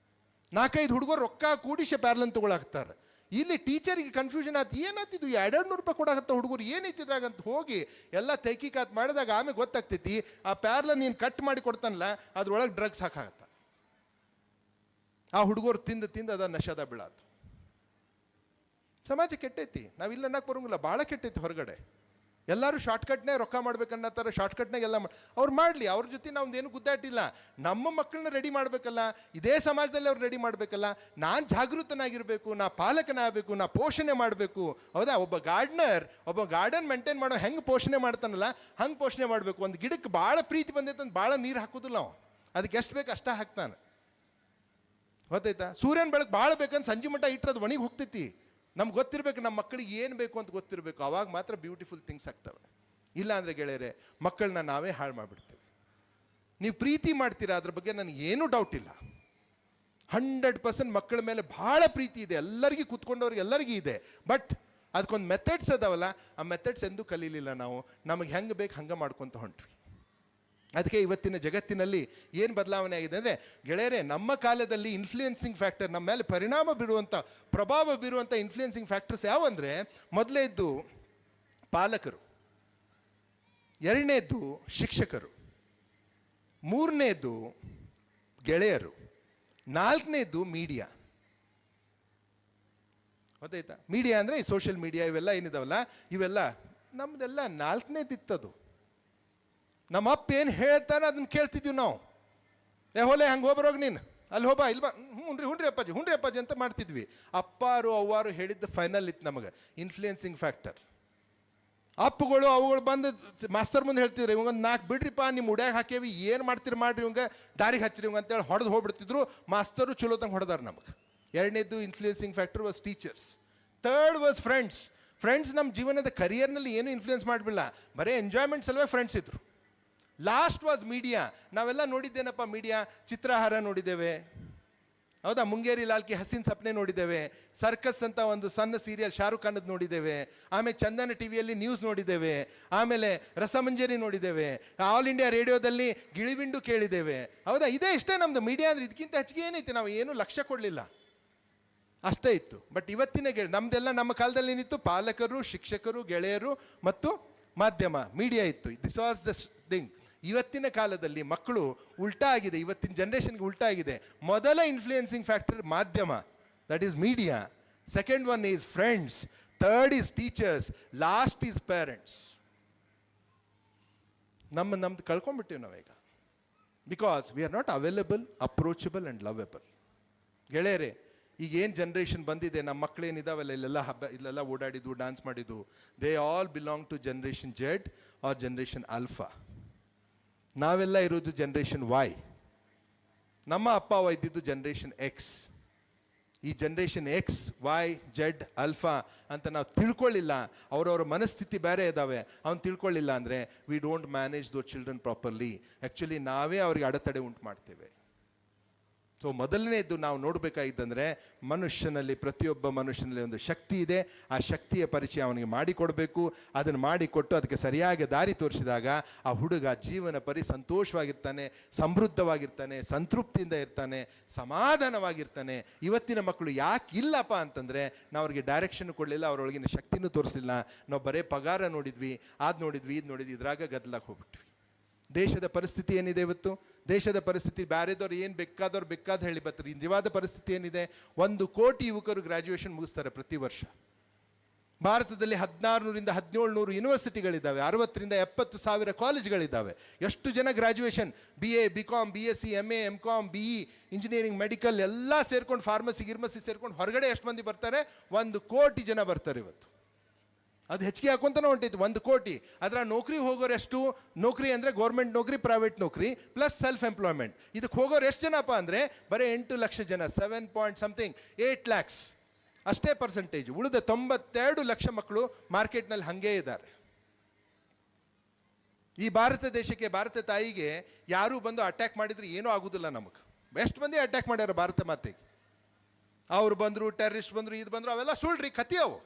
4-5 ಹುಡುಗರು ರೊಕ್ಕ ಕೂಡಿಸಿ ಪ್ಯಾರ್ಲನ್ ತೊಗೊಳಾಕ್ತಾರೆ. ಇಲ್ಲಿ ಟೀಚರಿಗೆ ಕನ್ಫ್ಯೂಷನ್ ಆಯ್ತು, ಏನಾಗ್ತಿದ್ದು 200 ರೂಪಾಯಿ ಕೊಡಾಕತ್ತ ಹುಡುಗರು, ಏನೈತಿದ್ರಾಗಂತ ಹೋಗಿ ಎಲ್ಲ ತೈಕಿಕಾತ್ ಮಾಡಿದಾಗ ಆಮೇಲೆ ಗೊತ್ತಾಗ್ತೈತಿ ಆ ಪ್ಯಾರ್ಲನ್ ನೀನು ಕಟ್ ಮಾಡಿ ಕೊಡ್ತಾನಲ್ಲ ಅದ್ರೊಳಗೆ ಡ್ರಗ್ಸ್ ಹಾಕಾಗತ್ತ. ಆ ಹುಡುಗರು ತಿಂದು ಅದ ನಶದ ಬೀಳಾತು. ಸಮಾಜ ಕೆಟ್ಟೈತಿ, ನಾವಿಲ್ಲ ಅನ್ನಕ್ಕೆ ಬರೋಂಗಿಲ್ಲ, ಭಾಳ ಕೆಟ್ಟೈತಿ ಹೊರಗಡೆ. ಎಲ್ಲರೂ ಶಾರ್ಟ್ಕಟ್ನೇ ರೊಕ್ಕ ಮಾಡ್ಬೇಕನ್ನತ್ತಾರ, ಶಾರ್ಟ್ಕಟ್ನಾಗ ಎಲ್ಲ ಅವ್ರು ಮಾಡಲಿ, ಅವ್ರ ಜೊತೆ ನಾವು ಏನು ಗುದ್ದಾಟಿಲ್ಲ. ನಮ್ಮ ಮಕ್ಕಳನ್ನ ರೆಡಿ ಮಾಡಬೇಕಲ್ಲ, ಇದೇ ಸಮಾಜದಲ್ಲಿ ಅವ್ರು ರೆಡಿ ಮಾಡಬೇಕಲ್ಲ. ನಾನು ಜಾಗೃತನಾಗಿರಬೇಕು, ನಾ ಪಾಲಕನಾಗಬೇಕು, ನಾ ಪೋಷಣೆ ಮಾಡಬೇಕು. ಹೌದಾ? ಒಬ್ಬ ಗಾರ್ಡನ್ ಮೇಂಟೈನ್ ಮಾಡೋ ಹೆಂಗೆ ಪೋಷಣೆ ಮಾಡ್ತಾನಲ್ಲ ಹಂಗೆ ಪೋಷಣೆ ಮಾಡಬೇಕು. ಒಂದು ಗಿಡಕ್ಕೆ ಭಾಳ ಪ್ರೀತಿ ಬಂದೈತೆ, ಭಾಳ ನೀರು ಹಾಕೋದಿಲ್ಲ ನಾವು, ಅದಕ್ಕೆ ಎಷ್ಟು ಬೇಕು ಅಷ್ಟ ಹಾಕ್ತಾನೆ. ಗೊತ್ತಾಯ್ತಾ? ಸೂರ್ಯನ ಬೆಳಕು ಭಾಳ ಬೇಕಂತ ಸಂಜೆ ಮಟ್ಟ ಇಟ್ಟರೆ ಅದು ಒಣಗಿ ಹೋಗ್ತೈತಿ. ನಮ್ಗೆ ಗೊತ್ತಿರಬೇಕು ನಮ್ಮ ಮಕ್ಕಳಿಗೆ ಏನು ಬೇಕು ಅಂತ ಗೊತ್ತಿರಬೇಕು. ಅವಾಗ ಮಾತ್ರ ಬ್ಯೂಟಿಫುಲ್ ಥಿಂಗ್ಸ್ ಆಗ್ತವೆ. ಇಲ್ಲ ಅಂದರೆ ಗೆಳೆಯರೆ, ಮಕ್ಕಳನ್ನ ನಾವೇ ಹಾಳು ಮಾಡಿಬಿಡ್ತೇವೆ. ನೀವು ಪ್ರೀತಿ ಮಾಡ್ತೀರಾ, ಅದ್ರ ಬಗ್ಗೆ ನನಗೆ ಏನೂ ಡೌಟ್ ಇಲ್ಲ. 100% ಮಕ್ಕಳ ಮೇಲೆ ಭಾಳ ಪ್ರೀತಿ ಇದೆ, ಎಲ್ಲರಿಗೂ ಕೂತ್ಕೊಂಡವ್ರಿಗೆ ಎಲ್ಲರಿಗೂ ಇದೆ. ಬಟ್ ಅದಕ್ಕೊಂದು ಮೆಥಡ್ಸ್ ಅದಾವಲ್ಲ, ಆ ಮೆಥಡ್ಸ್ ಎಂದೂ ಕಲೀಲಿಲ್ಲ ನಾವು. ನಮಗೆ ಹೆಂಗೆ ಬೇಕು ಹಂಗೆ ಮಾಡ್ಕೊತ ಹೊಂಟ್ವಿ. ಅದಕ್ಕೆ ಇವತ್ತಿನ ಜಗತ್ತಿನಲ್ಲಿ ಏನು ಬದಲಾವಣೆ ಆಗಿದೆ ಅಂದರೆ ಗೆಳೆಯರೆ, ನಮ್ಮ ಕಾಲದಲ್ಲಿ ಇನ್ಫ್ಲೂಯೆನ್ಸಿಂಗ್ ಫ್ಯಾಕ್ಟರ್, ನಮ್ಮ ಮೇಲೆ ಪರಿಣಾಮ ಬೀರುವಂಥ, ಪ್ರಭಾವ ಬೀರುವಂಥ ಇನ್ಫ್ಲೂಯೆನ್ಸಿಂಗ್ ಫ್ಯಾಕ್ಟರ್ಸ್ ಯಾವಂದರೆ, ಮೊದಲನೇದ್ದು ಪಾಲಕರು, ಎರಡನೇದ್ದು ಶಿಕ್ಷಕರು, ಮೂರನೇದ್ದು ಗೆಳೆಯರು, ನಾಲ್ಕನೇದ್ದು ಮೀಡಿಯಾ. ಗೊತ್ತಾಯ್ತಾ? ಮೀಡಿಯಾ ಅಂದರೆ ಈ ಸೋಷಿಯಲ್ ಮೀಡಿಯಾ ಇವೆಲ್ಲ ಏನಿದಾವಲ್ಲ, ಇವೆಲ್ಲ ನಮ್ದೆಲ್ಲ ನಾಲ್ಕನೇದಿತ್ತದು. ನಮ್ಮ ಅಪ್ಪ ಏನು ಹೇಳ್ತಾನೆ ಅದನ್ನ ಕೇಳ್ತಿದ್ವಿ ನಾವು. ಹೊಲೆ ಹಂಗೆ ಹೋಗ್ಬರೋಗಿ ನೀನು, ಅಲ್ಲಿ ಹೋಬಾ, ಇಲ್ಲಿ ಬಾ, ಹುಣ್ರಿ ಅಪ್ಪಾಜಿ ಅಂತ ಮಾಡ್ತಿದ್ವಿ. ಅಪ್ಪಾರು ಅವ್ವಾರು ಹೇಳಿದ್ದು ಫೈನಲ್ ಇತ್ತು ನಮಗೆ ಇನ್ಫ್ಲೂಯೆನ್ಸಿಂಗ್ ಫ್ಯಾಕ್ಟರ್. ಅಪ್ಪುಗಳು ಅವುಗಳು ಬಂದು ಮಾಸ್ತರ್ ಮುಂದೆ ಹೇಳ್ತಿದ್ರು, ಇವಂಗೊಂದು 4 ಬಿಡ್ರಿಪ್ಪ, ನಿಮ್ಮ ಉಡ್ಯಾಗ ಹಾಕೇವಿ, ಏನು ಮಾಡ್ತೀರಿ ಮಾಡ್ರಿ, ಇವಂಗೆ ದಾರಿಗೆ ಹಚ್ಚಿರಿ ಇವಂಗ ಅಂತೇಳಿ ಹೊಡೆದು ಹೋಗ್ಬಿಡ್ತಿದ್ರು. ಮಾಸ್ತರು ಚಲೋತಂಗೆ ಹೊಡೆದಾರ ನಮಗೆ. ಎರಡನೇದು influencing factor was teachers. Third was friends. Friends ನಮ್ಮ ಜೀವನದ ಕರಿಯರ್ನಲ್ಲಿ ಏನು ಇನ್ಫ್ಲೂಯೆನ್ಸ್ ಮಾಡಲಿಲ್ಲ, ಬರೀ ಎಂಜಾಯ್ಮೆಂಟ್ ಸಲುವಾಗಿ ಫ್ರೆಂಡ್ಸ್ ಇದ್ರು. Last was media. ನಾವೆಲ್ಲ ನೋಡಿದ್ದೇನಪ್ಪ ಮೀಡಿಯಾ, ಚಿತ್ರಹಾರ ನೋಡಿದ್ದೇವೆ, ಹೌದಾ, ಮುಂಗೇರಿ ಲಾಲ್ಕಿ ಹಸೀನ್ ಸಪ್ನೆ ನೋಡಿದ್ದೇವೆ, ಸರ್ಕಸ್ ಅಂತ ಒಂದು ಸಣ್ಣ ಸೀರಿಯಲ್ ಶಾರುಖ್ ಖಾನದ್ದು ನೋಡಿದ್ದೇವೆ, ಆಮೇಲೆ ಚಂದನ ಟಿವಿಯಲ್ಲಿ ನ್ಯೂಸ್ ನೋಡಿದ್ದೇವೆ, ಆಮೇಲೆ ರಸಮಂಜರಿ ನೋಡಿದ್ದೇವೆ, ಆಲ್ ಇಂಡಿಯಾ ರೇಡಿಯೋದಲ್ಲಿ ಗಿಳಿವಿಂಡು ಕೇಳಿದ್ದೇವೆ. ಹೌದಾ, ಇದೇ ಇಷ್ಟೇ ನಮ್ಮದು ಮೀಡಿಯಾ ಅಂದರೆ. ಇದಕ್ಕಿಂತ ಹೆಚ್ಚಿಗೆ ಏನೈತೆ, ನಾವು ಏನು ಲಕ್ಷ್ಯ ಕೊಡಲಿಲ್ಲ, ಅಷ್ಟೇ ಇತ್ತು. ಬಟ್ ಇವತ್ತಿನ ನಮ್ದೆಲ್ಲ ನಮ್ಮ ಕಾಲದಲ್ಲಿ ಏನಿತ್ತು, ಪಾಲಕರು, ಶಿಕ್ಷಕರು, ಗೆಳೆಯರು ಮತ್ತು ಮಾಧ್ಯಮ, ಮೀಡಿಯಾ ಇತ್ತು. This was the thing. ಇವತ್ತಿನ ಕಾಲದಲ್ಲಿ ಮಕ್ಕಳು ಉಲ್ಟಾ ಆಗಿದೆ, ಇವತ್ತಿನ ಜನ್ರೇಷನ್ಗೆ ಉಲ್ಟಾ ಆಗಿದೆ. ಮೊದಲ ಇನ್ಫ್ಲೂಯೆನ್ಸಿಂಗ್ ಫ್ಯಾಕ್ಟರ್ ಮಾಧ್ಯಮ, that is media. Second one is friends, third is teachers, last is parents. ನಮ್ದು ಕಳ್ಕೊಂಡ್ಬಿಟ್ಟಿವಿ ನಾವೀಗ. Because we are not available, approachable and lovable. ಗೆಳೆಯರೆ, ಈಗ ಏನು ಜನ್ರೇಷನ್ ಬಂದಿದೆ, ನಮ್ಮ ಮಕ್ಕಳೇನಿದಾವಲ್ಲ, ಇಲ್ಲೆಲ್ಲ ಓಡಾಡಿದ್ದು, ಡ್ಯಾನ್ಸ್ ಮಾಡಿದ್ದು, they all belong to generation Z or generation alpha. ನಾವೆಲ್ಲ ಇರೋದು ಜನರೇಷನ್ ವೈ. ನಮ್ಮ ಅಪ್ಪ ಅವ ಇದ್ದಿದ್ದು ಜನರೇಷನ್ ಎಕ್ಸ್. ಈ generation X, Y, Z, alpha ಅಂತ ನಾವು ತಿಳ್ಕೊಳ್ಳಿಲ್ಲ, ಅವರವರ ಮನಸ್ಥಿತಿ ಬೇರೆ ಇದ್ದಾವೆ, ಅವ್ನು ತಿಳ್ಕೊಳ್ಳಿಲ್ಲ ಅಂದರೆ ವಿ ಡೋಂಟ್ ಮ್ಯಾನೇಜ್ ದೋ ಚಿಲ್ಡ್ರನ್ ಪ್ರಾಪರ್ಲಿ. ಆ್ಯಕ್ಚುಲಿ ನಾವೇ ಅವ್ರಿಗೆ ಅಡೆತಡೆ ಉಂಟು ಮಾಡ್ತೇವೆ. ಸೊ ಮೊದಲನೇದು ನಾವು ನೋಡಬೇಕಾಗಿದ್ದಂದರೆ, ಮನುಷ್ಯನಲ್ಲಿ, ಪ್ರತಿಯೊಬ್ಬ ಮನುಷ್ಯನಲ್ಲಿ ಒಂದು ಶಕ್ತಿ ಇದೆ. ಆ ಶಕ್ತಿಯ ಪರಿಚಯ ಅವನಿಗೆ ಮಾಡಿಕೊಡಬೇಕು. ಅದನ್ನು ಮಾಡಿಕೊಟ್ಟು ಅದಕ್ಕೆ ಸರಿಯಾಗಿ ದಾರಿ ತೋರಿಸಿದಾಗ ಆ ಹುಡುಗ ಜೀವನ ಸಂತೋಷವಾಗಿರ್ತಾನೆ, ಸಮೃದ್ಧವಾಗಿರ್ತಾನೆ, ಸಂತೃಪ್ತಿಯಿಂದ ಇರ್ತಾನೆ, ಸಮಾಧಾನವಾಗಿರ್ತಾನೆ. ಇವತ್ತಿನ ಮಕ್ಕಳು ಯಾಕೆ ಇಲ್ಲಪ್ಪ ಅಂತಂದರೆ, ನಾವು ಅವ್ರಿಗೆ ಡೈರೆಕ್ಷನ್ ಕೊಡಲಿಲ್ಲ, ಅವರೊಳಗಿನ ಶಕ್ತಿನೂ ತೋರಿಸಲಿಲ್ಲ. ನಾವು ಬರೀ ಪಗಾರ ನೋಡಿದ್ವಿ, ಅದು ನೋಡಿದ್ವಿ, ಇದು ನೋಡಿದ್ವಿ, ಇದ್ರಾಗ ಗದ್ದಲಕ್ಕೆ ಹೋಗ್ಬಿಟ್ವಿ. ದೇಶದ ಪರಿಸ್ಥಿತಿ ಏನಿದೆ ಇವತ್ತು, ದೇಶದ ಪರಿಸ್ಥಿತಿ ಬೇರೆದವ್ರು ಏನು ಬೇಕಾದ ಹೇಳಿ ಬರ್ತಾರೆ. ನಿಜವಾದ ಪರಿಸ್ಥಿತಿ ಏನಿದೆ, 1 ಕೋಟಿ ಯುವಕರು ಗ್ರಾಜ್ಯುಯೇಷನ್ ಮುಗಿಸ್ತಾರೆ ಪ್ರತಿ ವರ್ಷ. ಭಾರತದಲ್ಲಿ 1600ರಿಂದ 1700 ಯೂನಿವರ್ಸಿಟಿಗಳಿದ್ದಾವೆ, 60ರಿಂದ 70 ಸಾವಿರ ಕಾಲೇಜ್ಗಳಿದ್ದಾವೆ. ಎಷ್ಟು ಜನ graduation, BA, BCom, BSc, MA, MCom, BE, engineering, medical ಎಲ್ಲ ಸೇರ್ಕೊಂಡು, ಫಾರ್ಮಸಿ ಗಿರ್ಮಸಿ ಸೇರ್ಕೊಂಡು ಹೊರಗಡೆ ಎಷ್ಟು ಮಂದಿ ಬರ್ತಾರೆ? 1 ಕೋಟಿ ಜನ ಬರ್ತಾರೆ ಇವತ್ತು. ಅದು ಹೆಚ್ಚಿಗೆ ಹಾಕೊಂತಾನೆ ಹೊಂಟೈತಿ, 1 ಕೋಟಿ. ಅದರ ನೌಕರಿ ಹೋಗೋರು ಎಷ್ಟು? ನೌಕರಿ ಅಂದರೆ ಗೌರ್ಮೆಂಟ್ ನೌಕರಿ, ಪ್ರೈವೇಟ್ ನೌಕರಿ ಪ್ಲಸ್ ಸೆಲ್ಫ್ ಎಂಪ್ಲಾಯ್ಮೆಂಟ್. ಇದಕ್ಕೆ ಹೋಗೋರು ಎಷ್ಟು ಜನಪ್ಪ ಅಂದರೆ ಬರೀ 8 ಲಕ್ಷ ಜನ, 7.8 lakhs ಅಷ್ಟೇ ಪರ್ಸೆಂಟೇಜ್. ಉಳಿದ 92 ಲಕ್ಷ ಮಕ್ಕಳು ಮಾರ್ಕೆಟ್ನಲ್ಲಿ ಹಾಗೇ ಇದ್ದಾರೆ. ಈ ಭಾರತ ದೇಶಕ್ಕೆ, ಭಾರತ ತಾಯಿಗೆ ಯಾರೂ ಬಂದು ಅಟ್ಯಾಕ್ ಮಾಡಿದ್ರೆ ಏನೂ ಆಗೋದಿಲ್ಲ ನಮಗೆ. ಎಷ್ಟು ಮಂದಿ ಅಟ್ಯಾಕ್ ಮಾಡ್ಯಾರ ಭಾರತ ಮಾತೆಗೆ. ಅವ್ರು ಬಂದರು, ಟೆರರಿಸ್ಟ್ ಬಂದರು, ಇದು ಬಂದರು, ಅವೆಲ್ಲ ಸುಳ್ಳ್ರಿ, ಕಥೆ ಅವು.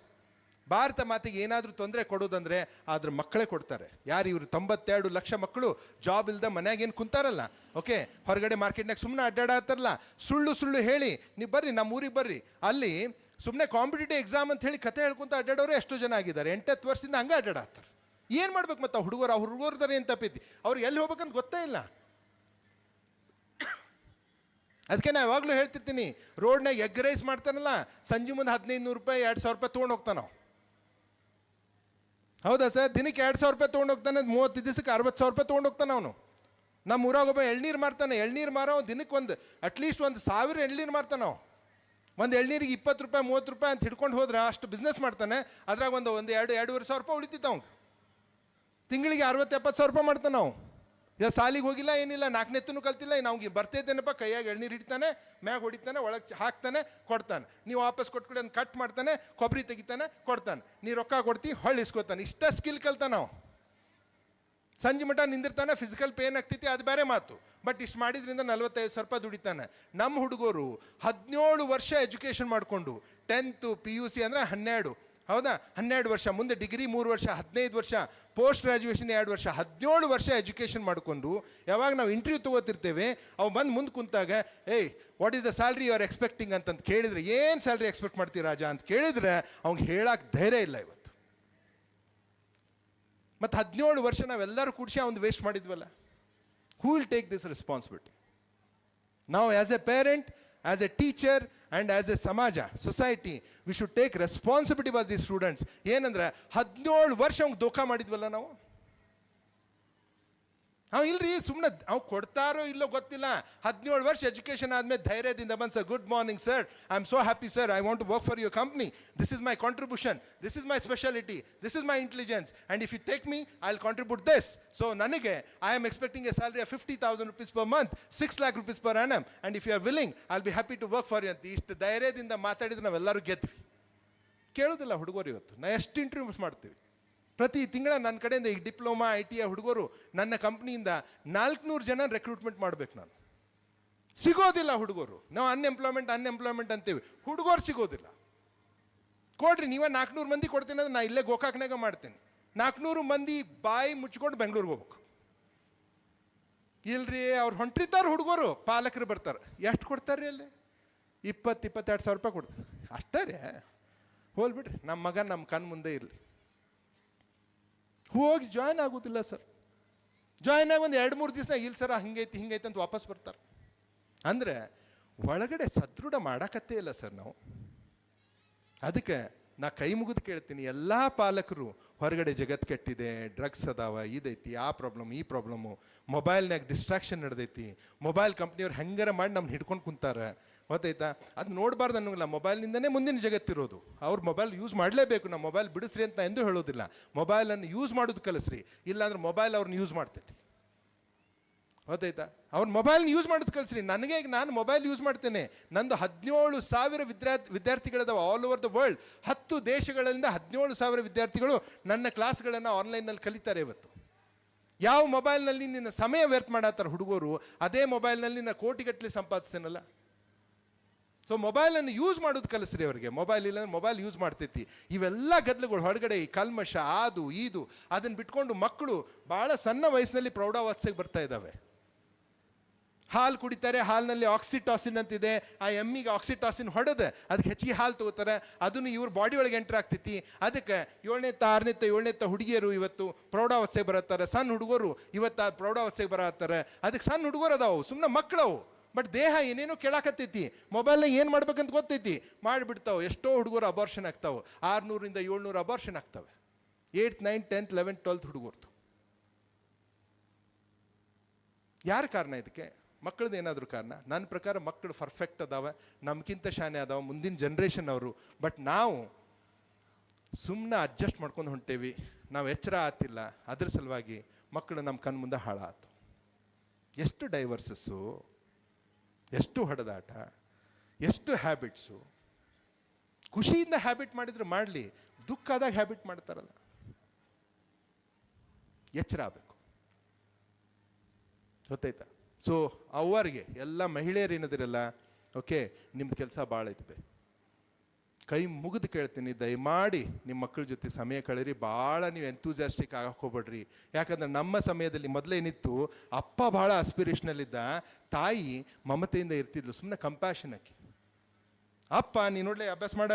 ಭಾರತ ಮಾತೆಗೆ ಏನಾದರೂ ತೊಂದರೆ ಕೊಡೋದಂದರೆ ಅದ್ರ ಮಕ್ಕಳೇ ಕೊಡ್ತಾರೆ. ಯಾರು ಇವರು? 92 ಲಕ್ಷ ಮಕ್ಕಳು ಜಾಬ್ ಇಲ್ಲದೆ ಮನ್ಯಾಗ ಏನು ಕುಂತಾರಲ್ಲ, ಓಕೆ, ಹೊರಗಡೆ ಮಾರ್ಕೆಟ್ನಾಗ ಸುಮ್ಮನೆ ಅಡ್ಡಾಡತ್ತಾರಲ್ಲ, ಸುಳ್ಳು ಹೇಳಿ ನೀವು ಬರ್ರಿ, ನಮ್ಮ ಊರಿಗೆ ಬರ್ರಿ, ಅಲ್ಲಿ ಸುಮ್ಮನೆ ಕಾಂಪಿಟೇಟಿವ್ ಎಕ್ಸಾಮ್ ಅಂತ ಹೇಳಿ ಕತೆ ಹೇಳ್ಕೊಂತ ಅಡ್ಡಾಡೋರು ಎಷ್ಟು ಜನ ಆಗಿದ್ದಾರೆ. 8-10 ವರ್ಷದಿಂದ ಹಂಗೆ ಅಡ್ಡಾಡ್ತಾರೆ. ಏನು ಮಾಡ್ಬೇಕು ಮತ್ತೆ ಹುಡುಗರ್ದಾರೆ ಏನು ತಪ್ಪೈತಿ? ಅವ್ರಿಗೆ ಎಲ್ಲಿ ಹೋಗ್ಬೇಕಂತ ಗೊತ್ತೇ ಇಲ್ಲ. ಅದಕ್ಕೆ ನಾನು ಯಾವಾಗಲೂ ಹೇಳ್ತಿರ್ತೀನಿ, ರೋಡ್ನಾಗ ಎಗ್ ರೈಸ್ ಮಾಡ್ತಾನಲ್ಲ, ಸಂಜೆ ಮುಂದೆ 1500 ರೂಪಾಯಿ 2000 ರೂಪಾಯಿ ತೊಗೊಂಡು ಹೋಗ್ತಾನೆ ನಾವು. ಹೌದಾ ಸರ್? ದಿನಕ್ಕೆ 2000 ರೂಪಾಯಿ ತೊಗೊಂಡು ಹೋಗ್ತಾನೆ, 30 ದಿವಸಕ್ಕೆ 60,000 ರೂಪಾಯಿ ತೊಗೊಂಡು ಹೋಗ್ತಾನೆ ಅವನು. ನಮ್ಮ ಊರಾಗ ಒಬ್ಬ ಎಳ್ನೀರು ಮಾರ್ತಾನೆ. ಎಳ್ನೀರು ಮಾರೋ ದಿನಕ್ಕೆ ಅಟ್ಲೀಸ್ಟ್ 1,000 ಎಳ್ನೀರು ಮಾರ್ತಾನೆ ನಾವು. ಒಂದು ಎಳ್ನೀರಿಗೆ 20 ರೂಪಾಯಿ 30 ರೂಪಾಯಿ ಅಂತ ಹಿಡ್ಕೊಂಡು ಹೋದ್ರೆ ಅಷ್ಟು ಬಿಸ್ನೆಸ್ ಮಾಡ್ತಾನೆ. ಅದ್ರಾಗ ಒಂದು 2-2.5 ಸಾವಿರ ರೂಪಾಯಿ ಉಳಿತಿತ್ತು ಅವ್ನು. ತಿಂಗಳಿಗೆ 60-70 ಸಾವಿರ ರೂಪಾಯಿ ಮಾಡ್ತಾನೆ ನಾವು. ಈಗ ಸಾಲಿಗೆ ಹೋಗಿಲ್ಲ, ಏನಿಲ್ಲ, 4ನೇತ್ತೂ ಕಲ್ತಿಲ್ಲ, ನಾವು ಬರ್ತೈತೇನಪ್ಪ, ಕೈಯಾಗ ಎಳ್ನೀರು ಹಿಡಿತಾನೆ, ಮ್ಯಾಗ ಹೊಡಿತಾನೆ, ಒಳಗೆ ಹಾಕ್ತಾನೆ, ಕೊಡ್ತಾನೆ. ನೀವು ವಾಪಸ್ ಕೊಟ್ಕೊಡಿ ಅಂತ ಕಟ್ ಮಾಡ್ತಾನೆ, ಕೊಬ್ಬರಿ ತೆಗಿತಾನೆ, ಕೊಡ್ತಾನೆ. ನೀ ರೊಕ್ಕ ಕೊಡ್ತಿ, ಹೊಳ್ಳಿ ಇಸ್ಕೊತಾನೆ. ಇಷ್ಟ ಸ್ಕಿಲ್ ಕಲ್ತಾನೆ ನಾವು. ಸಂಜೆ ಮಟ್ಟ ನಿಂದಿರ್ತಾನೆ, ಫಿಸಿಕಲ್ ಪೇನ್ ಆಗ್ತೈತಿ, ಅದು ಬೇರೆ ಮಾತು. ಬಟ್ ಇಷ್ಟು ಮಾಡಿದ್ರಿಂದ 45 ಸಾವಿರ ರೂಪಾಯಿ ದುಡಿತಾನೆ. ನಮ್ಮ ಹುಡುಗರು 17 ವರ್ಷ ಎಜುಕೇಷನ್ ಮಾಡಿಕೊಂಡು 10th PUC ಅಂದರೆ 12, ಹೌದಾ, 12 ವರ್ಷ, ಮುಂದೆ ಡಿಗ್ರಿ 3 ವರ್ಷ, 15 ವರ್ಷ ಪೋಸ್ಟ್ ಗ್ರಾಜ್ಯುಯೇಷನ್ 2 ವರ್ಷ, 17 ವರ್ಷ ಎಜುಕೇಷನ್ ಮಾಡಿಕೊಂಡು ಯಾವಾಗ ನಾವು ಇಂಟರ್ವ್ಯೂ ತೊಗೋತಿರ್ತೇವೆ, ಅವು ಬಂದು ಮುಂದೆ ಕುಂತಾಗ ಏಯ್ what is the salary you are expecting ಅಂತಂದು ಕೇಳಿದ್ರೆ, ಏನು ಸ್ಯಾಲ್ರಿ ಎಕ್ಸ್ಪೆಕ್ಟ್ ಮಾಡ್ತೀವಿ ರಾಜಾ ಅಂತ ಕೇಳಿದ್ರೆ ಅವ್ನಿಗೆ ಹೇಳಕ್ಕೆ ಧೈರ್ಯ ಇಲ್ಲ ಇವತ್ತು. ಮತ್ತು 17 ವರ್ಷ ನಾವೆಲ್ಲರೂ ಕೂಡಿಸಿ ಅವ್ನು ವೇಸ್ಟ್ ಮಾಡಿದ್ವಲ್ಲ. Who will take this responsibility? ನಾವು as a parent, as a teacher and as a ಸಮಾಜ, society, we should take responsibility for the students. ಏನಂದ್ರೆ 17 ವರ್ಷ ಅವ್ನಿಗೆ ದೋಖ ಮಾಡಿದ್ವಲ್ಲ ನಾವು. ಇಲ್ರಿ ಸುಮ್ಮನೆ ಅವ್ನು ಕೊಡ್ತಾರೋ ಇಲ್ಲೋ ಗೊತ್ತಿಲ್ಲ, 17 ವರ್ಷ ಎಜುಕೇಷನ್ ಆದ್ಮೇಲೆ ಧೈರ್ಯದಿಂದ ಬಂದು, sir good morning sir, I am so happy sir, I want to work for your company, this is my contribution, this is my speciality, this is my intelligence, and if you take me I will contribute this. So ನನಗೆ I am expecting a salary of 50,000 rupees per month, 6 lakh rupees per annum, and if you are willing I will be happy to work for you ಅಂತ ಇಷ್ಟು ಧೈರ್ಯದಿಂದ ಮಾತಾಡಿದ್ರೆ ನಾವೆಲ್ಲರೂ ಗೆದ್ವಿ. ಕೇಳೋದಿಲ್ಲ ಹುಡುಗರು. ಇವತ್ತು ನಾವು ಎಷ್ಟು ಇಂಟರ್ವ್ಯೂಸ್ ಮಾಡ್ತೀವಿ ಪ್ರತಿ ತಿಂಗಳ. ನನ್ನ ಕಡೆಯಿಂದ ಈ ಡಿಪ್ಲೊಮಾ ITI ಹುಡುಗರು ನನ್ನ ಕಂಪ್ನಿಯಿಂದ 400 ಜನ ರೆಕ್ರೂಟ್ಮೆಂಟ್ ಮಾಡ್ಬೇಕು ನಾನು. ಸಿಗೋದಿಲ್ಲ ಹುಡುಗರು. ನಾವು ಅನ್ಎಂಪ್ಲಾಯ್ಮೆಂಟ್ ಅಂತೀವಿ, ಹುಡುಗರು ಸಿಗೋದಿಲ್ಲ. ಕೊಡ್ರಿ, ನೀವೇ 400 ಮಂದಿ ಕೊಡ್ತೀನಿ ಅಂದ್ರೆ ನಾ ಇಲ್ಲೇ ಗೋಕಾಕ್ನಾಗ ಮಾಡ್ತೇನೆ. 400 ಮಂದಿ ಬಾಯಿ ಮುಚ್ಕೊಂಡು ಬೆಂಗಳೂರಿಗೆ ಹೋಗ್ಬೇಕು. ಇಲ್ರಿ ಅವ್ರು ಹೊಂಟಿರ್ತಾರೆ ಹುಡುಗರು, ಪಾಲಕರು ಬರ್ತಾರೆ. ಎಷ್ಟು ಕೊಡ್ತಾರೆ ಅಲ್ಲಿ? 20-22 ಸಾವಿರ ರೂಪಾಯಿ ಕೊಡ್ತಾರೆ ಅಷ್ಟೇ ರೀ. ಹೋಲ್ಬಿಡ್ರಿ, ನಮ್ಮ ಮಗ ನಮ್ಮ ಕಣ್ಣು ಮುಂದೆ ಇರಲಿ. ಹೋಗಿ ಜಾಯ್ನ್ ಆಗೋದಿಲ್ಲ ಸರ್. ಜಾಯ್ನ್ ಆಗಿ ಒಂದು 2-3 ದಿವಸ ಇಲ್ಲ ಸರ್ ಹಿಂಗೈತಿ ಅಂತ ವಾಪಸ್ ಬರ್ತಾರೆ. ಅಂದರೆ ಒಳಗಡೆ ಸದೃಢ ಮಾಡಕತ್ತೇ ಇಲ್ಲ ಸರ್ ನಾವು. ಅದಕ್ಕೆ ನಾ ಕೈ ಮುಗಿದು ಕೇಳ್ತೀನಿ, ಎಲ್ಲ ಪಾಲಕರು, ಹೊರಗಡೆ ಜಗತ್ತು ಕೆಟ್ಟಿದೆ, ಡ್ರಗ್ಸ್ ಅದಾವ, ಇದೈತಿ, ಆ ಪ್ರಾಬ್ಲಮ್ ಈ ಪ್ರಾಬ್ಲಮ್ಮು, ಮೊಬೈಲ್ನಾಗ ಡಿಸ್ಟ್ರಾಕ್ಷನ್ ನಡೆದೈತಿ, ಮೊಬೈಲ್ ಕಂಪ್ನಿಯವ್ರು ಹೆಂಗಾರ ಮಾಡಿ ನಮ್ಗೆ ಹಿಡ್ಕೊಂಡು ಕುಂತಾರೆ, ಗೊತ್ತಾಯ್ತಾ? ಅದು ನೋಡಬಾರ್ದು ಅನ್ನೋಂಗಿಲ್ಲ. ಮೊಬೈಲ್ನಿಂದನೇ ಮುಂದಿನ ಜಗತ್ತಿರೋದು. ಅವ್ರು ಮೊಬೈಲ್ ಯೂಸ್ ಮಾಡಲೇಬೇಕು. ನಾವು ಮೊಬೈಲ್ ಬಿಡಿಸ್ರಿ ಅಂತ ಎಂದೂ ಹೇಳೋದಿಲ್ಲ. ಮೊಬೈಲನ್ನು ಯೂಸ್ ಮಾಡೋದು ಕಲಿಸ್ರಿ, ಇಲ್ಲಾಂದ್ರೆ ಮೊಬೈಲ್ ಅವ್ರನ್ನ ಯೂಸ್ ಮಾಡ್ತೈತಿ. ಗೊತ್ತಾಯ್ತಾ? ಅವ್ರ ಮೊಬೈಲ್ನ ಯೂಸ್ ಮಾಡೋದು ಕಲಿಸ್ರಿ. ನಾನು ಮೊಬೈಲ್ ಯೂಸ್ ಮಾಡ್ತೇನೆ. ನಂದು 17,000 ವಿದ್ಯಾರ್ಥಿಗಳಿದಾವೆ ಆಲ್ ಓವರ್ ದ ವರ್ಲ್ಡ್. 10 ದೇಶಗಳಿಂದ 17,000 ವಿದ್ಯಾರ್ಥಿಗಳು ನನ್ನ ಕ್ಲಾಸ್ಗಳನ್ನು ಆನ್ಲೈನ್ನಲ್ಲಿ ಕಲಿತಾರೆ ಇವತ್ತು. ಯಾವ ಮೊಬೈಲ್ನಲ್ಲಿ ನಿನ್ನ ಸಮಯ ವ್ಯರ್ಥ ಮಾಡತ್ತಾರೆ ಹುಡುಗರು, ಅದೇ ಮೊಬೈಲ್ನಲ್ಲಿ ನಾನು ಕೋಟಿಗಟ್ಟಲೆ ಸಂಪಾದಿಸ್ತೇನಲ್ಲ. ಸೊ ಮೊಬೈಲನ್ನು ಯೂಸ್ ಮಾಡೋದು ಕಲಿಸ್ರಿ ಅವರಿಗೆ. ಮೊಬೈಲ್ ಇಲ್ಲ ಅಂದ್ರೆ ಮೊಬೈಲ್ ಯೂಸ್ ಮಾಡ್ತೈತಿ. ಇವೆಲ್ಲ ಗದ್ದಲಗಳು ಹೊರಗಡೆ, ಈ ಕಲ್ಮಶ, ಅದು ಇದು ಅದನ್ನು ಬಿಟ್ಕೊಂಡು ಮಕ್ಕಳು ಭಾಳ ಸಣ್ಣ ವಯಸ್ಸಿನಲ್ಲಿ ಪ್ರೌಢಾವಸ್ಥೆಗೆ ಬರ್ತಾ ಇದ್ದಾವೆ. ಹಾಲು ಕುಡಿತಾರೆ, ಹಾಲಿನಲ್ಲಿ ಆಕ್ಸಿಟಾಸಿನ್ ಅಂತಿದೆ. ಆ ಎಮ್ಮಿಗೆ ಆಕ್ಸಿಟಾಸಿನ್ ಹೊಡೆದು ಅದಕ್ಕೆ ಹೆಚ್ಚಿಗೆ ಹಾಲು ತಗೋತಾರೆ. ಅದನ್ನು ಇವ್ರ ಬಾಡಿ ಒಳಗೆ ಎಂಟರ್ ಆಗ್ತೈತಿ. ಅದಕ್ಕೆ 7ನೇ 6ನೇ 7ನೇ ಹುಡುಗಿಯರು ಇವತ್ತು ಪ್ರೌಢಾವಸ್ಥೆಗೆ ಬರತ್ತಾರೆ. ಸಣ್ಣ ಹುಡುಗರು ಇವತ್ತು ಪ್ರೌಢಾವಸ್ಥೆಗೆ ಬರತ್ತಾರೆ. ಅದಕ್ಕೆ ಸಣ್ಣ ಹುಡುಗರು ಅದಾವು, ಸುಮ್ಮನೆ ಮಕ್ಕಳವು. ಬಟ್ ದೇಹ ಏನೇನೋ ಕೇಳಾಕತ್ತೈತಿ. ಮೊಬೈಲ್ನ ಏನು ಮಾಡ್ಬೇಕಂತ ಗೊತ್ತೈತಿ, ಮಾಡಿಬಿಡ್ತಾವೆ. ಎಷ್ಟೋ ಹುಡುಗರು ಅಬಾರ್ಷನ್ ಆಗ್ತಾವೆ. 600 - 700 ಅಬಾರ್ಷನ್ ಆಗ್ತವೆ. 8th 9th 10th 11th 12th ಹುಡುಗರ್ದು. ಯಾರ ಕಾರಣ ಇದಕ್ಕೆ? ಮಕ್ಕಳದ್ದು ಏನಾದರೂ ಕಾರಣ? ನನ್ನ ಪ್ರಕಾರ ಮಕ್ಕಳು ಪರ್ಫೆಕ್ಟ್ ಅದಾವೆ, ನಮ್ಗಿಂತ ಶಾನೆ ಅದಾವೆ, ಮುಂದಿನ ಜನ್ರೇಷನ್ ಅವರು. ಬಟ್ ನಾವು ಸುಮ್ಮನೆ ಅಡ್ಜಸ್ಟ್ ಮಾಡ್ಕೊಂಡು ಹೊಂಟೇವಿ. ನಾವು ಎಚ್ಚರ ಆತಿಲ್ಲ. ಅದ್ರ ಸಲುವಾಗಿ ಮಕ್ಕಳು ನಮ್ಮ ಕಣ್ಣು ಮುಂದೆ ಹಾಳಾತು. ಎಷ್ಟು ಡೈವರ್ಸಸ್ಸು, ಎಷ್ಟು ಹೊಡೆದಾಟ, ಎಷ್ಟು ಹ್ಯಾಬಿಟ್ಸು. ಖುಷಿಯಿಂದ ಹ್ಯಾಬಿಟ್ ಮಾಡಿದ್ರೆ ಮಾಡಲಿ, ದುಃಖ ಆದಾಗ ಹ್ಯಾಬಿಟ್ ಮಾಡ್ತಾರಲ್ಲ. ಎಚ್ಚರ ಆಗಬೇಕು. ಗೊತ್ತಾಯ್ತಾ? ಸೊ ಅವರಿಗೆ ಎಲ್ಲ ಮಹಿಳೆಯರು ಏನದಿರಲ್ಲ, ಓಕೆ, ನಿಮ್ದು ಕೆಲಸ ಭಾಳ ಐತೆ. ಕೈ ಮುಗಿದು ಕೇಳ್ತೀನಿ, ದಯಮಾಡಿ ನಿಮ್ಮ ಮಕ್ಕಳ ಜೊತೆ ಸಮಯ ಕಳೀರಿ. ಭಾಳ ನೀವು ಎಂತೂಸಿಯಾಸ್ಟಿಕ್ ಆಗಕ್ಕೆ ಹೋಗ್ಬೇಡ್ರಿ. ಯಾಕಂದ್ರೆ ನಮ್ಮ ಸಮಯದಲ್ಲಿ ಮೊದಲೇನಿತ್ತು, ಅಪ್ಪ ಭಾಳ ಆಸ್ಪಿರೇಷನಲ್ ಇದ್ದ, ತಾಯಿ ಮಮತೆಯಿಂದ ಇರ್ತಿದ್ಲು, ಸುಮ್ಮನೆ ಕಂಪ್ಯಾಷನ್ ಆಕಿ. ಅಪ್ಪ ನೀನು ನೋಡ್ಲಿ ಅಭ್ಯಾಸ ಮಾಡ,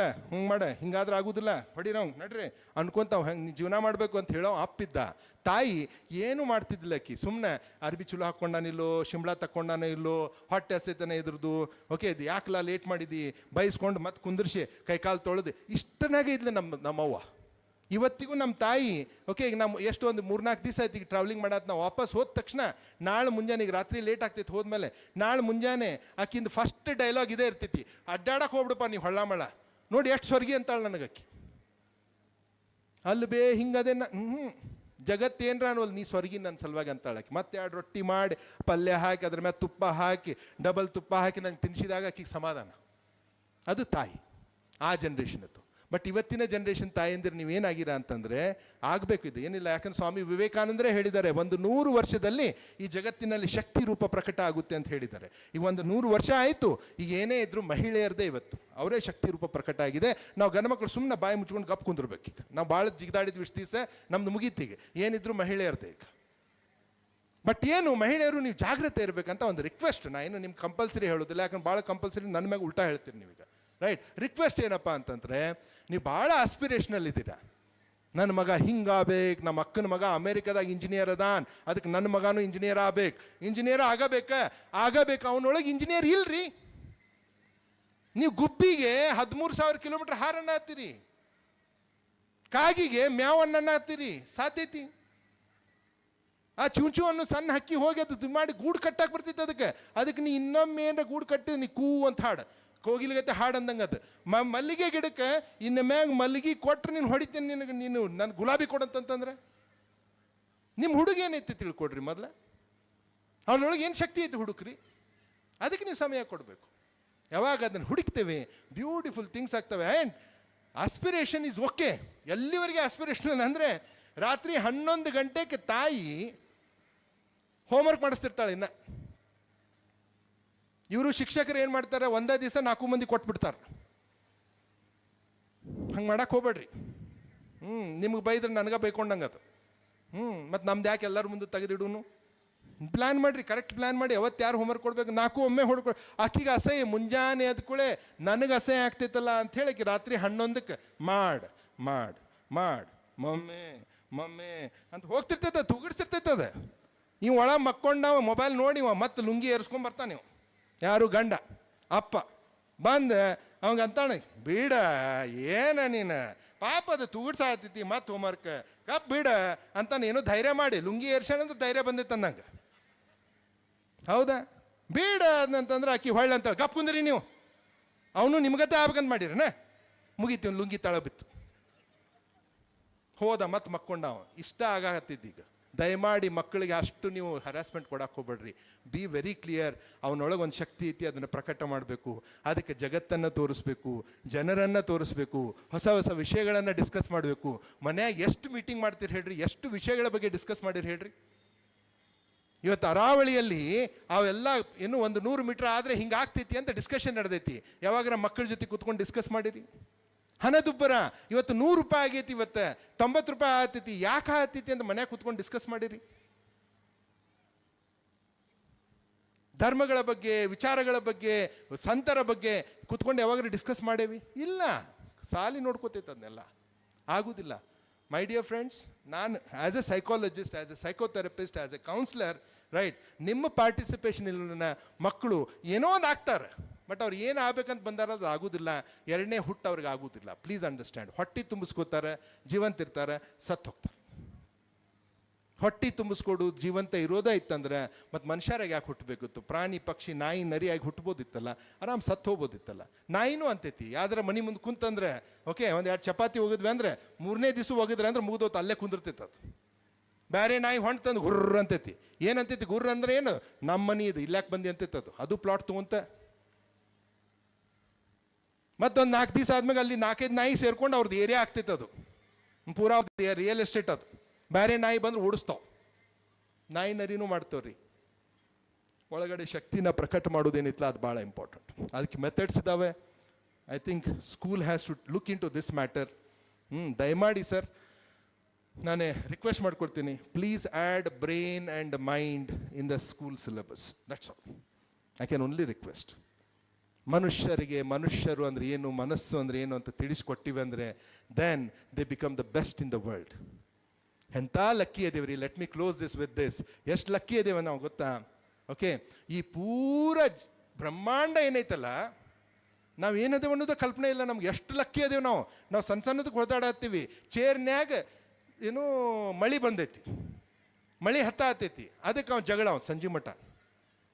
ಹಿಂಗಾದ್ರೆ ಆಗೋದಿಲ್ಲ, ಹೊಡಿ ನಾವು ನಡ್ರಿ ಅನ್ಕೊಂತಾವ್, ಹೆಂಗೆ ಜೀವನ ಮಾಡಬೇಕು ಅಂತ ಹೇಳೋ ಅಪ್ಪಿದ್ದ. ತಾಯಿ ಏನು ಮಾಡ್ತಿದ್ದಿಲ್ಲ ಆಕಿ, ಸುಮ್ಮನೆ ಅರ್ಬಿ ಚುಲು ಹಾಕ್ಕೊಂಡಾನಿಲ್ಲೋ, ಶಿಂಬ್ಳಾ ತಕ್ಕೊಂಡಾನೋ ಇಲ್ಲೋ, ಹೊಟ್ಟೆ ಹಸೈತನ ಇದ್ರದ್ದು, ಓಕೆ ಇದು ಯಾಕಲ್ಲ ಲೇಟ್ ಮಾಡಿದಿ, ಬೈಸ್ಕೊಂಡು ಮತ್ತೆ ಕುಂದಿರ್ಸಿ ಕೈಕಾಲು ತೊಳೆದು ಇಷ್ಟನಾಗೆ ಇದ್ಲು ನಮ್ಮವ್ವ. ಇವತ್ತಿಗೂ ನಮ್ಮ ತಾಯಿ, ಓಕೆ, ಈಗ ನಮ್ಮ ಎಷ್ಟು ಒಂದು 3-4 ದಿವಸ ಆಯ್ತು ಈಗ ಟ್ರಾವೆಲಿಂಗ್ ಮಾಡತ್ತೆ. ನಾವು ವಾಪಸ್ ಹೋದ ತಕ್ಷಣ ನಾಳೆ ಮುಂಜಾನೆ, ಈಗ ರಾತ್ರಿ ಲೇಟ್ ಆಗ್ತೈತಿ ಹೋದ್ಮೇಲೆ, ನಾಳೆ ಮುಂಜಾನೆ ಆಕಿಂದು ಫಸ್ಟ್ ಡೈಲಾಗ್ ಇದೇ ಇರ್ತೈತಿ, ಅಡ್ಡಾಡಕ್ಕೆ ಹೋಗ್ಬಿಡಪ್ಪ ನೀವು ಹೊಳ್ಳಾಮಳ, ನೋಡಿ ಎಷ್ಟು ಸ್ವರ್ಗಿ ಅಂತಾಳೆ ನನಗಕ್ಕಿ. ಅಲ್ಲಿ ಹಿಂಗದೇ ಜಗತ್ತೇನ್ರ ಅನ್ನೋದು, ನೀ ಸ್ವರ್ಗಿ ನನ್ನ ಸಲುವಾಗಿ ಅಂತಾಳಕ್ಕೆ. ಮತ್ತೆ 2 ರೊಟ್ಟಿ ಮಾಡಿ ಪಲ್ಯ ಹಾಕಿ ಅದ್ರ ಮೇಲೆ ತುಪ್ಪ ಹಾಕಿ, ಡಬಲ್ ತುಪ್ಪ ಹಾಕಿ ನಂಗೆ ತಿನ್ನಿಸಿದಾಗ ಆಕಿಗೆ ಸಮಾಧಾನ. ಅದು ತಾಯಿ, ಆ ಜನ್ರೇಷನ್ ಇತ್ತು. ಬಟ್ ಇವತ್ತಿನ ಜನ್ರೇಷನ್ ತಾಯಂದಿರು ನೀವೇನಾಗಿರ ಅಂತಂದರೆ ಆಗಬೇಕು. ಇದು ಏನಿಲ್ಲ, ಯಾಕಂದ್ರೆ ಸ್ವಾಮಿ ವಿವೇಕಾನಂದರೇ ಹೇಳಿದ್ದಾರೆ, 100 ವರ್ಷದಲ್ಲಿ ಈ ಜಗತ್ತಿನಲ್ಲಿ ಶಕ್ತಿ ರೂಪ ಪ್ರಕಟ ಆಗುತ್ತೆ ಅಂತ ಹೇಳಿದ್ದಾರೆ. ಈಗ 100 ವರ್ಷ ಆಯಿತು, ಈಗ ಏನೇ ಇದ್ರು ಮಹಿಳೆಯರದೇ ಇವತ್ತು ಅವರೇ ಶಕ್ತಿ ರೂಪ ಪ್ರಕಟ ಆಗಿದೆ. ನಾವು ಗಂಡುಮಕ್ಕಳು ಸುಮ್ಮನೆ ಬಾಯಿ ಮುಚ್ಕೊಂಡು ಗಪ್ ಕುಂದಿರ್ಬೇಕು. ಈಗ ನಾವು ಭಾಳ ಜಿಗಿದಾಡಿದ್ವಿ ಇಷ್ಟು ದಿವಸ, ನಮ್ದು ಮುಗೀತಿಗೆ ಏನಿದ್ರು ಮಹಿಳೆಯರದೇ ಈಗ. ಬಟ್ ಏನು ಮಹಿಳೆಯರು ನೀವು ಜಾಗ್ರತೆ ಇರಬೇಕಂತ ಒಂದು ರಿಕ್ವೆಸ್ಟ್. ನಾನು ನಿಮ್ಗೆ ಕಂಪಲ್ಸರಿ ಹೇಳೋದಿಲ್ಲ, ಯಾಕಂದ್ರೆ ಭಾಳ ಕಂಪಲ್ಸರಿ ನನ್ನ ಮ್ಯಾಗ ಉಲ್ಟಾ ಹೇಳ್ತೀರಿ ನೀವೀಗ, ರೈಟ್? ರಿಕ್ವೆಸ್ಟ್ ಏನಪ್ಪ ಅಂತಂದರೆ, ನೀವು ಭಾಳ ಆಸ್ಪಿರೇಷನಲ್ ಇದ್ದೀರಾ. ನನ್ನ ಮಗ ಹಿಂಗಾಗಬೇಕು, ನಮ್ಮ ಅಕ್ಕನ ಮಗ ಅಮೇರಿಕಾದಾಗ ಇಂಜಿನಿಯರ್ ಅದಾನ್, ಅದಕ್ಕೆ ನನ್ನ ಮಗನೂ ಇಂಜಿನಿಯರ್ ಆಗಬೇಕು. ಇಂಜಿನಿಯರ್ ಆಗಬೇಕು ಅವನೊಳಗೆ ಇಂಜಿನಿಯರ್ ಇಲ್ರಿ. ನೀವು ಗುಬ್ಬಿಗೆ 13,000 ಕಿಲೋಮೀಟರ್ ಹಾರನ್ನ ಹತ್ತೀರಿ, ಕಾಗಿಗೆ ಮ್ಯಾವನ್ನ ಹತ್ತೀರಿ, ಸಾಧ್ಯತಿ. ಆ ಚೂಚು ಅನ್ನೋ ಸಣ್ಣ ಹಕ್ಕಿ ಹೋಗಿ ಅದು ಮಾಡಿ ಗೂಡು ಕಟ್ಟಾಕ್ ಬರ್ತಿತ್ತು. ಅದಕ್ಕೆ ನೀ ಇನ್ನೊಮ್ಮೆ ಏನಾರ ಗೂಡು ಕಟ್ಟಿ ನೀ ಕೂ ಅಂತ ಹಾಡು, ಕೋಗಿಲಿಗತ್ತೆ ಹಾಡು ಅಂದಂಗೆ ಅದು. ಮಲ್ಲಿಗೆ ಗಿಡಕ್ಕೆ ಇನ್ನು ಮ್ಯಾಗ ಮಲ್ಲಿಗೆ ಕೊಟ್ರೆ ನೀನು ಹೊಡಿತೀನಿ, ನೀನು ನನ್ನ ಗುಲಾಬಿ ಕೊಡಂತಂತಂದ್ರೆ ನಿಮ್ಮ ಹುಡುಗ ಏನೈತಿ ತಿಳ್ಕೊಡ್ರಿ ಮೊದಲ. ಅವಳೊಳಗೆ ಏನು ಶಕ್ತಿ ಐತಿ ಹುಡುಕ್ರಿ, ಅದಕ್ಕೆ ನೀವು ಸಮಯ ಕೊಡಬೇಕು. ಯಾವಾಗ ಅದನ್ನು ಹುಡುಕ್ತೇವೆ ಬ್ಯೂಟಿಫುಲ್ ಥಿಂಗ್ಸ್ ಆಗ್ತವೆ. And aspiration is okay. ಎಲ್ಲಿವರೆಗೆ ಆಸ್ಪಿರೇಷನ್ ಅಂದರೆ, ರಾತ್ರಿ 11 ಗಂಟೆಗೆ ತಾಯಿ ಹೋಮ್ವರ್ಕ್ ಮಾಡಿಸ್ತಿರ್ತಾಳೆ. ಇನ್ನು ಇವರು ಶಿಕ್ಷಕರು ಏನು ಮಾಡ್ತಾರೆ, ಒಂದೇ ದಿವಸ 4 ಮಂದಿ ಕೊಟ್ಬಿಡ್ತಾರೆ. ಹಂಗೆ ಮಾಡಕ್ಕೆ ಹೋಗ್ಬೇಡ್ರಿ. ನಿಮ್ಗೆ ಬೈದ್ರೆ ನನಗೆ ಬೈಕೊಂಡಂಗೆ ಅದು. ಮತ್ತು ನಮ್ದು ಯಾಕೆ ಎಲ್ಲರ ಮುಂದೆ ತೆಗೆದಿಡೂನು? ಪ್ಲ್ಯಾನ್ ಮಾಡಿರಿ, ಕರೆಕ್ಟ್ ಪ್ಲ್ಯಾನ್ ಮಾಡಿ. ಅವತ್ತು ಯಾರು ಹೋಮ್ವರ್ಕ್ ಕೊಡ್ಬೇಕು 4 ಒಮ್ಮೆ ಹೊಡ್ಕೊಡು. ಆಕಿಗೆ ಅಸಹ್ಯ, ಮುಂಜಾನೆ ಎದ್ಕೂಳೆ ನನಗೆ ಅಸಹ್ಯ ಆಗ್ತೈತಲ್ಲ ಅಂಥೇಳಿ ರಾತ್ರಿ 11ಕ್ಕೆ ಮಾಡು ಮಮ್ಮೆ ಅಂತ ಹೋಗ್ತಿರ್ತೈತೆ, ತುಗಿಡ್ಸಿರ್ತೈತದ. ಇವು ಒಳ ಮಕ್ಕೊಂಡು ನಾವು ಮೊಬೈಲ್ ನೋಡಿ ಮತ್ತೆ ಲುಂಗಿ ಏರಿಸ್ಕೊಂಡ್ ಬರ್ತಾನೆ. ನೀವು ಯಾರು ಗಂಡ ಅಪ್ಪ ಬಂದು ಅವಂಗೆ ಅಂತಾನೆ, ಬೀಡ ಏನ ನೀನು ಪಾಪ ಅದು ತುಗಿಡ್ಸಾತೈತಿ ಮತ್ತೆ ಹೋಮ್ವರ್ಕ್ ಕಪ್ ಬೀಡ ಅಂತಾನೆ. ಏನೋ ಧೈರ್ಯ ಮಾಡಿ ಲುಂಗಿ ಏರ್ಸೋಣಂತ ಧೈರ್ಯ ಬಂದಿತ್ತು ಅನ್ನಂಗೆ. ಹೌದಾ? ಬೀಡ ಅಂತಂದ್ರೆ ಆಕಿ ಹೊಳ್ಳ ಅಂತ ಗಪ್ ಕುಂದ್ರಿ ನೀವು. ಅವನು ನಿಮ್ಗತ್ತೆ ಆಗ್ಬೇಕಂತ ಮಾಡಿರನ, ಮುಗೀತಿ ಲುಂಗಿ ತಳ ಬಿತ್ತು, ಹೋದ ಮತ್ತೆ ಮಕ್ಕೊಂಡವ. ಇಷ್ಟ ಆಗತ್ತಿದ್ದೀಗ. ದಯಮಾಡಿ ಮಕ್ಕಳಿಗೆ ಅಷ್ಟು ನೀವು ಹರಾಸ್ಮೆಂಟ್ ಕೊಡಕ್ಕೆ ಹೋಗ್ಬೇಡ್ರಿ. Be very clear. ಅವನೊಳಗೆ ಒಂದು ಶಕ್ತಿ ಐತಿ, ಅದನ್ನು ಪ್ರಕಟ ಮಾಡಬೇಕು. ಅದಕ್ಕೆ ಜಗತ್ತನ್ನು ತೋರಿಸ್ಬೇಕು, ಜನರನ್ನು ತೋರಿಸ್ಬೇಕು, ಹೊಸ ಹೊಸ ವಿಷಯಗಳನ್ನು ಡಿಸ್ಕಸ್ ಮಾಡಬೇಕು. ಮನ್ಯಾಗ ಎಷ್ಟು ಮೀಟಿಂಗ್ ಮಾಡ್ತೀರಿ ಹೇಳ್ರಿ, ಎಷ್ಟು ವಿಷಯಗಳ ಬಗ್ಗೆ ಡಿಸ್ಕಸ್ ಮಾಡಿರಿ ಹೇಳ್ರಿ. ಇವತ್ತು ಅರಾವಳಿಯಲ್ಲಿ ಅವೆಲ್ಲ ಇನ್ನೂ 100 ಮೀಟರ್ ಆದರೆ ಹಿಂಗಾಗ್ತೈತಿ ಅಂತ ಡಿಸ್ಕಷನ್ ನಡೆದೈತಿ. ಯಾವಾಗ ಮಕ್ಕಳ ಜೊತೆ ಕೂತ್ಕೊಂಡು ಡಿಸ್ಕಸ್ ಮಾಡಿರಿ. ಹಣದುಬ್ಬರ ಇವತ್ತು 100 ರೂಪಾಯಿ ಆಗೈತಿ, ಇವತ್ತು 90 ರೂಪಾಯಿ ಆಗ್ತೈತಿ. ಯಾಕೆ ಆಗ್ತೈತಿ ಅಂತ ಮನ್ಯಾಗ ಕೂತ್ಕೊಂಡು ಡಿಸ್ಕಸ್ ಮಾಡಿರಿ. ಧರ್ಮಗಳ ಬಗ್ಗೆ, ವಿಚಾರಗಳ ಬಗ್ಗೆ, ಸಂತರ ಬಗ್ಗೆ ಕೂತ್ಕೊಂಡು ಯಾವಾಗ್ಲೂ ಡಿಸ್ಕಸ್ ಮಾಡೇವಿ? ಇಲ್ಲ. ಸಾಲಿ ನೋಡ್ಕೋತೈತೆ ಅದನ್ನೆಲ್ಲ, ಆಗುದಿಲ್ಲ. ಮೈ ಡಿಯರ್ ಫ್ರೆಂಡ್ಸ್, ನಾನು as a psychologist, as a psychotherapist, as a counsellor, right, ನಿಮ್ಮ ಪಾರ್ಟಿಸಿಪೇಷನ್ ಇಲ್ಲ ಮಕ್ಕಳು ಏನೋ ಒಂದು ಆಗ್ತಾರೆ. ಬಟ್ ಅವ್ರು ಏನು ಆಗ್ಬೇಕಂತ ಬಂದಾರ ಅದು ಆಗೋದಿಲ್ಲ. 2ನೇ ಹುಟ್ಟು ಅವ್ರಿಗೆ ಆಗೋದಿಲ್ಲ. Please understand. ಹೊಟ್ಟೆ ತುಂಬಿಸ್ಕೋತಾರೆ, ಜೀವಂತ ಇರ್ತಾರೆ, ಸತ್ತು ಹೋಗ್ತಾರೆ. ಹೊಟ್ಟೆ ತುಂಬಿಸ್ಕೊಡು ಜೀವಂತ ಇರೋದೇ ಇತ್ತಂದ್ರೆ ಮತ್ತು ಮನುಷ್ಯರಾಗಿ ಯಾಕೆ ಹುಟ್ಟಬೇಕಿತ್ತು? ಪ್ರಾಣಿ ಪಕ್ಷಿ ನಾಯಿ ನರಿಯಾಗಿ ಹುಟ್ಬೋದಿತ್ತಲ್ಲ, ಆರಾಮ್ ಸತ್ತು ಹೋಗ್ಬೋದಿತ್ತಲ್ಲ. ನಾಯಿನೂ ಅಂತೈತಿ, ಯಾವ್ದಾರ ಮನೆ ಮುಂದೆ ಕುಂತಂದ್ರೆ ಓಕೆ 1-2 ಚಪಾತಿ ಹೋಗಿದ್ವಿ ಅಂದರೆ 3ನೇ ದಿವಸ ಹೋಗಿದ್ರೆ ಅಂದ್ರೆ ಮುಗಿದೋತು, ಅಲ್ಲೇ ಕುಂದಿರ್ತೈತೆ ಅದು. ಬೇರೆ ನಾಯಿ ಹೊಂಟಂದು ಗುರ್ರ ಅಂತೈತಿ. ಏನಂತೈತಿ ಗುರ್ರ ಅಂದ್ರೆ ಏನು? ನಮ್ಮ ಮನೆ ಇದು ಇಲ್ಲಾಕೆ ಬಂದಿ ಅಂತೈತೆ ಅದು ಪ್ಲಾಟ್ ತೊಗೊಂತ. ಮತ್ತೊಂದು 4 ದಿವಸ ಆದ್ಮೇಲೆ ಅಲ್ಲಿ 4-5 ನಾಯಿ ಸೇರ್ಕೊಂಡು ಅವ್ರದ್ದು ಏರಿಯಾ ಆಗ್ತೈತೆ. ಅದು ಪೂರಾ ರಿಯಲ್ ಎಸ್ಟೇಟ್. ಅದು ಬೇರೆ ನಾಯಿ ಬಂದ್ರೆ ಓಡಿಸ್ತಾವ. ನಾಯಿ ನರಿನೂ ಮಾಡ್ತಾವ್ರಿ. ಒಳಗಡೆ ಶಕ್ತಿನ ಪ್ರಕಟ ಮಾಡೋದೇನಿತ್ತಲ್ಲ ಅದು ಭಾಳ ಇಂಪಾರ್ಟೆಂಟ್. ಅದಕ್ಕೆ ಮೆಥಡ್ಸ್ ಇದ್ದಾವೆ. I think school has to look into this matter. ದಯಮಾಡಿ ಸರ್, ನಾನೇ ರಿಕ್ವೆಸ್ಟ್ ಮಾಡ್ಕೊಡ್ತೀನಿ, please add brain and mind in the school syllabus. That's all. I can only request. ಮನುಷ್ಯರು ಅಂದರೆ ಏನು, ಮನಸ್ಸು ಅಂದರೆ ಏನು ಅಂತ ತಿಳಿಸ್ಕೊಟ್ಟಿವೆ ಅಂದರೆ then they become the best in the world. ಎಂಥ ಲಕ್ಕಿ ಅದೇವ್ರಿ. Let me close this with this. ಎಷ್ಟು ಲಕ್ಕಿ ಅದೇವ ನಾವು ಗೊತ್ತಾ? ಓಕೆ, ಈ ಪೂರ ಬ್ರಹ್ಮಾಂಡ ಏನೈತಲ್ಲ, ನಾವು ಏನದೇವ ಅನ್ನೋದು ಕಲ್ಪನೆ ಇಲ್ಲ ನಮ್ಗೆ. ಎಷ್ಟು ಲಕ್ಕಿ ಅದೇವು ನಾವು ಸಣ್ಣದಕ್ಕೆ ಹೊಡೆದಾಡತ್ತೀವಿ. ಚೇರ್ನ್ಯಾಗ ಏನೋ ಮಳೆ ಬಂದೈತಿ, ಮಳೆ ಹತ್ತೈತಿ, ಅದಕ್ಕೆ ಅವ್ನು ಜಗಳ ಸಂಜೆ ಮಠ.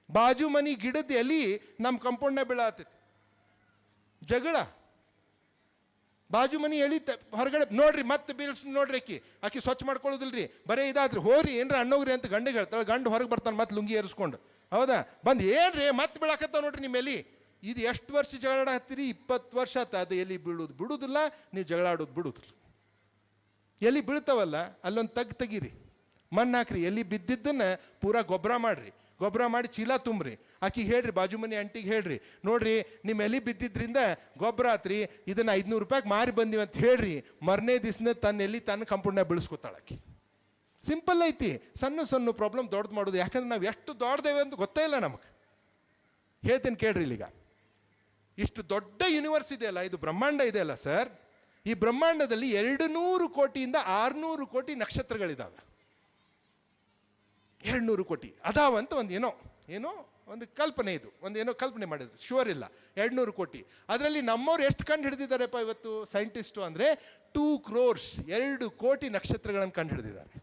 ಬಾಜು ಮನಿ ಗಿಡದ ಎಲಿ ನಮ್ಮ ಕಂಪೌಂಡ್ನಾಗ ಬೀಳಾತೈತಿ, ಜಗಳ. ಬಾಜು ಮನಿ ಎಳಿ ಹೊರಗಡೆ ನೋಡ್ರಿ, ಮತ್ತೆ ಬೀಳ್ಸ್ ನೋಡ್ರಿ. ಆಕಿ ಸ್ವಚ್ಛ ಮಾಡ್ಕೊಳ್ಳೋದಿಲ್ರಿ, ಬರೀ ಇದಾದ್ರಿ. ಹೋರಿ ಏನ್ರ ಅಣ್ಣೋಗ್ರಿ ಅಂತ ಗಂಡಿಗೆ ಹೇಳ್ತಾಳೆ. ಗಂಡು ಹೊರಗೆ ಬರ್ತಾನೆ ಮತ್ತೆ ಲುಂಗಿ ಏರಿಸ್ಕೊಂಡು. ಹೌದಾ? ಬಂದು ಏನ್ರಿ ಮತ್ತೆ ಬೀಳಾಕತ್ತಾವ ನೋಡ್ರಿ ನಿಮ್ಮ ಎಲಿ. ಇದು ಎಷ್ಟು ವರ್ಷ ಜಗಳ ಹತ್ತೀರಿ? 20 ವರ್ಷ ಆತ. ಅದು ಎಲ್ಲಿ ಬಿಡುವುದಿಲ್ಲ, ನೀವು ಜಗಳ ಆಡೋದು ಬಿಡುದಿಲ್ಲ. ಎಲ್ಲಿ ಬೀಳ್ತಾವಲ್ಲ ಅಲ್ಲೊಂದು ತೆಗೀರಿ, ಮಣ್ಣು ಹಾಕ್ರಿ, ಎಲ್ಲಿ ಬಿದ್ದಿದ್ದನ್ನ ಪೂರಾ ಗೊಬ್ಬರ ಮಾಡ್ರಿ, ಗೊಬ್ಬರ ಮಾಡಿ ಚೀಲ ತುಂಬ್ರಿ. ಆಕಿಗೆ ಹೇಳ್ರಿ, ಬಾಜು ಮನೆ ಅಂಟಿಗೆ ಹೇಳ್ರಿ, ನೋಡ್ರಿ ನಿಮ್ಮ ಎಲಿ ಬಿದ್ದಿದ್ರಿಂದ ಗೊಬ್ಬರ ಆತ್ರಿ, ಇದನ್ನ 500 ರೂಪಾಯಿಗೆ ಮಾರಿ ಬಂದಿವಿ ಅಂತ ಹೇಳ್ರಿ. ಮರನೇ ದಿವ್ಸನೇ ತನ್ನ ಎಲ್ಲಿ ತನ್ನ ಕಂಪೌಂಡ್ನಾಗ ಬೆಳೆಸ್ಕೊತಾಳಾಕಿ. ಸಿಂಪಲ್ ಐತಿ. ಸಣ್ಣ ಸಣ್ಣ ಪ್ರಾಬ್ಲಮ್ ದೊಡ್ಡದು ಮಾಡೋದು. ಯಾಕಂದ್ರೆ ನಾವು ಎಷ್ಟು ದೊಡ್ಡದೇವೆ ಅಂತ ಗೊತ್ತೇ ಇಲ್ಲ ನಮಗೆ. ಹೇಳ್ತೀನಿ ಕೇಳ್ರಿ. ಇಲ್ಲಿಗ ಇಷ್ಟು ದೊಡ್ಡ ಯೂನಿವರ್ಸ್ ಇದೆಯಲ್ಲ, ಇದು ಬ್ರಹ್ಮಾಂಡ ಇದೆಯಲ್ಲ ಸರ್, ಈ ಬ್ರಹ್ಮಾಂಡದಲ್ಲಿ 200 ಕೋಟಿಯಿಂದ 600 ಕೋಟಿ ನಕ್ಷತ್ರಗಳಿದ್ದಾವೆ. 200 ಕೋಟಿ ಅದಾವಂತ ಏನೋ ಒಂದು ಕಲ್ಪನೆ, ಇದು ಒಂದೇನೋ ಕಲ್ಪನೆ ಮಾಡಿದ್ರು, ಶೂರ್ ಇಲ್ಲ. 200 ಕೋಟಿ. ಅದರಲ್ಲಿ ನಮ್ಮವ್ರು ಎಷ್ಟು ಕಂಡು ಹಿಡಿದಿದ್ದಾರೆಪ್ಪ ಇವತ್ತು ಸೈಂಟಿಸ್ಟು ಅಂದರೆ 2 crores, 2 ಕೋಟಿ ನಕ್ಷತ್ರಗಳನ್ನು ಕಂಡು ಹಿಡಿದಿದ್ದಾರೆ.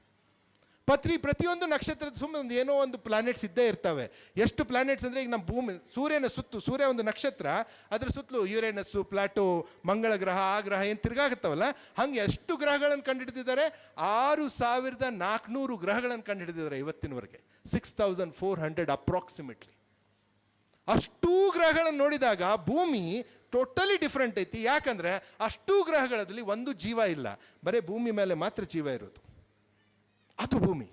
ಪ್ರತಿಯೊಂದು ನಕ್ಷತ್ರದ ಸುಮ್ಮನೆ ಒಂದು ಏನೋ ಒಂದು ಪ್ಲಾನೆಟ್ಸ್ ಇದ್ದೇ ಇರ್ತವೆ. ಎಷ್ಟು ಪ್ಲಾನೆಟ್ಸ್ ಅಂದರೆ, ಈಗ ನಮ್ಮ ಭೂಮಿ ಸೂರ್ಯನ ಸುತ್ತು, ಸೂರ್ಯ ಒಂದು ನಕ್ಷತ್ರ, ಅದ್ರ ಸುತ್ತಲೂ ಯುರೇನಸ್ಸು, ಪ್ಲಾಟೋ, ಮಂಗಳ ಗ್ರಹ, ಆ ಗ್ರಹ ಏನು ತಿರುಗಾಗುತ್ತವಲ್ಲ, ಹಂಗೆ ಎಷ್ಟು ಗ್ರಹಗಳನ್ನು ಕಂಡುಹಿಡಿದಿದ್ದಾರೆ? 6400 ಗ್ರಹಗಳನ್ನು ಕಂಡುಹಿಡಿದಿದ್ದಾರೆ ಇವತ್ತಿನವರೆಗೆ. 6400 ಅಪ್ರಾಕ್ಸಿಮೇಟ್ಲಿ. ಅಷ್ಟೂ ಗ್ರಹಗಳನ್ನು ನೋಡಿದಾಗ ಭೂಮಿ ಟೋಟಲಿ ಡಿಫ್ರೆಂಟ್ ಐತಿ. ಯಾಕಂದ್ರೆ ಅಷ್ಟೂ ಗ್ರಹಗಳಲ್ಲಿ ಒಂದು ಜೀವ ಇಲ್ಲ, ಬರೀ ಭೂಮಿ ಮೇಲೆ ಮಾತ್ರ ಜೀವ ಇರೋದು, ಅದು ಭೂಮಿ.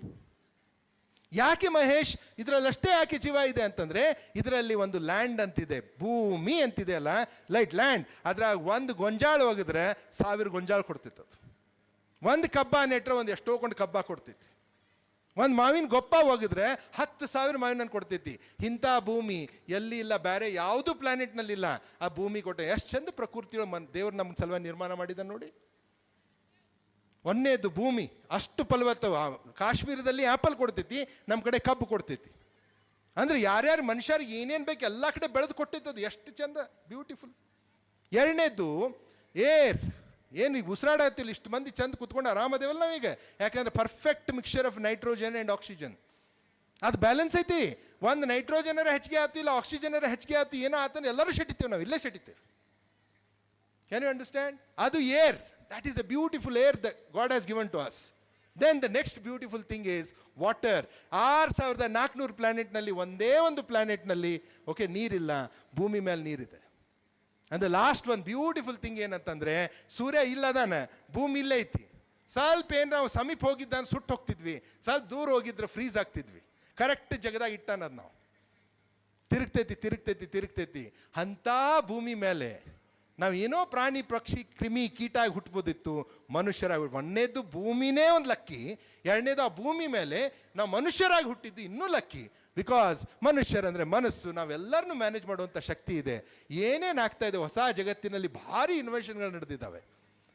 ಯಾಕೆ ಮಹೇಶ್ ಇದರಲ್ಲಷ್ಟೇ ಯಾಕೆ ಜೀವ ಇದೆ ಅಂತಂದ್ರೆ, ಇದರಲ್ಲಿ ಒಂದು ಲ್ಯಾಂಡ್ ಅಂತಿದೆ, ಭೂಮಿ ಅಂತಿದೆ ಅಲ್ಲ, ಲೈಟ್ ಲ್ಯಾಂಡ್. ಅದ್ರಾಗ ಒಂದು ಗೊಂಜಾಳ ಹೋಗಿದ್ರೆ 1000 ಗೊಂಜಾಳ ಕೊಡ್ತಿತ್ತು. ಅದು ಒಂದು ಕಬ್ಬ ನೆಟ್ರೆ ಒಂದು ಎಷ್ಟೋ ಕೊಂಡು ಕಬ್ಬ ಕೊಡ್ತೈತಿ. ಒಂದು ಮಾವಿನ ಗೊಪ್ಪ ಹೋಗಿದ್ರೆ 10,000 ಮಾವಿನ ಕೊಡ್ತೈತಿ. ಇಂಥ ಭೂಮಿ ಎಲ್ಲಿ ಇಲ್ಲ, ಬೇರೆ ಯಾವುದು ಪ್ಲಾನೆಟ್ನಲ್ಲಿ ಇಲ್ಲ. ಆ ಭೂಮಿ ಕೊಟ್ಟ ಎಷ್ಟು ಚಂದ ಪ್ರಕೃತಿಯೊಳಗೆ ದೇವ್ರು ನಮ್ಮ ಸಲುವಾಗಿ ನಿರ್ಮಾಣ ಮಾಡಿದ ನೋಡಿ. ಒಂದೇದು ಭೂಮಿ ಅಷ್ಟು ಫಲವತ್ತು. ಕಾಶ್ಮೀರದಲ್ಲಿ ಆ್ಯಪಲ್ ಕೊಡ್ತೈತಿ, ನಮ್ಮ ಕಡೆ ಕಬ್ಬು ಕೊಡ್ತೈತಿ. ಅಂದ್ರೆ ಯಾರ್ಯಾರು ಮನುಷ್ಯರಿಗೆ ಏನೇನು ಬೇಕು ಎಲ್ಲ ಕಡೆ ಬೆಳೆದು ಕೊಟ್ಟಿದ್ದು, ಎಷ್ಟು ಚಂದ, ಬ್ಯೂಟಿಫುಲ್. ಎರಡನೇದು ಏರ್. ಏನು ಈಗ ಉಸಿರಾಡತ್ತಿಲ್ಲ, ಇಷ್ಟು ಮಂದಿ ಚಂದ ಕುತ್ಕೊಂಡು ಆರಾಮದೇವಲ್ಲ ನಾವೀಗ. ಯಾಕಂದ್ರೆ perfect mixture of nitrogen and oxygen. ಅದು ಬ್ಯಾಲೆನ್ಸ್ ಐತಿ. ಒಂದು ನೈಟ್ರೋಜನರ ಹೆಚ್ಚಿಗೆ ಆಯ್ತು, ಇಲ್ಲ ಆಕ್ಸಿಜನರ ಹೆಚ್ಚಿಗೆ ಆಯ್ತು, ಏನೋ ಆತನ ಎಲ್ಲರೂ ಶೆಟ್ಟಿತ್ತೇವೆ, ನಾವು ಇಲ್ಲೇ ಶೆಟ್ಟಿತ್ತೇವೆ. Can you understand? ಅದು air. That is a beautiful air that God has given to us. Then the next beautiful thing is water. 6400 ಪ್ಲಾನೆಟ್ನಲ್ಲಿ ಒಂದೇ ಒಂದು ಪ್ಲಾನೆಟ್ನಲ್ಲಿ ನೀರಿಲ್ಲ, ಭೂಮಿ ಮೇಲೆ ನೀರಿದೆ. And the last one beautiful thing ಏನಂತಂದ್ರೆ, ಸೂರ್ಯ ಇಲ್ಲದಾನ, ಭೂಮಿ ಇಲ್ಲೇ ಐತಿ. ಸ್ವಲ್ಪ ಏನು ನಾವು ಸಮೀಪ ಹೋಗಿದ್ದಾನ ಸುಟ್ಟು ಹೋಗ್ತಿದ್ವಿ, ಸ್ವಲ್ಪ ದೂರ ಹೋಗಿದ್ರೆ ಫ್ರೀಸ್ ಆಗ್ತಿದ್ವಿ. ಕರೆಕ್ಟ್ ಜಗದಾಗ ಇಟ್ಟಾನದ್ ನಾವು. ತಿರುಗ್ತೈತಿ. ಅಂಥ ಭೂಮಿ ಮೇಲೆ ನಾವು ಏನೋ ಪ್ರಾಣಿ ಪಕ್ಷಿ ಕ್ರಿಮಿ ಕೀಟ ಆಗಿ ಹುಟ್ಟಬೋದಿತ್ತು, ಮನುಷ್ಯರಾಗಿ. ಒಂದನೇದು ಭೂಮಿನೇ ಒಂದು ಲಕ್ಕಿ, ಎರಡನೇದು ಆ ಭೂಮಿ ಮೇಲೆ ನಾವು ಮನುಷ್ಯರಾಗಿ ಹುಟ್ಟಿದ್ದು ಇನ್ನೂ ಲಕ್ಕಿ. ಬಿಕಾಸ್ ಮನುಷ್ಯರಂದ್ರೆ ಮನಸ್ಸು, ನಾವೆಲ್ಲರನ್ನು ಮ್ಯಾನೇಜ್ ಮಾಡುವಂಥ ಶಕ್ತಿ ಇದೆ. ಏನೇನು ಆಗ್ತಾ ಇದೆ ಹೊಸ ಜಗತ್ತಿನಲ್ಲಿ, ಭಾರಿ ಇನ್ವೆನ್ಷನ್ಗಳು ನಡೆದಿದ್ದಾವೆ.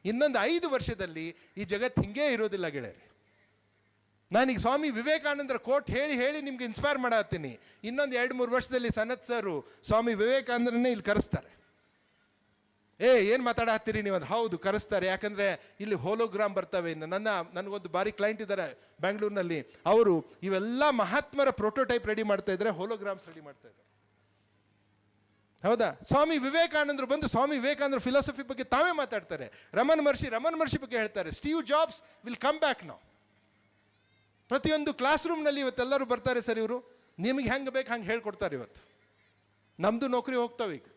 ಇನ್ನೊಂದು 5 ವರ್ಷದಲ್ಲಿ ಈ ಜಗತ್ತು ಹಿಂಗೇ ಇರೋದಿಲ್ಲ ಗೆಳೆಯರೆ. ನಾನೀಗ ಸ್ವಾಮಿ ವಿವೇಕಾನಂದರ ಕೋಟ್ ಹೇಳಿ ನಿಮ್ಗೆ ಇನ್ಸ್ಪೈರ್ ಮಾಡತ್ತೀನಿ. ಇನ್ನೊಂದು 2-3 ವರ್ಷದಲ್ಲಿ ಸನತ್ ಸರು ಸ್ವಾಮಿ ವಿವೇಕಾನಂದರನ್ನೇ ಇಲ್ಲಿ ಕರೆಸ್ತಾರೆ. ಏನು ಮಾತಾಡತ್ತೀರಿ ನೀವು? ಹೌದು, ಕರೆಸ್ತಾರೆ. ಯಾಕಂದ್ರೆ ಇಲ್ಲಿ ಹೋಲೋಗ್ರಾಮ್ ಬರ್ತವೆ. ನನಗೊಂದು ಬಾರಿ ಕ್ಲೈಂಟ್ ಇದ್ದಾರೆ ಬೆಂಗಳೂರಿನಲ್ಲಿ, ಅವರು ಇವೆಲ್ಲ ಮಹಾತ್ಮರ ಪ್ರೋಟೋಟೈಪ್ ರೆಡಿ ಮಾಡ್ತಾ ಇದ್ದಾರೆ, ಹೋಲೋಗ್ರಾಮ್ಸ್ ರೆಡಿ ಮಾಡ್ತಾ ಇದ್ದಾರೆ. ಹೌದಾ? ಸ್ವಾಮಿ ವಿವೇಕಾನಂದರು ಬಂದು ಸ್ವಾಮಿ ವಿವೇಕಾನಂದರ ಫಿಲಾಸಫಿ ಬಗ್ಗೆ ತಾವೇ ಮಾತಾಡ್ತಾರೆ. ರಮನ್ ಮಹರ್ಷಿ ಬಗ್ಗೆ ಹೇಳ್ತಾರೆ. Steve jobs will come back ನಾವು. ಪ್ರತಿಯೊಂದು ಕ್ಲಾಸ್ ರೂಮ್ನಲ್ಲಿ ಇವತ್ತೆಲ್ಲರೂ ಬರ್ತಾರೆ ಸರ್, ಇವರು ನಿಮಗೆ ಹೆಂಗೆ ಬೇಕು ಹಂಗೆ ಹೇಳ್ಕೊಡ್ತಾರೆ. ಇವತ್ತು ನಮ್ದು ನೌಕರಿ ಹೋಗ್ತಾವೆ ಈಗ.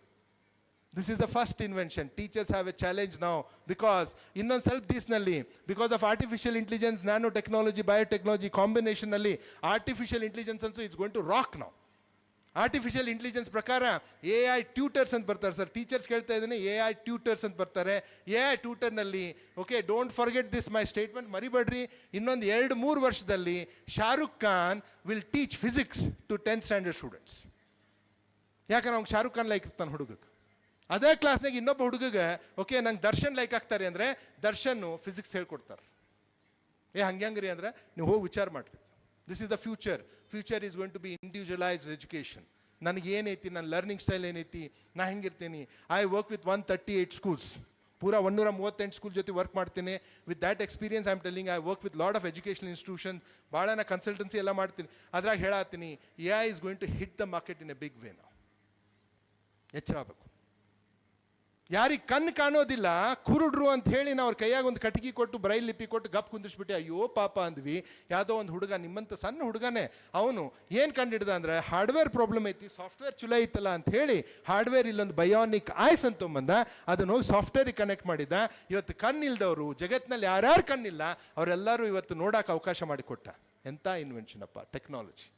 This is the first invention. Teachers have a challenge now because ಇನ್ನೊಂದು ಸ್ವಲ್ಪ ದಿವಸನಲ್ಲಿ, because of artificial intelligence, nanotechnology, biotechnology combination ನಲ್ಲಿ artificial intelligence also is going to rock now. Artificial intelligence ಪ್ರಕಾರ AI ಟ್ಯೂಟರ್ಸ್ ಅಂತ ಬರ್ತಾರೆ ಸರ್. ಟೀಚರ್ಸ್ ಕೇಳ್ತಾ ಇದ್ದೀನಿ, AI tutors ಅಂತ ಬರ್ತಾರೆ. AI ಟ್ಯೂಟರ್ನಲ್ಲಿ don't forget this my statement, ಮರಿಬೇಡ್ರಿ. ಇನ್ನೊಂದು 2-3 ವರ್ಷದಲ್ಲಿ Shahrukh Khan will teach physics to 10th standard students. ಯಾಕಂದ್ರೆ ಅವ್ನು ಶಾರುಖ್ ಖಾನ್ ಲೈಕ್ ಇರ್ತಾನೆ ಹುಡುಗಕ್ಕೆ. ಅದೇ ಕ್ಲಾಸ್ನಾಗ ಇನ್ನೊಬ್ಬ ಹುಡುಗಗೆ ನಂಗೆ ದರ್ಶನ್ ಲೈಕ್ ಆಗ್ತಾರೆ ಅಂದರೆ ದರ್ಶನ್ ಫಿಸಿಕ್ಸ್ ಹೇಳ್ಕೊಡ್ತಾರೆ. ಹಂಗ್ರಿ ಅಂದರೆ ನೀವು ಹೋಗಿ ವಿಚಾರ ಮಾಡ್ರಿ. This is the future. Future is going to be individualised education. ನನಗೆ ಏನೈತಿ, ನನ್ನ ಲರ್ನಿಂಗ್ ಸ್ಟೈಲ್ ಏನೈತಿ, ನಾ ಹೆಂಗಿರ್ತೀನಿ. ಐ ವರ್ಕ್ ವಿತ್ 138 ಸ್ಕೂಲ್ಸ್, ಪೂರಾ 138 ಸ್ಕೂಲ್ ಜೊತೆ ವರ್ಕ್ ಮಾಡ್ತೀನಿ. With that experience I am telling, I work with lot of educational institution. ಭಾಳ ನಾ ಕನ್ಸಲ್ಟೆನ್ಸಿ ಎಲ್ಲ ಮಾಡ್ತೀನಿ. ಅದ್ರಾಗ ಹೇಳತ್ತೀನಿ, AI is going to hit the market in a big way. ನಾವು ಎಚ್ಚರ ಆಗಬೇಕು. ಯಾರಿಗೆ ಕಣ್ಣು ಕಾಣೋದಿಲ್ಲ, ಕುರುಡ್ರು ಅಂತ ಹೇಳಿ ನಾವು ಅವ್ರ ಕೈಯಾಗ ಒಂದು ಕಟ್ಟಿಗೆ ಕೊಟ್ಟು ಬ್ರೈಲ್ ಲಿಪಿ ಕೊಟ್ಟು ಗಪ್ ಕುಂದಿಸ್ಬಿಟ್ಟು ಅಯ್ಯೋ ಪಾಪ ಅಂದ್ವಿ. ಯಾವುದೋ ಒಂದು ಹುಡುಗ, ನಿಮ್ಮಂತ ಸಣ್ಣ ಹುಡುಗನೇ, ಅವನು ಏನು ಕಂಡಿಡ್ದ ಅಂದ್ರೆ ಹಾರ್ಡ್ವೇರ್ ಪ್ರಾಬ್ಲಮ್ ಐತಿ, ಸಾಫ್ಟ್ವೇರ್ ಚಲೋ ಐತಲ್ಲ ಅಂತ ಹೇಳಿ ಹಾರ್ಡ್ವೇರ್ ಇಲ್ಲೊಂದು ಬಯೋನಿಕ್ ಆಯ್ಸ್ ಅಂತಂಬಂದ, ಅದನ್ನ ಹೋಗಿ ಸಾಫ್ಟ್ವೇರಿಗೆ ಕನೆಕ್ಟ್ ಮಾಡಿದ. ಇವತ್ತು ಕಣ್ಣಿಲ್ದವರು ಜಗತ್ತಿನಲ್ಲಿ ಯಾರ್ಯಾರು ಕಣ್ಣಿಲ್ಲ ಅವರೆಲ್ಲರೂ ಇವತ್ತು ನೋಡಕ್ಕೆ ಅವಕಾಶ ಮಾಡಿಕೊಟ್ಟ. ಎಂಥ ಇನ್ವೆನ್ಷನ್ ಅಪ್ಪ, ಟೆಕ್ನಾಲಜಿ.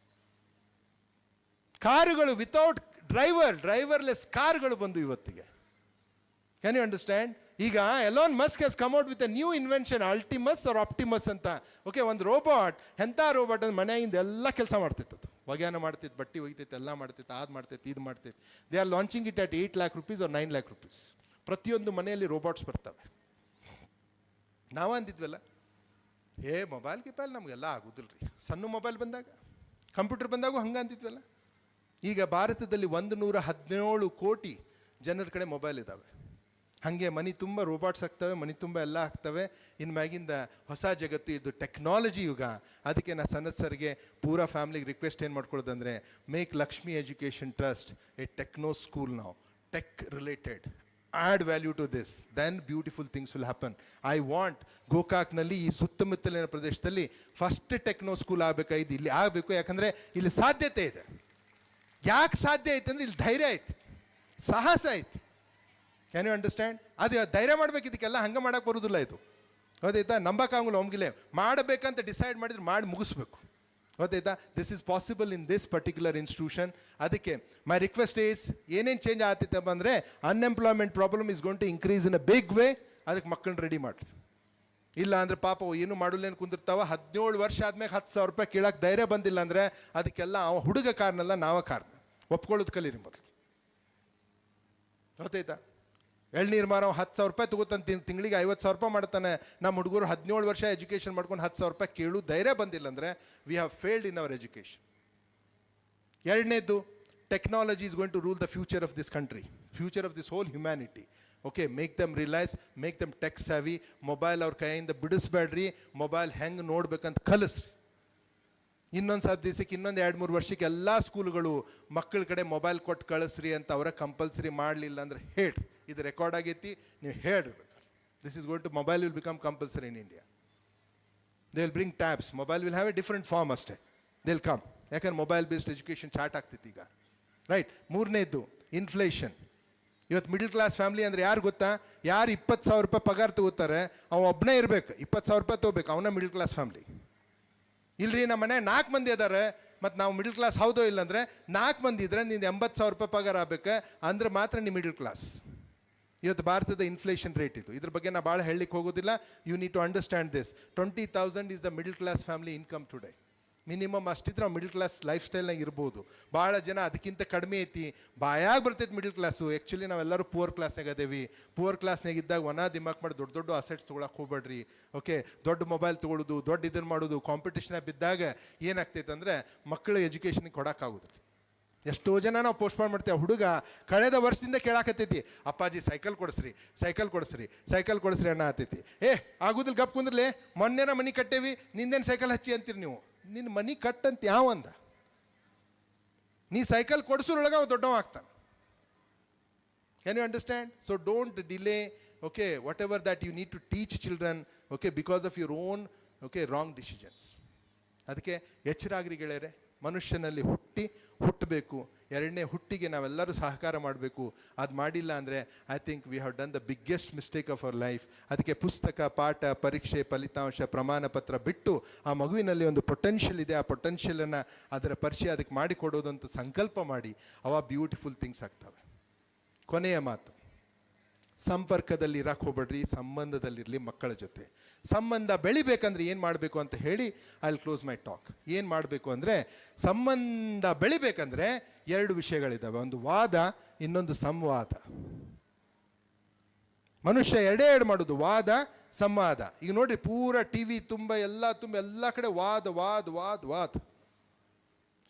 ಕಾರುಗಳು ವಿತೌಟ್ ಡ್ರೈವರ್ಲೆಸ್ ಕಾರ್ಗಳು ಬಂದು ಇವತ್ತಿಗೆ. Can you understand? ಈಗ Elon Musk has come out with a new invention, Ultimus or Optimus ಅಂತ. ಓಕೆ, ಒಂದು ರೋಬೋಟ್, ಎಂಥ ರೋಬೋಟ್ ಅಂದ್ರೆ ಮನೆಯಿಂದ ಎಲ್ಲ ಕೆಲಸ ಮಾಡ್ತಿತ್ತು, ಒಗ್ಯಾನ ಮಾಡ್ತಿತ್ತು, ಬಟ್ಟೆ ಒಗಿತೈತೆ, ಎಲ್ಲ ಮಾಡ್ತಿತ್ತು, ಅದು ಮಾಡ್ತೈತೆ, ಇದು ಮಾಡ್ತೈತೆ. They are launching it at 8 lakh rupees or 9 lakh rupees. ಪ್ರತಿಯೊಂದು ಮನೆಯಲ್ಲಿ ರೋಬೋಟ್ಸ್ ಬರ್ತವೆ. ನಾವು ಅಂದಿದ್ವಲ್ಲ, ಮೊಬೈಲ್ ಗಿಬೈಲ್ ನಮಗೆಲ್ಲ ಆಗೋದಿಲ್ಲ ರೀ, ಸಣ್ಣ ಮೊಬೈಲ್ ಬಂದಾಗ, ಕಂಪ್ಯೂಟರ್ ಬಂದಾಗೂ ಹಂಗೆ ಅಂತಿದ್ವಲ್ಲ. ಈಗ ಭಾರತದಲ್ಲಿ 117 ಕೋಟಿ ಜನರ ಕಡೆ ಮೊಬೈಲ್ ಇದ್ದಾವೆ. ಹಾಗೆ ಮನೆ ತುಂಬ ರೋಬೋಟ್ಸ್ ಆಗ್ತವೆ, ಮನೆ ತುಂಬ ಎಲ್ಲ ಆಗ್ತವೆ. ಇನ್ನು ಮ್ಯಾಗಿಂದ ಹೊಸ ಜಗತ್ತು, ಇದು ಟೆಕ್ನಾಲಜಿ ಯುಗ. ಅದಕ್ಕೆ ನಾ ಸನತ್ ಸರ್ಗೆ ಪೂರಾ ಫ್ಯಾಮಿಲಿಗೆ ರಿಕ್ವೆಸ್ಟ್ ಏನು ಮಾಡ್ಕೊಳ್ಳೋದಂದರೆ, make Lakshmi education trust a techno school ನಾವು, tech related. Add value to this, then beautiful things will happen. I want ಗೋಕಾಕ್ನಲ್ಲಿ, ಈ ಸುತ್ತಮುತ್ತಲಿನ ಪ್ರದೇಶದಲ್ಲಿ ಫಸ್ಟ್ ಟೆಕ್ನೋ ಸ್ಕೂಲ್ ಆಗಬೇಕಾಯ್ತು, ಇಲ್ಲಿ ಆಗಬೇಕು. ಯಾಕಂದರೆ ಇಲ್ಲಿ ಸಾಧ್ಯತೆ ಇದೆ. ಯಾಕೆ ಸಾಧ್ಯ ಐತೆ ಅಂದರೆ ಇಲ್ಲಿ ಧೈರ್ಯ ಐತೆ, ಸಾಹಸ ಐತಿ. Can you understand? ಅದು ಧೈರ್ಯ ಮಾಡ್ಬೇಕು. ಇದಕ್ಕೆಲ್ಲ ಹಂಗೆ ಮಾಡೋಕೆ ಬರೋದಿಲ್ಲ. ಇದು ಗೊತ್ತಾಯ್ತಾ? ನಂಬಕ್ಕಾಗಲ್ಲ. ಒಮ್ಗಿಲೆ ಮಾಡಬೇಕಂತ ಡಿಸೈಡ್ ಮಾಡಿದ್ರೆ ಮಾಡಿ ಮುಗಿಸ್ಬೇಕು. ಗೊತ್ತಾಯ್ತಾ? This is possible in this particular institution. ಅದಕ್ಕೆ ಮೈ ರಿಕ್ವೆಸ್ಟ್ ಈಸ್, ಏನೇನು ಚೇಂಜ್ ಆಗ್ತೈತಪ್ಪ ಅಂದರೆ, unemployment problem is going to increase in a big way. ಅದಕ್ಕೆ ಮಕ್ಕಳನ್ನ ರೆಡಿ ಮಾಡಿರಿ. ಇಲ್ಲ ಅಂದ್ರೆ ಪಾಪ ಏನು ಮಾಡಲೇನು ಕುಂದಿರ್ತಾವ. 17 ವರ್ಷ ಆದ್ಮೇಲೆ 10,000 ರೂಪಾಯಿ ಕೇಳಕ್ಕೆ ಧೈರ್ಯ ಬಂದಿಲ್ಲ ಅಂದರೆ ಅದಕ್ಕೆಲ್ಲ ಅವ ಹುಡುಗ ಕಾರಣಲ್ಲ, ನಾವ ಕಾರಣ. ಒಪ್ಕೊಳ್ಳೋದು ಕಲೀರಿ ಮೊದಲು. ಗೊತ್ತಾಯ್ತಾ? ಎಳ್ನೀರು ಮಾರೋ 10,000 ರೂಪಾಯಿ ತಗೋತಾನೆ, ತಿಂಗಳಿಗೆ 50,000 ರೂಪಾಯಿ ಮಾಡ್ತಾನೆ. ನಮ್ಮ ಹುಡುಗರು 17 ವರ್ಷ ಎಜುಕೇಷನ್ ಮಾಡ್ಕೊಂಡು 10,000 ರೂಪಾಯಿ ಕೇಳು ಧೈರ್ಯ ಬಂದಿಲ್ಲ ಅಂದರೆ we have failed in our education. ಎರಡನೇದು, technology is going to rule the future of this country, future of this whole humanity. Okay, make them realise, make them tech savvy. Mobile ಅವ್ರ ಕೈಯಿಂದ ಬಿಡಿಸ್ಬೇಡ್ರಿ, mobile ಹೆಂಗೆ ನೋಡ್ಬೇಕಂತ ಕಲಿಸ್ರಿ. ಇನ್ನೊಂದು ಸ್ವಲ್ಪ ದಿವಸಕ್ಕೆ, ಇನ್ನೊಂದು 2-3 ವರ್ಷಕ್ಕೆ ಎಲ್ಲ ಸ್ಕೂಲ್ಗಳು ಮಕ್ಕಳ ಕಡೆ ಮೊಬೈಲ್ ಕೊಟ್ಟು ಕಳಿಸ್ರಿ ಅಂತ ಅವರ ಕಂಪಲ್ಸರಿ ಮಾಡಲಿಲ್ಲ ಅಂದ್ರೆ ಹೇಳ್ರಿ. ಇದು ರೆಕಾರ್ಡ್ ಆಗೈತಿ, ನೀವು ಹೇಳ್ರಿ. This is going to, mobile will become compulsory in India. They will bring tabs, mobile will have a different form ಅಷ್ಟೇ, ದೇ ವಿಲ್ ಕಮ್. ಯಾಕಂದ್ರೆ ಮೊಬೈಲ್ ಬೇಸ್ಡ್ ಎಜುಕೇಷನ್ ಚಾರ್ಟ್ ಆಗ್ತೈತಿ ಈಗ, ರೈಟ್? ಮೂರನೇದು, ಇನ್ಫ್ಲೇಷನ್. ಇವತ್ತು ಮಿಡಲ್ ಕ್ಲಾಸ್ ಫ್ಯಾಮಿಲಿ ಅಂದರೆ ಯಾರು ಗೊತ್ತಾ? ಯಾರು 20,000 ರೂಪಾಯಿ ಪಗಾರ ತಗೋತಾರೆ, ಅವ ಒಬ್ಬನೇ ಇರಬೇಕು, 20,000 ರೂಪಾಯಿ ತಗೋಬೇಕು, ಅವನ ಮಿಡಲ್ ಕ್ಲಾಸ್ ಫ್ಯಾಮಿಲಿ. ಇಲ್ರಿ, ನಮ್ಮ ಮನೆ 4 ಮಂದಿ ಅದಾರೆ, ಮತ್ತು ನಾವು ಮಿಡಲ್ ಕ್ಲಾಸ್ ಹೌದೋ ಇಲ್ಲ ಅಂದರೆ, 4 ಮಂದಿ ಇದ್ರೆ ನಿಂದು 80,000 ರೂಪಾಯಿ ಪಗಾರ ಆಗ್ಬೇಕು ಅಂದ್ರೆ ಮಾತ್ರ ನೀವು ಮಿಡಲ್ ಕ್ಲಾಸ್. ಇವತ್ತು ಭಾರತದ ಇನ್ಫ್ಲೇಷನ್ ರೇಟ್ ಇದು. ಇದ್ರ ಬಗ್ಗೆ ನಾ ಭಾಳ ಹೇಳಲಿಕ್ಕೆ ಹೋಗೋದಿಲ್ಲ. You need to understand this. 20,000 is the middle class family income today. Minimum ಅಷ್ಟಿದ್ರೆ ನಾವು ಮಿಡಲ್ ಕ್ಲಾಸ್ ಲೈಫ್ ಸ್ಟೈಲ್ನಾಗ ಇರ್ಬೋದು. ಭಾಳ ಜನ ಅದಕ್ಕಿಂತ ಕಡಿಮೆ ಐತಿ, ಬಾಯಾಗ ಬರ್ತೈತೆ ಮಿಡಲ್ ಕ್ಲಾಸು. ಆ್ಯಕ್ಚುಲಿ ನಾವೆಲ್ಲರೂ ಪುವರ್ ಕ್ಲಾಸ್ನಾಗ ಅದೇವಿ. ಪುವರ್ ಕ್ಲಾಸ್ನಾಗ ಇದ್ದಾಗ ದಿಮಾಕ್ ಮಾಡಿ ದೊಡ್ಡ ದೊಡ್ಡ ಅಸೆಟ್ಸ್ ತೊಗೊಳಕ್ಕೆ ಹೋಗ್ಬೇಡ್ರಿ. ಓಕೆ, ದೊಡ್ಡ ಮೊಬೈಲ್ ತೊಗೊಳ್ಳೋದು, ದೊಡ್ಡ ಇದನ್ನು ಮಾಡೋದು, ಕಾಂಪಿಟೇಷನಾಗ ಬಿದ್ದಾಗ ಏನಾಗ್ತೈತೆ ಅಂದರೆ ಮಕ್ಕಳ ಎಜುಕೇಷನ್ಗೆ ಕೊಡೋಕ್ಕಾಗೋದು. ಎಷ್ಟೋ ಜನ ನಾವು ಪೋಸ್ಟ್ಪೋನ್ ಮಾಡ್ತೇವೆ. ಹುಡುಗ ಕಳೆದ ವರ್ಷದಿಂದ ಕೇಳಾಕತ್ತೈತಿ, ಅಪ್ಪಾಜಿ ಸೈಕಲ್ ಕೊಡಿಸ್ರಿ, ಸೈಕಲ್ ಕೊಡಿಸ್ರಿ, ಸೈಕಲ್ ಕೊಡಿಸ್ರಿ ಅಣ್ಣ ಆತೈತಿ. ಆಗುದಿಲ್ಲ, ಗಪ್ ಕುಂದ್ರಲಿ, ಮೊನ್ನೆನ ಮನೆ ಕಟ್ಟೇವಿ, ನಿಂದೇನು ಸೈಕಲ್ ಹಚ್ಚಿ ಅಂತೀರಿ ನೀವು. ನಿನ್ನ ಮನೆ ಕಟ್ಟಂತ ಯಾವಂದ? ನೀ ಸೈಕಲ್ ಕೊಡಿಸೋರೊಳಗೆ ಅವ ದೊಡ್ಡವ ಆಗ್ತಾನೆ. Can you understand? So don't delay. Okay, whatever that you need to teach children, okay, because of your own okay wrong decisions. ಅದಕ್ಕೆ ಎಚ್ಚರಾಗ್ರಿ ಗೆಳೆಯರೆ. ಮನುಷ್ಯನಲ್ಲಿ ಹುಟ್ಟಬೇಕು. ಎರಡನೇ ಹುಟ್ಟಿಗೆ ನಾವೆಲ್ಲರೂ ಸಹಕಾರ ಮಾಡಬೇಕು. ಅದು ಮಾಡಿಲ್ಲ ಅಂದರೆ I think we have done the biggest mistake of our life. ಅದಕ್ಕೆ ಪುಸ್ತಕ, ಪಾಠ, ಪರೀಕ್ಷೆ, ಫಲಿತಾಂಶ, ಪ್ರಮಾಣ ಪತ್ರ ಬಿಟ್ಟು ಆ ಮಗುವಿನಲ್ಲಿ ಒಂದು ಪೊಟೆನ್ಷಿಯಲ್ ಇದೆ, ಆ ಪೊಟೆನ್ಷಿಯಲನ್ನು ಅದರ ಪರಿಚಯ ಅದಕ್ಕೆ ಮಾಡಿಕೊಡೋದಂತ ಸಂಕಲ್ಪ ಮಾಡಿ, ಅವ ಬ್ಯೂಟಿಫುಲ್ ಥಿಂಗ್ಸ್ ಆಗ್ತವೆ. ಕೊನೆಯ ಮಾತು, ಸಂಪರ್ಕದಲ್ಲಿ ಇರಕ್ಕೆ ಹೋಗ್ಬೇಡ್ರಿ, ಸಂಬಂಧದಲ್ಲಿರಲಿ ಮಕ್ಕಳ ಜೊತೆ. ಸಂಬಂಧ ಬೆಳಿಬೇಕಂದ್ರೆ ಏನು ಮಾಡಬೇಕು ಅಂತ ಹೇಳಿ I will close my talk. ಏನು ಮಾಡಬೇಕು ಅಂದರೆ, ಸಂಬಂಧ ಬೆಳಿಬೇಕಂದ್ರೆ 2 ವಿಷಯಗಳಿದ್ದಾವೆ. ಒಂದು ವಾದ, ಇನ್ನೊಂದು ಸಂವಾದ. ಮನುಷ್ಯ ಎರಡೇ ಮಾಡೋದು, ವಾದ, ಸಂವಾದ. ಈಗ ನೋಡ್ರಿ, ಪೂರ ಟಿವಿ ತುಂಬ ಎಲ್ಲ ಕಡೆ ವಾದ.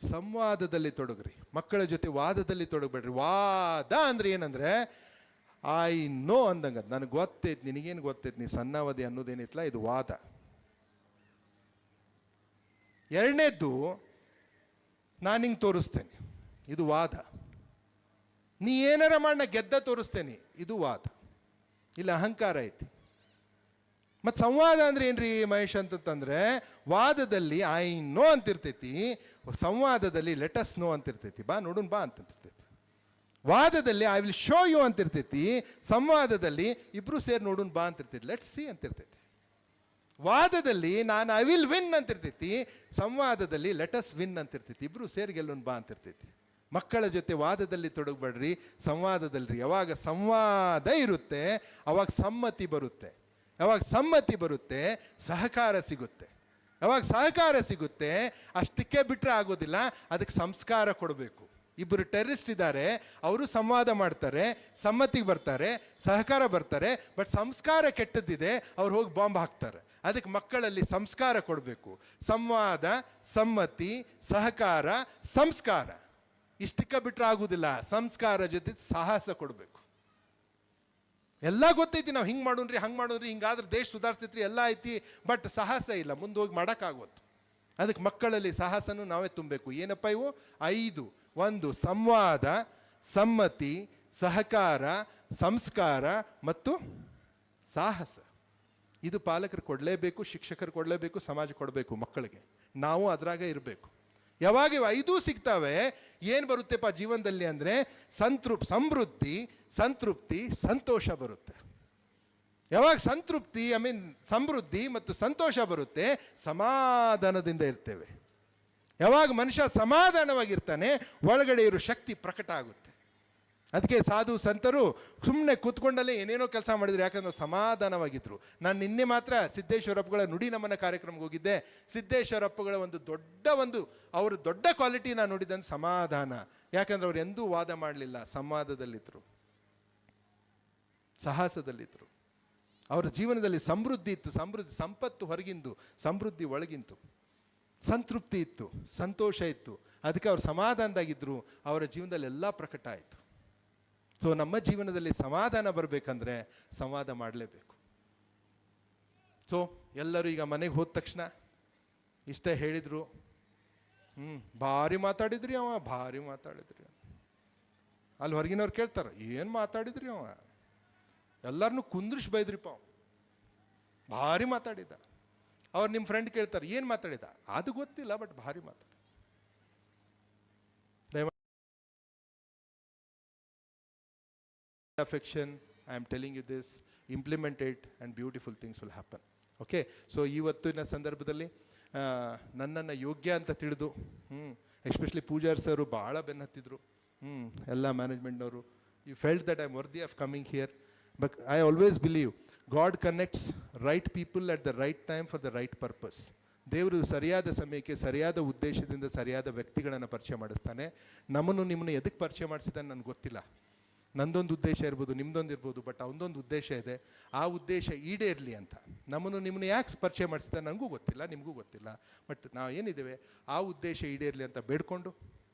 ಸಂವಾದದಲ್ಲಿ ತೊಡಗ್ರಿ, ಮಕ್ಕಳ ಜೊತೆ ವಾದದಲ್ಲಿ ತೊಡಗಬೇಡ್ರಿ. ವಾದ ಅಂದ್ರೆ ಏನಂದ್ರೆ, ಐ ನೋ ಅಂದಂಗ, ನನಗೆ ಗೊತ್ತೈತಿ, ನಿನಗೇನು ಗೊತ್ತೈತಿ, ನೀ ಸಣ್ಣವದಿ ಅನ್ನೋದೇನಿತ್ತಲ್ಲ, ಇದು ವಾದ. ಎರಡನೇದ್ದು, ನಾನು ಹಿಂಗೆ ತೋರಿಸ್ತೇನೆ, ಇದು ವಾದ. ನೀ ಏನಾರ ಮಾಡಿ ನಾ ಗೆದ್ದ ತೋರಿಸ್ತೇನೆ, ಇದು ವಾದ. ಇಲ್ಲಿ ಅಹಂಕಾರ ಐತಿ. ಮತ್ತು ಸಂವಾದ ಅಂದ್ರೆ ಏನ್ರಿ ಮಹೇಶ್ ಅಂತಂದ್ರೆ, ವಾದದಲ್ಲಿ ಐ ನೋ ಅಂತಿರ್ತೈತಿ, ಸಂವಾದದಲ್ಲಿ ಲೆಟಸ್ ನೋ ಅಂತಿರ್ತೈತಿ. ಬಾ ನೋಡೋಣ ಬಾ ಅಂತಿರ್ತೈತಿ. ವಾದದಲ್ಲಿ ಐ ವಿಲ್ ಶೋ ಯು ಅಂತಿರ್ತೈತಿ, ಸಂವಾದದಲ್ಲಿ ಇಬ್ರು ಸೇರಿ ನೋಡೋಣ ಬಾ ಅಂತಿರ್ತೈತಿ, ಲೆಟ್ಸ್ ಸಿ ಅಂತಿರ್ತೈತಿ. ವಾದದಲ್ಲಿ ನಾನು ಐ ವಿಲ್ ವಿನ್ ಅಂತಿರ್ತೈತಿ, ಸಂವಾದದಲ್ಲಿ ಲೆಟಸ್ ವಿನ್ ಅಂತಿರ್ತೈತಿ, ಇಬ್ರು ಸೇರಿ ಗೆಲ್ಲೋಣ ಬಾ ಅಂತಿರ್ತೈತಿ. ಮಕ್ಕಳ ಜೊತೆ ವಾದದಲ್ಲಿ ತೊಡಗಬೇಡ್ರಿ, ಸಂವಾದದಲ್ಲಿ. ಯಾವಾಗ ಸಂವಾದ ಇರುತ್ತೆ ಅವಾಗ ಸಮ್ಮತಿ ಬರುತ್ತೆ, ಯಾವಾಗ ಸಮ್ಮತಿ ಬರುತ್ತೆ ಸಹಕಾರ ಸಿಗುತ್ತೆ, ಯಾವಾಗ ಸಹಕಾರ ಸಿಗುತ್ತೆ ಅಷ್ಟಕ್ಕೆ ಬಿಟ್ಟರೆ ಆಗೋದಿಲ್ಲ, ಅದಕ್ಕೆ ಸಂಸ್ಕಾರ ಕೊಡಬೇಕು. ಇಬ್ಬರು ಟೆರರಿಸ್ಟ್ ಇದ್ದಾರೆ, ಅವರು ಸಂವಾದ ಮಾಡ್ತಾರೆ, ಸಮ್ಮತಿಗೆ ಬರ್ತಾರೆ, ಸಹಕಾರ ಬರ್ತಾರೆ, ಬಟ್ ಸಂಸ್ಕಾರ ಕೆಟ್ಟದ್ದಿದೆ, ಅವ್ರು ಹೋಗಿ ಬಾಂಬ್ ಹಾಕ್ತಾರೆ. ಅದಕ್ಕೆ ಮಕ್ಕಳಲ್ಲಿ ಸಂಸ್ಕಾರ ಕೊಡಬೇಕು. ಸಂವಾದ, ಸಮ್ಮತಿ, ಸಹಕಾರ, ಸಂಸ್ಕಾರ ಇಷ್ಟಕ್ಕೆ ಬಿಟ್ಟರೆ ಆಗುದಿಲ್ಲ. ಸಂಸ್ಕಾರ ಜೊತೆ ಸಾಹಸ ಕೊಡಬೇಕು. ಎಲ್ಲ ಗೊತ್ತೈತಿ, ನಾವು ಹಿಂಗೆ ಮಾಡೋಣ್ರಿ ಹಂಗೆ ಮಾಡೋಣ್ರಿ, ಹಿಂಗಾದ್ರೆ ದೇಶ ಸುಧಾರಿಸ್ತೈತ್ರಿ, ಎಲ್ಲ ಐತಿ, ಬಟ್ ಸಾಹಸ ಇಲ್ಲ, ಮುಂದೆ ಹೋಗಿ ಮಾಡೋಕ್ಕಾಗೋದು. ಅದಕ್ಕೆ ಮಕ್ಕಳಲ್ಲಿ ಸಾಹಸನೂ ನಾವೇ ತುಂಬಬೇಕು. ಏನಪ್ಪ ಇವು 5: 1 ಸಂವಾದ, ಸಮ್ಮತಿ, ಸಹಕಾರ, ಸಂಸ್ಕಾರ ಮತ್ತು ಸಾಹಸ. ಇದು ಪಾಲಕರು ಕೊಡಲೇಬೇಕು, ಶಿಕ್ಷಕರು ಕೊಡಲೇಬೇಕು, ಸಮಾಜ ಕೊಡಬೇಕು ಮಕ್ಕಳಿಗೆ. ನಾವು ಅದ್ರಾಗ ಇರಬೇಕು. ಯಾವಾಗ ಇವು 5 ಸಿಗ್ತವೆ, ಏನು ಬರುತ್ತೆಪ್ಪ ಜೀವನದಲ್ಲಿ ಅಂದರೆ ಸಮೃದ್ಧಿ, ಸಂತೃಪ್ತಿ, ಸಂತೋಷ ಬರುತ್ತೆ. ಯಾವಾಗ ಸಂತೃಪ್ತಿ ಸಮೃದ್ಧಿ ಮತ್ತು ಸಂತೋಷ ಬರುತ್ತೆ, ಸಮಾಧಾನದಿಂದ ಇರ್ತೇವೆ. ಯಾವಾಗ ಮನುಷ್ಯ ಸಮಾಧಾನವಾಗಿರ್ತಾನೆ, ಒಳಗಡೆ ಇರೋ ಶಕ್ತಿ ಪ್ರಕಟ ಆಗುತ್ತೆ. ಅದಕ್ಕೆ ಸಾಧು ಸಂತರು ಸುಮ್ಮನೆ ಕೂತ್ಕೊಂಡಲ್ಲೇ ಏನೇನೋ ಕೆಲಸ ಮಾಡಿದ್ರು, ಯಾಕಂದ್ರೆ ಸಮಾಧಾನವಾಗಿದ್ರು. ನಾನು ನಿನ್ನೆ ಮಾತ್ರ ಸಿದ್ದೇಶ್ವರಪ್ಪಗಳ ನುಡಿ ನಮನ ಕಾರ್ಯಕ್ರಮಕ್ಕೆ ಹೋಗಿದ್ದೆ. ಸಿದ್ದೇಶ್ವರಪ್ಪಗಳ ಅವ್ರ ದೊಡ್ಡ ಕ್ವಾಲಿಟಿ ನಾನು ನೋಡಿದಂತ ಸಮಾಧಾನ. ಯಾಕಂದ್ರೆ ಅವ್ರು ಎಂದೂ ವಾದ ಮಾಡಲಿಲ್ಲ, ಸಂವಾದದಲ್ಲಿದ್ರು, ಸಾಹಸದಲ್ಲಿದ್ರು. ಅವರ ಜೀವನದಲ್ಲಿ ಸಮೃದ್ಧಿ ಇತ್ತು, ಸಂಪತ್ತು ಹೊರಗಿಂದು, ಸಮೃದ್ಧಿ ಒಳಗಿಂತು. ಸಂತೃಪ್ತಿ ಇತ್ತು, ಸಂತೋಷ ಇತ್ತು. ಅದಕ್ಕೆ ಅವ್ರು ಸಮಾಧಾನದಾಗಿದ್ರು, ಅವರ ಜೀವನದಲ್ಲಿ ಎಲ್ಲ ಪ್ರಕಟ ಆಯಿತು. ಸೊ ನಮ್ಮ ಜೀವನದಲ್ಲಿ ಸಮಾಧಾನ ಬರಬೇಕಂದ್ರೆ ಸಂವಾದ ಮಾಡಲೇಬೇಕು. ಸೊ ಎಲ್ಲರೂ ಈಗ ಮನೆಗೆ ಹೋದ ತಕ್ಷಣ ಇಷ್ಟೇ ಹೇಳಿದ್ರು, ಭಾರಿ ಮಾತಾಡಿದ್ರಿ ಅವ, ಭಾರಿ ಮಾತಾಡಿದ್ರಿ. ಅಲ್ಲಿ ಹೊರಗಿನವ್ರು ಕೇಳ್ತಾರ, ಏನು ಮಾತಾಡಿದ್ರಿ ಅವ, ಎಲ್ಲರನ್ನೂ ಕುಂದ್ರಿಸಿ ಬೈದ್ರಿಪ್ಪ, ಭಾರಿ ಮಾತಾಡಿದ. ಅವ್ರು ನಿಮ್ಮ ಫ್ರೆಂಡ್ ಕೇಳ್ತಾರೆ, ಏನು ಮಾತಾಡಿದ, ಅದು ಗೊತ್ತಿಲ್ಲ, ಬಟ್ ಭಾರಿ ಮಾತಾಡಿದ. Affection, I am telling you this, implement it and beautiful things will happen. Okay, so ಇವತ್ತಿನ ಸಂದರ್ಭದಲ್ಲಿ ನನ್ನನ್ನು ಯೋಗ್ಯ ಅಂತ ತಿಳಿದು, ಎಸ್ಪೆಷಲಿ ಪೂಜಾರ್ ಸರ್ ಭಾಳ ಬೆನ್ನತ್ತಿದ್ರು, ಎಲ್ಲ ಮ್ಯಾನೇಜ್ಮೆಂಟ್ನವರು. You felt that I am worthy of coming here. But I always believe God connects right people at the right time for the right purpose. ದೇವರು ಸರಿಯಾದ ಸಮಯಕ್ಕೆ ಸರಿಯಾದ ಉದ್ದೇಶದಿಂದ ಸರಿಯಾದ ವ್ಯಕ್ತಿಗಳನ್ನು ಪರಿಚಯ ಮಾಡಿಸ್ತಾನೆ. ನಿಮ್ಮನ್ನು ಎದಕ್ಕೆ ಪರಿಚಯ ಮಾಡಿಸಿದ್ದಾನೆ ನನಗೆ ಗೊತ್ತಿಲ್ಲ. ನಂದೊಂದು ಉದ್ದೇಶ ಇರ್ಬೋದು, ನಿಮ್ದೊಂದು ಇರ್ಬೋದು, ಬಟ್ ಅವನದೊಂದು ಉದ್ದೇಶ ಇದೆ. ಆ ಉದ್ದೇಶ ಈಡೇರಲಿ ಅಂತ ನಿಮ್ಮನ್ನು ಯಾಕೆ ಪರಿಚಯ ಮಾಡಿಸ್ತಾನೆ ನನಗೂ ಗೊತ್ತಿಲ್ಲ, ನಿಮಗೂ ಗೊತ್ತಿಲ್ಲ. ಬಟ್ ನಾವು ಏನಿದ್ದೇವೆ ಆ ಉದ್ದೇಶ ಈಡೇರಲಿ ಅಂತ ಬೇಡ್ಕೊಂಡು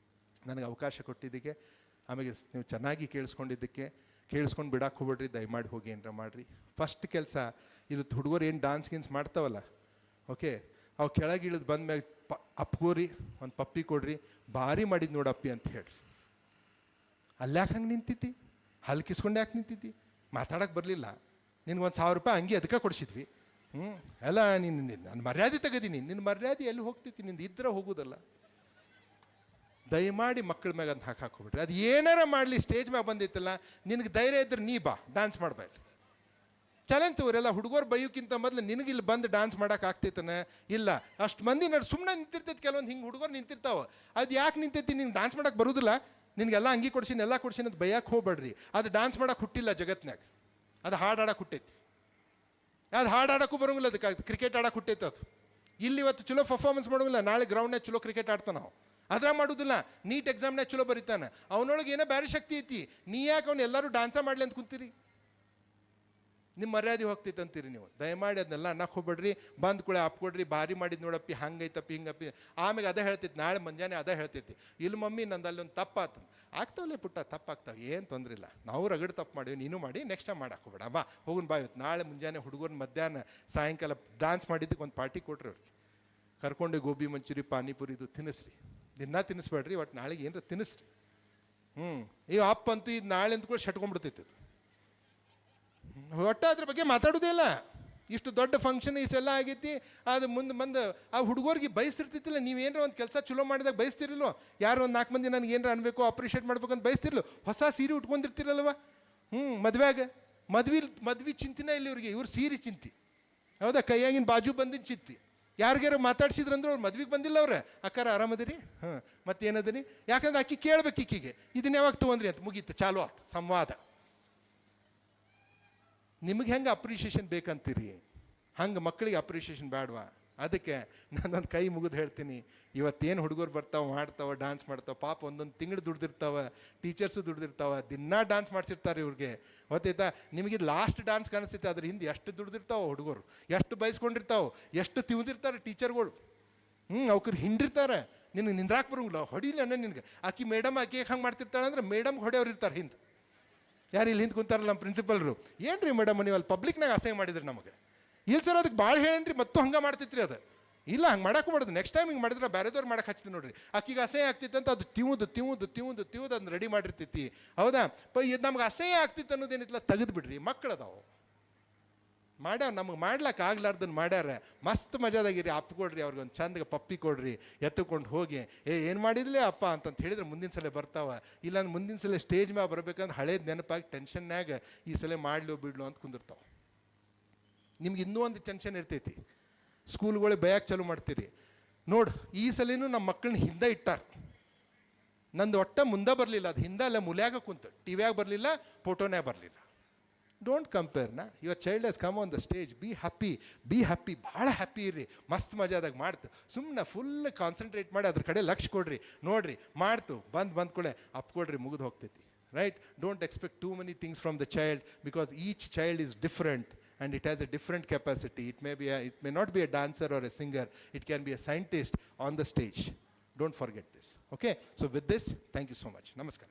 ನನಗೆ ಅವಕಾಶ ಕೊಟ್ಟಿದ್ದಕ್ಕೆ, ಆಮೇಲೆ ನೀವು ಚೆನ್ನಾಗಿ ಕೇಳಿಸ್ಕೊಂಡು ಬಿಡಕ್ಕೆ ಹೋಗ್ಬೇಡ್ರಿ, ದಯಮಾಡಿ ಹೋಗಿ ಏನಾರ ಮಾಡಿರಿ. ಫಸ್ಟ್ ಕೆಲಸ ಇವತ್ತು ಹುಡುಗರು ಏನು ಡಾನ್ಸ್ ಗೀನ್ಸ್ ಮಾಡ್ತಾವಲ್ಲ, ಓಕೆ, ಅವು ಕೆಳಗೆ ಇಳಿದು ಬಂದ್ಮ್ಯಾಗ ಅಪ್ಕೋರಿ, ಒಂದು ಪಪ್ಪಿ ಕೊಡ್ರಿ, ಭಾರಿ ಮಾಡಿದ್ದು ನೋಡಪ್ಪಿ ಅಂತ ಹೇಳ್ರಿ. ಅಲ್ಯಾಕೆ ಹಂಗೆ ನಿಂತಿದ್ದಿ, ಹಲ್ಕಿಸ್ಕೊಂಡು ಯಾಕೆ ನಿಂತಿದ್ದಿ, ಮಾತಾಡಕ್ಕೆ ಬರಲಿಲ್ಲ, ನಿನ್ಗೊಂದು $1000 ಅಂಗಿ ಅದಕ್ಕೆ ಕೊಡಿಸಿದ್ವಿ, ಎಲ್ಲ ನಾನು ಮರ್ಯಾದೆ ತೆಗದೀನಿ, ನಿನ್ನ ಮರ್ಯಾದೆ ಎಲ್ಲಿ ಹೋಗ್ತೈತಿ, ನಿಂದು ಇದ್ರೆ ಹೋಗೋದಲ್ಲ. ದಯಮಾಡಿ ಮಕ್ಕಳ ಮ್ಯಾಗ ಅಂತ ಹಾಕೋಬಿಡ್ರಿ. ಅದು ಏನಾರ ಮಾಡಲಿ, ಸ್ಟೇಜ್ ಮ್ಯಾಗ ಬಂದಿತ್ತಲ್ಲ, ನಿನಗೆ ಧೈರ್ಯ ಇದ್ರೆ ನೀ ಬಾ, ಡಾನ್ಸ್ ಮಾಡಬೇಡ್ರಿ. ಚಾಲೆಂಜ್ ತಗೋರೆಲ್ಲ, ಹುಡುಗರು ಬೈಯೋಕ್ಕಿಂತ ಮೊದಲು ನಿನಗೆ ಇಲ್ಲಿ ಬಂದು ಡಾನ್ಸ್ ಮಾಡೋಕೆ ಆಗ್ತೈತನ ಇಲ್ಲ. ಅಷ್ಟು ಮಂದಿ ನೋಡಿ ಸುಮ್ಮನೆ ನಿಂತಿರ್ತೈತಿ, ಕೆಲವೊಂದು ಹಿಂಗೆ ಹುಡುಗರು ನಿಂತಿರ್ತಾವ. ಅದು ಯಾಕೆ ನಿಂತೈತಿ, ನಿಂಗೆ ಡಾನ್ಸ್ ಮಾಡೋಕೆ ಬರೋದಿಲ್ಲ, ನಿನಗೆಲ್ಲ ಅಂಗಿ ಕೊಡ್ಸಿನಿ ಎಲ್ಲ ಕೊಡ್ಸಿನಿ ಅಂತ ಬೈಯಕ್ಕೆ ಹೋಗ್ಬೇಡ್ರಿ. ಅದು ಡಾನ್ಸ್ ಮಾಡೋಕೆ ಹುಟ್ಟಿಲ್ಲ ಜಗತ್ನಾಗ, ಅದು ಹಾಡು ಆಡಕ್ಕೆ ಹುಟ್ಟೈತಿ. ಅದು ಹಾಡು ಆಡೋಕ್ಕೂ ಬರೋಂಗಿಲ್ಲ, ಅದಕ್ಕೆ ಕ್ರಿಕೆಟ್ ಆಡಕ್ಕೆ ಹುಟ್ಟೈತೆ. ಅದು ಇಲ್ಲಿ ಇವತ್ತು ಚಲೋ ಪರ್ಫಾರ್ಮೆನ್ಸ್ ಮಾಡೋಂಗಿಲ್ಲ, ನಾಳೆ ಗ್ರೌಂಡ್ನಾಗ ಚಲೋ ಕ್ರಿಕೆಟ್ ಆಡ್ತಾನೆ ನಾವು, ಅದ್ರಾಗ ಮಾಡೋದಿಲ್ಲ. ನೀಟ್ ಎಕ್ಸಾಮ್ನಾಗ ಚಲೋ ಬರೀತಾನೆ, ಅವನೊಳಗೆ ಏನೋ ಬೇರೆ ಶಕ್ತಿ ಐತಿ. ನೀ ಯಾಕೆ ಅವ್ನು ಎಲ್ಲರೂ ಡಾನ್ಸ ಮಾಡಲಿ ಅಂತ ಕುಂತೀರಿ, ನಿಮ್ಮ ಮರ್ಯಾದೆ ಹೋಗ್ತೈತೆ ಅಂತೀರಿ ನೀವು. ದಯಮಾಡಿ ಅದನ್ನೆಲ್ಲ ಅನ್ನಕ್ಕೆ ಹೋಗ್ಬೇಡ್ರಿ. ಬಂದು ಕೂಡ ಅಪ್ಕೊಡ್ರಿ, ಭಾರಿ ಮಾಡಿದ್ದು ನೋಡಪ್ಪಿ, ಹಂಗೈತಪ್ಪಿ ಹಿಂಗಪ್ಪಿ. ಆಮೇಲೆ ಅದೇ ಹೇಳ್ತೈತಿ, ನಾಳೆ ಮುಂಜಾನೆ ಅದೇ ಹೇಳ್ತೈತಿ, ಇಲ್ಲಿ ಮಮ್ಮಿ ನಂದು ಅಲ್ಲೊಂದು ತಪ್ಪಾತು. ಆಗ್ತಾವಲ್ಲೇ ಪುಟ್ಟ, ತಪ್ಪಾಗ್ತಾವೆ, ಏನು ತೊಂದರೆ ಇಲ್ಲ, ನಾವು ರಗಡ್ ತಪ್ಪು ಮಾಡಿವಿ, ನೀನು ಮಾಡಿ, ನೆಕ್ಸ್ಟ್ ಟೈಮ್ ಮಾಡಕ್ಕೆ ಹೋಗ್ಬೇಡ, ಬಾ ಹೋಗುನ್ ಬಾ. ಇವತ್ತು ನಾಳೆ ಮುಂಜಾನೆ ಹುಡುಗರು ಮಧ್ಯಾಹ್ನ ಸಾಯಂಕಾಲ ಡಾನ್ಸ್ ಮಾಡಿದ್ದಕ್ಕೆ ಒಂದು ಪಾರ್ಟಿ ಕೊಟ್ರಿ ಅವ್ರಿಗೆ, ಕರ್ಕೊಂಡು ಗೋಬಿ ಮಂಚೂರಿ ಪಾನಿಪುರಿ ಇದು ತಿನ್ನಿಸ್ರಿ. ದಿನ ತಿನ್ನಿಸ್ಬೇಡ್ರಿ, ಒಟ್ಟು ನಾಳೆಗೆ ಏನಾರ ತಿನ್ನಿಸ್ರಿ. ಈ ಅಪ್ ಅಂತೂ ಇದು ನಾಳೆ ಅಂತ ಕೂಡ ಶಟ್ಕೊಂಡ್ಬಿಡ್ತೈತಿ ಅದು. ಒಟ್ಟ ಅದ್ರ ಬಗ್ಗೆ ಮಾತಾಡೋದೇ ಇಲ್ಲ. ಇಷ್ಟು ದೊಡ್ಡ ಫಂಕ್ಷನ್ ಇಷ್ಟೆಲ್ಲ ಆಗೈತಿ, ಅದು ಮುಂದೆ ಆ ಹುಡುಗರಿಗೆ ಬಯಸ್ತಿರ್ತಿತ್ತಿಲ್ಲ. ನೀವೇನಾರ ಒಂದು ಕೆಲಸ ಚಲೋ ಮಾಡಿದಾಗ ಬಯಸ್ತಿರಲ್ವ? ಯಾರು ಒಂದು 4 ಮಂದಿ ನನಗೆ ಏನಾರ ಅನ್ಬೇಕು, ಅಪ್ರಿಷಿಯೇಟ್ ಮಾಡ್ಬೇಕಂತ ಬಯಸ್ತಿರ್ಲು. ಹೊಸ ಸೀರೆ ಉಟ್ಕೊಂಡಿರ್ತಿರಲ್ವ? ಮದ್ವಿ ಚಿಂತಿನ ಇಲ್ಲಿ ಇವ್ರಿಗೆ, ಇವ್ರು ಸೀರೆ ಚಿಂತಿ. ಹೌದಾ? ಕೈಯಾಗಿನ ಬಾಜು ಬಂದಿನ ಚಿಂತಿ. ಯಾರಿಗಾರು ಮಾತಾಡ್ಸಿದ್ರಂದ್ರೆ ಅವ್ರು ಮದ್ವಿಗೆ ಬಂದಿಲ್ಲ ಅವ್ರೆ. ಅಕ್ಕಾರ ಆರಾಮದಿರಿ? ಮತ್ತೇನದಿರಿ? ಯಾಕಂದ್ರೆ ಆಕಿ ಕೇಳ್ಬೇಕು ಈಕಿಗೆ, ಇದನ್ನ ಯಾವಾಗ ತೊಗೊಂಡ್ರಿ ಅಂತ. ಮುಗೀತು, ಚಾಲು ಆಯ್ತು ಸಂವಾದ. ನಿಮಗೆ ಹೆಂಗೆ ಅಪ್ರಿಷಿಯೇಷನ್ ಬೇಕಂತೀರಿ, ಹಂಗೆ ಮಕ್ಕಳಿಗೆ ಅಪ್ರಿಷಿಯೇಷನ್ ಬೇಡವಾ? ಅದಕ್ಕೆ ನಾನೊಂದು ಕೈ ಮುಗಿದು ಹೇಳ್ತೀನಿ, ಇವತ್ತೇನು ಹುಡುಗರು ಬರ್ತಾವೆ, ಮಾಡ್ತಾವೆ, ಡಾನ್ಸ್ ಮಾಡ್ತಾವೆ, ಪಾಪ ಒಂದೊಂದು ತಿಂಗಳು ದುಡ್ದಿರ್ತಾವೆ, ಟೀಚರ್ಸು ದುಡ್ದಿರ್ತಾವೆ, ದಿನ ಡಾನ್ಸ್ ಮಾಡ್ಸಿರ್ತಾರೆ ಇವ್ರಿಗೆ. ಗೊತ್ತಾಯ್ತಾ? ನಿಮಗೆ ಲಾಸ್ಟ್ ಡಾನ್ಸ್ ಕಾಣಿಸ್ತೈತೆ, ಅದ್ರ ಹಿಂದೆ ಎಷ್ಟು ದುಡ್ದಿರ್ತಾವೆ ಹುಡುಗರು, ಎಷ್ಟು ಬಯಸ್ಕೊಂಡಿರ್ತಾವೆ, ಎಷ್ಟು ತಿವ್ದಿರ್ತಾರೆ ಟೀಚರ್ಗಳು. ಅವ್ರಿಗೆ ಹಿಂಡಿರ್ತಾರೆ. ನಿನಗೆ ನಿಂದ್ರಾಕ್ ಬರೋಂಗಿಲ್ಲ, ಹೊಡಿಲಿ ಅನ್ನ ನಿನ್ಗೆ. ಆಕಿ ಮೇಡಮ್ ಆಕೆ ಹಂಗೆ ಮಾಡ್ತಿರ್ತಾಳೆ ಅಂದ್ರೆ ಮೇಡಮ್ ಹೊಡೆಯವ್ರು ಇರ್ತಾರೆ ಹಿಂದೆ. ಯಾರು ಇಲ್ಲಿ ಹಿಂದೆ ಕುಂತಾರಲ್ಲ ನಮ್ಮ ಪ್ರಿನ್ಸಿಪಲ್ರು, ಏನ್ರಿ ಮೇಡಮ್ ನೀವು ಅಲ್ಲಿ ಪಬ್ಲಿಕ್ನಾಗ ಅಸಹ್ಯ ಮಾಡಿದ್ರಿ ನಮಗೆ. ಇಲ್ಲ ಸರ್ ಅದಕ್ಕೆ ಭಾಳ ಹೇಳೇನ್ರಿ, ಮತ್ತೂ ಹಂಗೆ ಮಾಡ್ತಿತ್ರಿ ಅದು. ಇಲ್ಲ ಹಂಗೆ ಮಾಡಕ್ಕೆ ಮಾಡ್ದು, ನೆಕ್ಸ್ಟ್ ಟೈಮ್ ಹಿಂಗೆ ಮಾಡಿದ್ರೆ ಬೇರೆದವ್ರು ಮಾಡಕ್ಕೆ ಹಚ್ತೀನಿ ನೋಡ್ರಿ. ಆಕಿಗೆ ಅಸಹ್ಯ ಆಗ್ತಿತ್ತು ಅಂತ ಅದು ತಿವುದು ಅದನ್ನ ರೆಡಿ ಮಾಡಿರ್ತೈತಿ. ಹೌದಾ? ಇದು ನಮ್ಗೆ ಅಸಹ್ಯ ಆಗ್ತಿತ್ತು ಅನ್ನೋದೇನಿಲ್ಲ, ತೆಗೆದು ಬಿಡ್ರಿ. ಮಕ್ಕಳು ಅದಾವು ಮಾಡ್ಯಾರ, ನಮಗೆ ಮಾಡ್ಲಕ್ಕೆ ಆಗ್ಲಾರ್ದನ್ನು ಮಾಡ್ಯಾರ. ಮಸ್ತ್ ಮಜಾದಾಗಿರಿ. ಅಪ್ಪ ಕೊಡ್ರಿ, ಅವ್ರಿಗೆ ಒಂದು ಚಂದಗೆ ಪಪ್ಪಿ ಕೊಡ್ರಿ, ಎತ್ತುಕೊಂಡು ಹೋಗಿ ಏನು ಮಾಡಿದ್ಲೇ ಅಪ್ಪ ಅಂತಂತ ಹೇಳಿದ್ರೆ ಮುಂದಿನ ಸಲ ಬರ್ತಾವ. ಇಲ್ಲಾಂದ್ರೆ ಮುಂದಿನ ಸಲ ಸ್ಟೇಜ್ ಮ್ಯಾಗ ಬರ್ಬೇಕಂದ್ರೆ ಹಳೇದು ನೆನಪಾಗಿ ಟೆನ್ಷನ್ನಾಗ ಈ ಸಲ ಮಾಡ್ಲು ಬಿಡ್ಲು ಅಂತ ಕುಂದಿರ್ತಾವ. ನಿಮ್ಗೆ ಇನ್ನೂ ಒಂದು ಟೆನ್ಷನ್ ಇರ್ತೈತಿ, ಸ್ಕೂಲ್ಗಳಿಗೆ ಬಯಕ್ಕೆ ಚಾಲು ಮಾಡ್ತೀರಿ. ನೋಡು, ಈ ಸಲಿನೂ ನಮ್ಮ ಮಕ್ಕಳನ್ನ ಹಿಂದೆ ಇಟ್ಟಾರ. ನಂದು ಒಟ್ಟ ಮುಂದೆ ಬರಲಿಲ್ಲ, ಅದು ಹಿಂದೆ ಅಲ್ಲ ಮುಲ್ಯಾಗ ಕುಂತು, ಟಿವಿಯಾಗ ಬರಲಿಲ್ಲ, ಫೋಟೋನ್ಯಾಗ ಬರಲಿಲ್ಲ. ಡೋಂಟ್ ಕಂಪೇರ್ ನಾ. Your child has come on the stage. Be happy, ಭಾಳ ಹ್ಯಾಪಿ ಇರ್ರಿ, ಮಸ್ತ್ ಮಜಾದಾಗ ಮಾಡ್ತು. ಸುಮ್ಮನೆ ಫುಲ್ ಕಾನ್ಸಂಟ್ರೇಟ್ ಮಾಡಿ ಅದ್ರ ಕಡೆ ಲಕ್ಷ ಕೊಡ್ರಿ. ನೋಡ್ರಿ ಮಾಡ್ತು, ಬಂದ್ಕೊಳೆ ಅಪ್ಕೊಡ್ರಿ, ಮುಗಿದು ಹೋಗ್ತೈತಿ. Right? Don't expect too many things from the child, because each child is different and it has a different capacity. It may not be a dancer or a singer, it can be a scientist on the stage. Don't forget this. Okay? So with this, thank you so much. Namaskar.